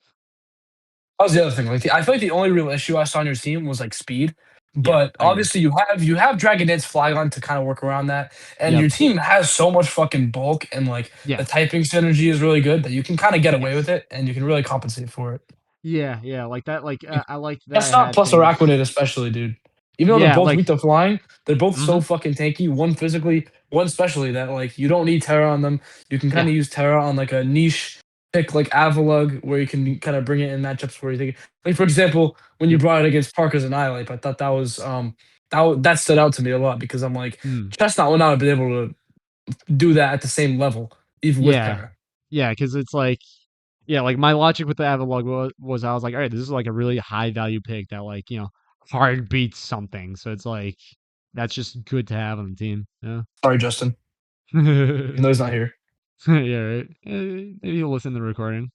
That was the other thing. Like, I feel like the only real issue I saw on your team was like speed. Yeah, But I agree. obviously, you have Dragon Dance Flygon to kind of work around that, and Yep. your team has so much fucking bulk, and like Yeah. the typing synergy is really good that you can kind of get away with Yes. it, and you can really compensate for it. Yeah, like that. Like I liked that I That's not had plus things. Araquanid especially, dude. Even though they're Yeah, both like weak to flying, they're both so hmm fucking tanky. One physically, one specially. That like you don't need Terra on them. You can kind yeah, of use Terra on like a niche pick like Avalug, where you can kind of bring it in matchups where you think, like for example, when you yep. brought it against Parker's Annihilate, I thought that was that stood out to me a lot because I'm like Mm. Chestnut would not have been able to do that at the same level even with Yeah, Terra. yeah, because it's like like my logic with the Avalog was I was like, all right, this is like a really high value pick that like hard beats something. So it's like that's just good to have on the team. Yeah. Sorry, Justin, even though he's not here. Yeah, right. Maybe he'll listen to the recording.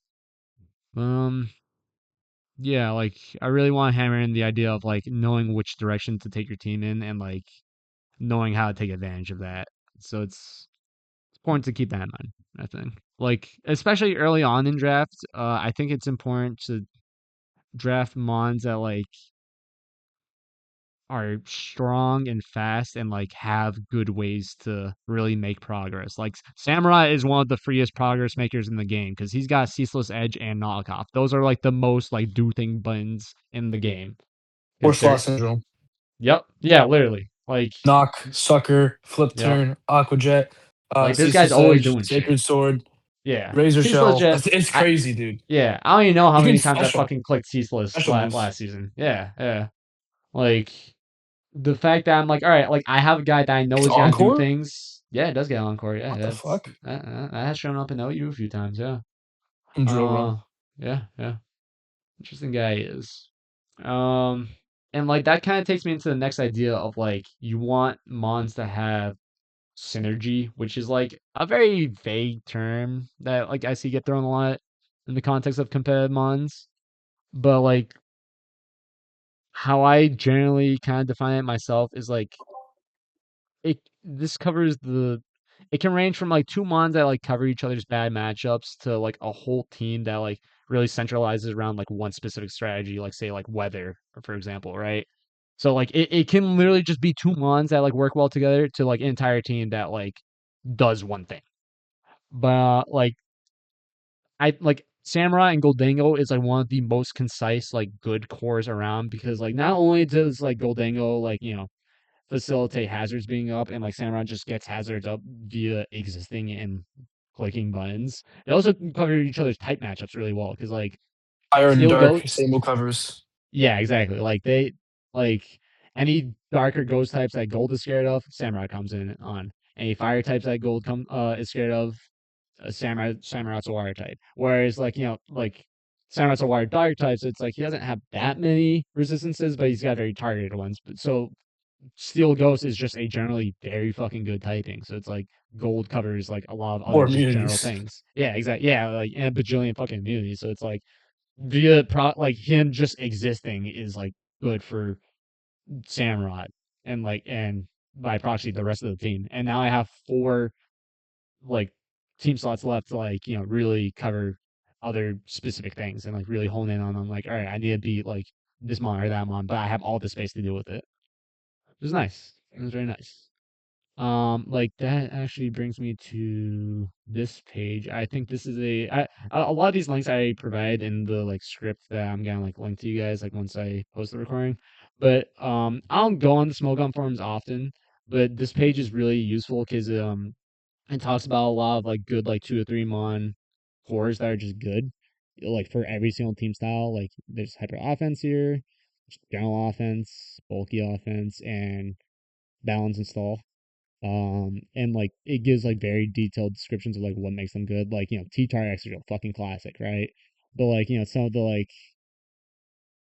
Um, yeah, like I really want to hammer in the idea of like knowing which direction to take your team in and like knowing how to take advantage of that. So it's important to keep that in mind, I think. Like, especially early on in draft, I think it's important to draft mons that like are strong and fast and like have good ways to really make progress. Like Samurai is one of the freest progress makers in the game because he's got Ceaseless Edge and Knockoff. Those are like the most like do thing buttons in the game Or because they're slot syndrome. yeah, literally Knock, Sucker, Flip yep, Turn, Aquajet, like this guy's Ceaseless always Edge, doing shit. Sacred Sword, Yeah, Razor Ceaseless Shell. Jet. It's I crazy, dude. Yeah, I don't even know how Even many times I special, fucking clicked Ceaseless special moves. last season. Yeah. Like the fact that I'm like, all right, like I have a guy that I know It's is gonna do Encore? things. Yeah, it does get encore. Yeah, What the that's fuck? that has shown up in OU a few times. Yeah. I'm drill run. Uh, yeah. Interesting guy he is. Um, and like that kind of takes me into the next idea of like you want Mons to have synergy, which is like a very vague term that like I see get thrown a lot in the context of competitive Mons. But like how I generally kind of define it myself is like this covers it can range from like two mons that like cover each other's bad matchups to like a whole team that like really centralizes around like one specific strategy, like say like weather, for example, right? So like it can literally just be two mons that like work well together to like an entire team that like does one thing. But I like Samurai and Goldango is like one of the most concise like good cores around because like not only does like Goldango like facilitate hazards being up and like Samurai just gets hazards up via existing and clicking buttons. They also can cover each other's type matchups really well because like Iron and Steel Dark, Goat, same covers. yeah, exactly. Like they like any darker ghost types that Gold is scared of, Samurai comes in on. Any fire types that Gold come is scared of, Samurai's a water type. Whereas like like Samurai's a water dark types, it's like he doesn't have that many resistances, but he's got very targeted ones. But so Steel Ghost is just a generally very fucking good typing. So it's like Gold covers like a lot of other Or just general immunities. things. Yeah, exactly. Yeah, like and a bajillion fucking immunities. So it's like like him just existing is like good for Samurai and by proxy the rest of the team. And now I have four like team slots left to like really cover other specific things and like really hone in on them. Like all right, I need to beat like this mon or that mon, but I have all the space to deal with it. It was nice. It was very nice. Like that actually brings me to this page. I think this is a lot of these links I provide in the like script that I'm gonna like link to you guys like once I post the recording. But I don't go on the smoke gun forums often, but this page is really useful because it talks about a lot of like good like 2 or 3 mon cores that are just good, like for every single team style. Like there's hyper offense here, general offense, bulky offense, and balance and stall. And like it gives like very detailed descriptions of like what makes them good. Like, T-Tar X is a fucking classic, right? But like, some of the like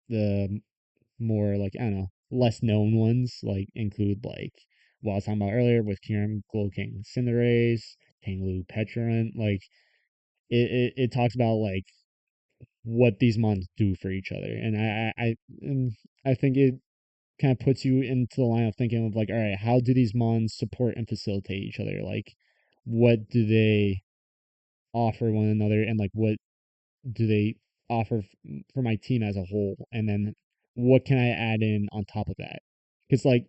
the more like I don't know, less known ones like include like what I was talking about earlier with Kiram, Glow King, Cinderace, Tanglu, Petrant. Like it talks about like what these mons do for each other. And I think it kind of puts you into the line of thinking of like, all right, how do these mons support and facilitate each other? Like, what do they offer one another, and like, what do they offer for my team as a whole? And then what can I add in on top of that? Because like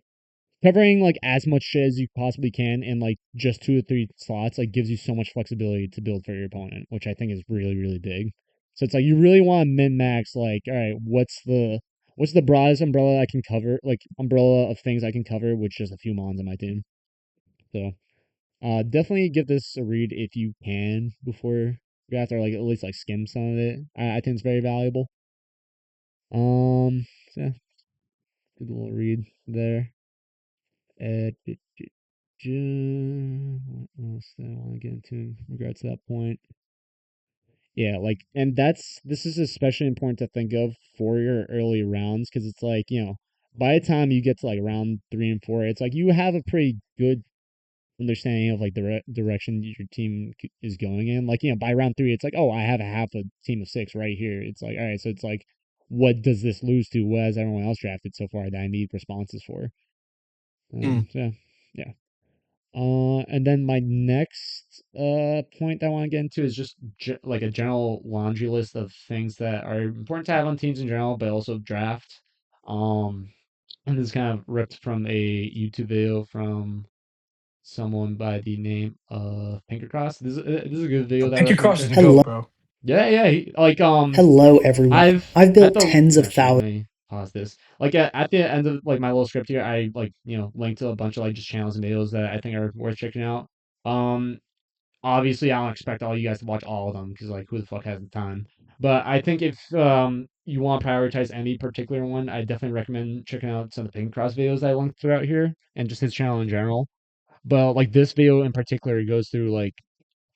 covering like as much shit as you possibly can in like just 2 or 3 slots like gives you so much flexibility to build for your opponent, which I think is really really big. So it's like you really want to min max like, all right, what's the broadest umbrella I can cover, like umbrella of things I can cover with just a few mons on my team. So definitely give this a read if you can before you have to like at least like skim some of it. I think it's very valuable. So yeah, good little read there. What else do I want to get into in regards to that point? Yeah, like, and this is especially important to think of for your early rounds because it's like, by the time you get to like round 3 and 4, it's like you have a pretty good understanding of like the direction your team is going in. Like, by round 3, it's like, oh, I have a half a team of 6 right here. It's like, all right, so it's like, what does this lose to? What has everyone else drafted so far that I need responses for? So, yeah. And then my next point that I want to get into is just like a general laundry list of things that are important to have on teams in general, but also draft. Um, and this is kind of ripped from a YouTube video from someone by the name of Pinkercross. This is a good video that I Pick your recommend cross is a checking out. goat, Hello, bro. Yeah, yeah. Like hello everyone. I've at built the tens of actually let thousands. me pause this. Like at the end of like my little script here, I like link to a bunch of like just channels and videos that I think are worth checking out. Um, Obviously I don't expect all you guys to watch all of them because like who the fuck has the time? But I think if you want to prioritize any particular one, I definitely recommend checking out some of the Pink Cross videos that I linked throughout here and just his channel in general. But like this video in particular goes through like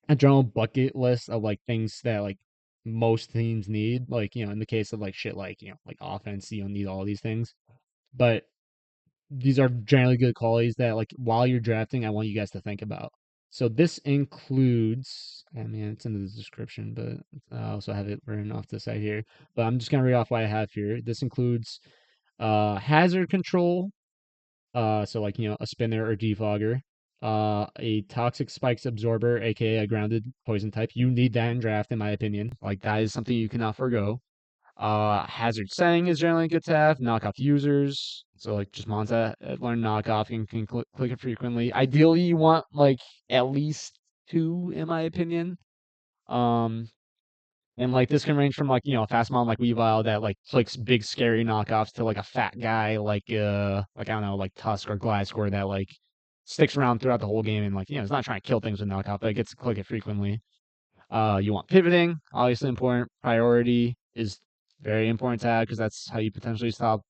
a general bucket list of like things that like most teams need. Like, in the case of like shit like, like offense, you don't need all these things. But these are generally good qualities that like while you're drafting, I want you guys to think about. So this includes, I mean, it's in the description, but I also have it written off the side here. But I'm just gonna read off what I have here. This includes hazard control, so like a spinner or defogger, a toxic spikes absorber, aka a grounded poison type. You need that in draft, in my opinion. Like that is something you cannot forgo. Hazard setting is generally good to have. Knockoff users, so like just mons that learn knockoff and can click it frequently. Ideally, you want like at least 2, in my opinion. Um, and like this can range from like a fast mon like Weavile that like clicks big scary knockoffs to like a fat guy like I don't know like Tusk or Gliscor that like sticks around throughout the whole game and like it's not trying to kill things with knockoff but it gets to click it frequently. You want pivoting, obviously important. Priority is very important to have because that's how you potentially stop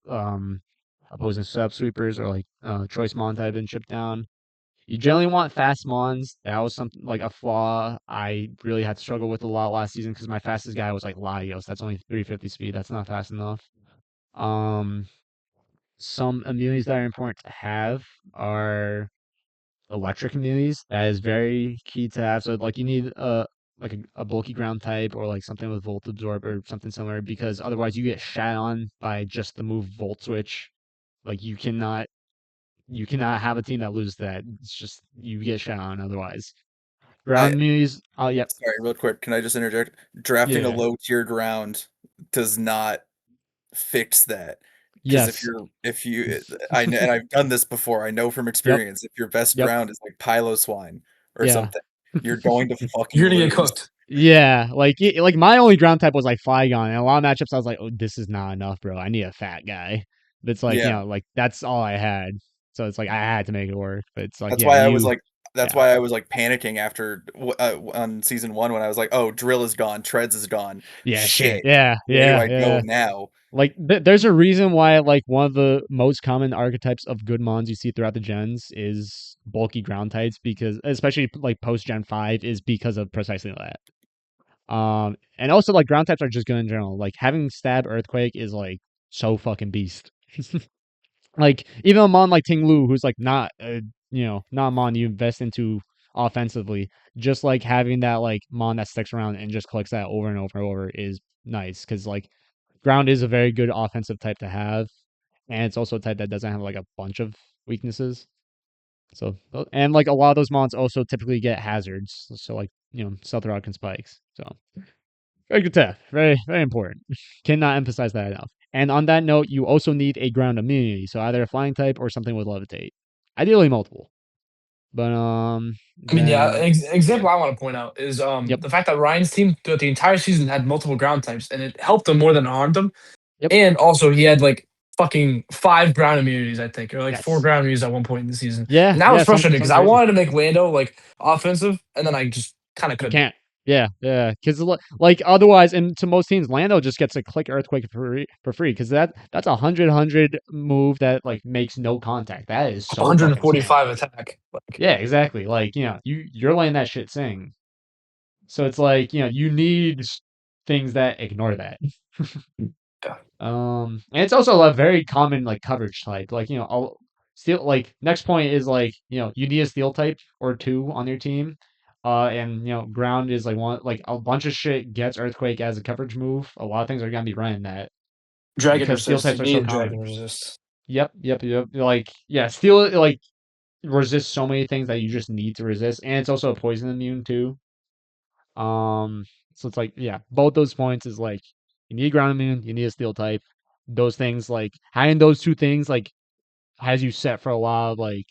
opposing sub sweepers or like choice mon that have been chipped down. You generally want fast mons. That was something like a flaw I really had to struggle with a lot last season because my fastest guy was like Laios. That's only 350 speed. That's not fast enough. Um, some immunities that are important to have are electric immunities. That is very key to have. So like you need like a bulky ground type or like something with volt absorb or something similar because otherwise you get shat on by just the move volt switch. Like you cannot have a team that loses that. It's just you get shot on otherwise. I Ground immunities. Oh, yep. sorry, real quick. Can I just interject? Drafting a Yeah. low tiered round does not fix that. Because Yes. if you and I've done this before, I know from Yep. experience, if your best Yep. ground is like Pilo Swine or Yeah. something, you're going to fucking You're gonna get lose. cooked. Yeah. Like my only ground type was like Flygon. And a lot of matchups I was like, oh, this is not enough, bro. I need a fat guy. But it's like, Yeah. like that's all I had. So it's like I had to make it work. But it's like, That's yeah, why I was like yeah. panicking after on season 1 when I was like, "Oh, Drill is gone, Treads is gone. Yeah, shit. Shit. Yeah, Where do yeah, I go yeah. now?" Like there's a reason why like one of the most common archetypes of good mons you see throughout the gens is bulky ground types, because especially like post Gen 5 is because of precisely that. And also like ground types are just good in general. Like having stab earthquake is like so fucking beast. Like even a mon like Ting Lu, who's like not not a mon you invest into offensively, just like having that like mon that sticks around and just collects that over and over and over is nice, because like ground is a very good offensive type to have, and it's also a type that doesn't have like a bunch of weaknesses. So and like a lot of those mons also typically get hazards, so like stealth rock and spikes. So very good tech. Very, very important. Cannot emphasize that enough. And on that note, you also need a ground immunity. So either a flying type or something with levitate. Ideally multiple. But I mean, yeah, then example I want to point out is yep. the fact that Ryan's team throughout the entire season had multiple ground types, and it helped him more than it harmed him. Yep. And also, he had like fucking 5 ground immunities, I think, or like 4 Yes. ground immunities at one point in the season. Yeah, And that yeah, was frustrating because something I crazy. wanted to make Lando like offensive, and then I just kind of You couldn't. can't. Yeah, yeah. Because like otherwise, and to most teams, Lando just gets a click earthquake for free, because that's a 100 move that like makes no contact. That is so fucking strong. 145 attack. Like, Yeah, exactly. Like you're letting that shit sing. So it's like, you need things that ignore that. yeah. And it's also a very common like coverage type. Like, steel, like next point is like, you need a steel type or two on your team. And ground is like one, like a bunch of shit gets earthquake as a coverage move. A lot of things are gonna be running that Dragon because steel resist. You types are so need common. dragon resist. Yep, yep, yep. Like, yeah, steel like resists so many things that you just need to resist, and it's also a poison immune too. Um, so it's like, yeah, both those points is like you need ground immune, you need a steel type. Those things, like having those two things like has you set for a lot of like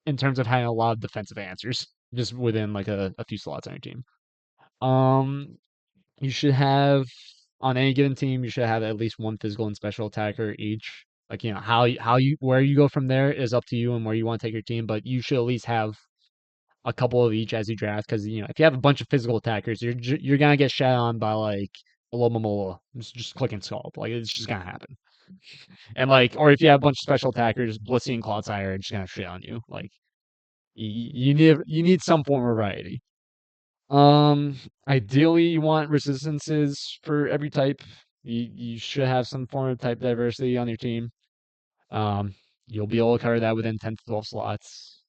in terms of having a lot of defensive answers just within like a few slots on your team. Um, you should have on any given team, you should have at least one physical and special attacker each. Like, how you where you go from there is up to you and where you want to take your team, but you should at least have a couple of each as you draft, because if you have a bunch of physical attackers, you're gonna get shat on by like a Alomomola. Just click and scalp. Like it's just gonna happen. And like, or if you have a bunch of special attackers, Blissey and Clodsire are just gonna shit on you. Like you need some form of variety. Um, Ideally, you want resistances for every type. You should have some form of type diversity on your team. Um, you'll be able to cover that within 10 to 12 slots.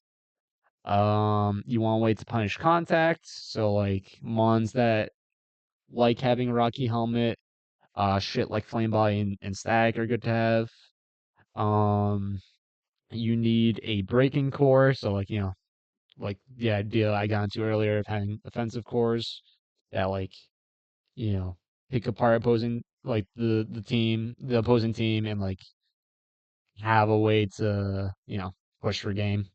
You want a way to punish contact, so like mons that like having a rocky helmet, shit like flame body and static are good to have. You need a breaking core, so like like the idea I got into earlier of having offensive cores that like you know pick apart opposing like the opposing team, and like have a way to push for game.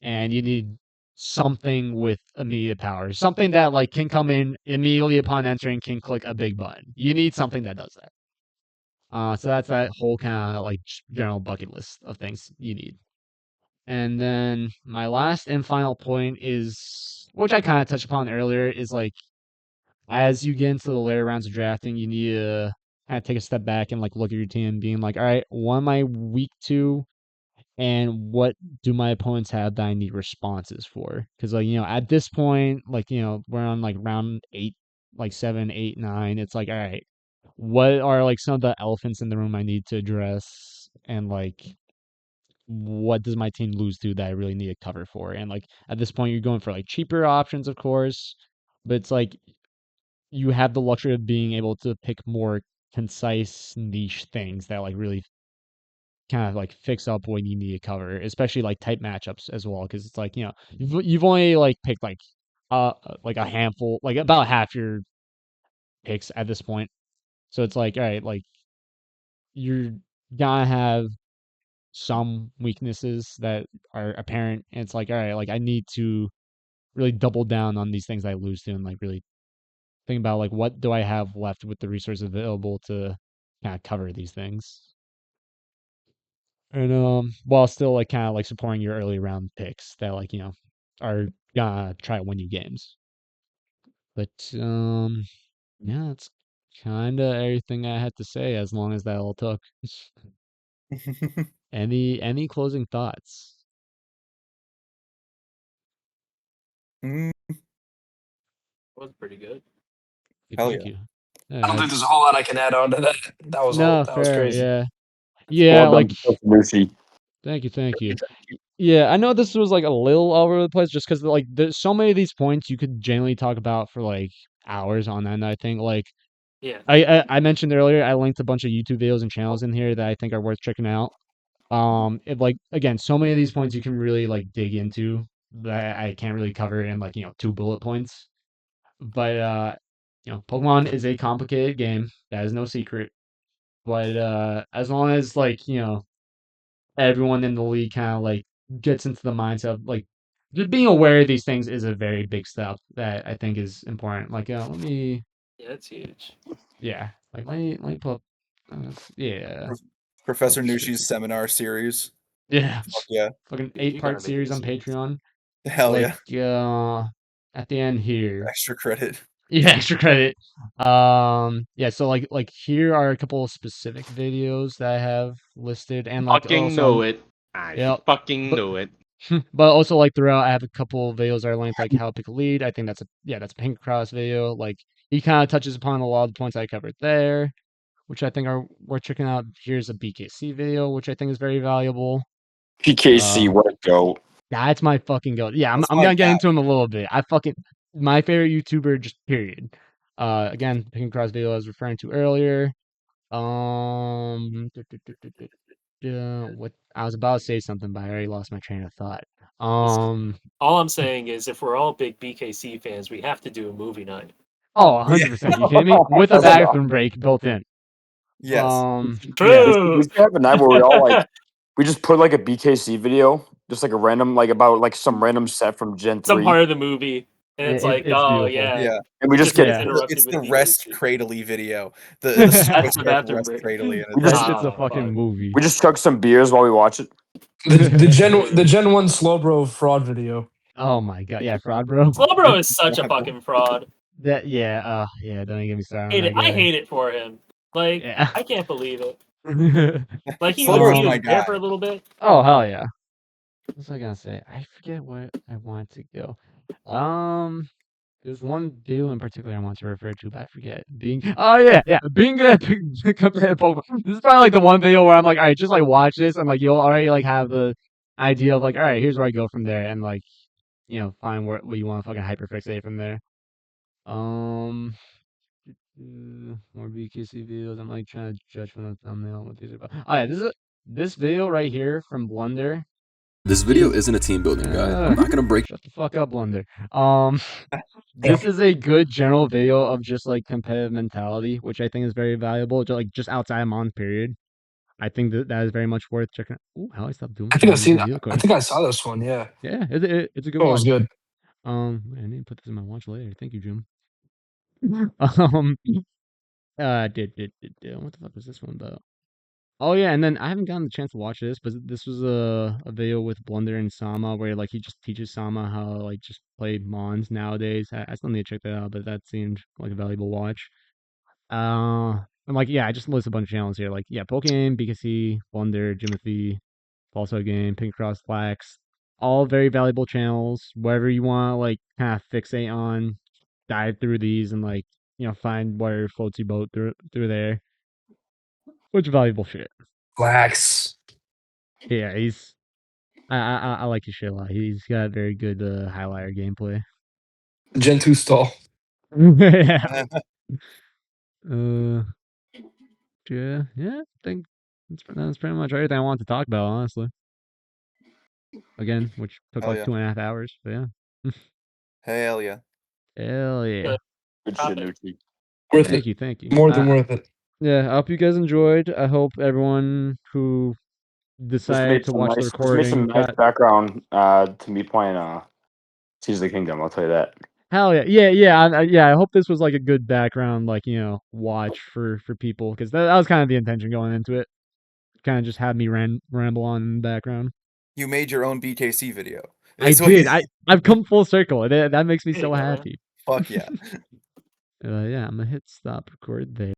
And you need something with immediate power, something that like can come in immediately upon entering, can click a big button. You need something that does that. So that's that whole kind of like general bucket list of things you need. And then my last and final point is, which I kind of touched upon earlier, is like as you get into the later rounds of drafting, you need to kind of take a step back and like look at your team, being like, all right, what am I weak to? And what do my opponents have that I need responses for? Because like at this point, like we're on like round 8, like 7, 8, 9. It's like, all right, what are like some of the elephants in the room I need to address, and like what does my team lose to that I really need to cover for? And like at this point, you're going for like cheaper options, of course, but it's like you have the luxury of being able to pick more concise niche things that like really kind of like fix up what you need to cover, especially like type matchups as well. Because it's like you've only like picked like a handful, like about half your picks at this point. So it's like, all right, like you're gonna have some weaknesses that are apparent. And it's like, all right, like I need to really double down on these things I lose to and like really think about like what do I have left with the resources available to kind of cover these things. And while still like kind of like supporting your early round picks that like, are gonna try to win you games. But yeah, that's kinda everything I had to say as long as that all took. Any closing thoughts? Mm, Was pretty good. Hell Thank yeah. you. I don't Yeah, think there's a whole lot I can add on to that. no, That was fair, crazy. yeah. Yeah, Well done, like Professor Nushi. thank you. Yeah, I know this was like a little all over the place just because like there's so many of these points you could genuinely talk about for like hours on end. I think like Yeah. I mentioned earlier I linked a bunch of YouTube videos and channels in here that I think are worth checking out. It like again, so many of these points you can really like dig into that I can't really cover in like, 2 bullet points. But Pokemon is a complicated game. That is no secret. But as long as like, everyone in the league kind of like gets into the mindset of like just being aware of these things is a very big step that I think is important. Like, let me, Yeah, that's huge. yeah, like let me pull up, yeah, Prof- pull Professor up the script. Nushi's seminar series. Yeah, Fuck yeah. fucking Dude, you gotta 8-part make series this on series. Patreon. Hell Like, yeah. at the end here, Extra credit. yeah, extra credit. Yeah, so like here are a couple of specific videos that I have listed, and like Fucking also, know it. I yeah, fucking but know it. but also like throughout, I have a couple of videos that are linked like how to pick a lead. I think that's a pink cross video. Like he kind of touches upon a lot of the points I covered there, which I think are worth checking out. Here's a BKC video, which I think is very valuable. PKC, Uh, what a goat. that's my fucking go. Yeah, I'm That's I'm my gonna get guy. into him a little bit. I fucking my favorite YouTuber, just period. Again, pink cross video I was referring to earlier. What I was about to say something, but I already lost my train of thought. Listen, Um. all I'm saying is if we're all big BKC fans, we have to do a movie night. Oh, Yeah. 100%. You kidding me? With a That's like, bathroom break built in. Yes. Yeah. we True. should have a night where we all like, we just put like a BKC video, just like a random, like about like some random set from Gen Some 3. part of the movie, and it's like, It's oh beautiful. yeah, Yeah. And we it just just get, gets Yeah. interrupted It's with the rest BKC. cradley video. The That's the superstar bathroom rest break. cradley, and we it's just, It's a Oh fucking fuck. movie. we just chug some beers while we watch it. The Gen 1 Slowbro fraud video. Oh my god. Yeah, fraud, bro. Slowbro is such a fucking fraud. Yeah, don't even get me started on Hate it. that I guy. hate it for him. Like Yeah. I can't believe it. Like Slowbro he is my was there guy. for a little bit. Oh, hell yeah. What was I gonna say? I forget what I wanted to go. There's one video in particular I want to refer to, but I forget. Oh yeah, being good at compared to Pokemon. This is probably like the one video where I'm like, all right, just like watch this, and like you'll already like have the idea of like, all right, here's where I go from there, and like, find what you want to fucking hyperfixate from there. Um, more BKC videos. I'm like trying to judge from the thumbnail what these are about. Oh yeah, this video right here from Blunder. This video isn't a team building guide. I'm not gonna break. Shut the fuck up, Blunder. This is a good general video of just like competitive mentality, which I think is very valuable. Just outside of Mons period. I think that is very much worth checking. Ooh, how I stopped doing I think I've seen. the deal I card. think I saw this one. Yeah, Yeah, it's a good oh, it was watch. good. I need to put this in my watch later. Thank you, Jim. Um, what the fuck was this one about? Oh yeah, and then I haven't gotten the chance to watch this, but this was a video with Blunder and Sama where like he just teaches Sama how to like just play Mons nowadays. I still need to check that out, but that seemed like a valuable watch. I'm like, yeah, I just list a bunch of channels here. Like, yeah, Pokemon, BKC, Blunder, Jimothy, Falso Game, Pink Cross Flax, all very valuable channels. Whatever you want to like kind of fixate on, dive through these and like, find where floats your boat through there. Which valuable shit. Flax. Yeah, I like his shit a lot. He's got very good highlighter gameplay. Gen 2 stall. Yeah. Uh, yeah. I think that's pretty much everything I wanted to talk about, honestly. Again, which took Hell like yeah. 2.5 hours, but yeah. Hell yeah. Hell yeah. Good shit, Topic. Nushi. Worth Thank it. you, thank you. More than worth it. Yeah, I hope you guys enjoyed. I hope everyone who decided to watch the This made some recording nice got. background to me playing Tears of the Kingdom. I'll tell you that. Hell yeah, yeah. I hope this was like a good background, like watch for people, because that was kind of the intention going into it. Kind of just had me ramble on in the background. You made your own BKC video. I That's what did. I've come full circle. That makes me There you so go, man. happy. Fuck yeah. Yeah, I'm gonna hit stop record there.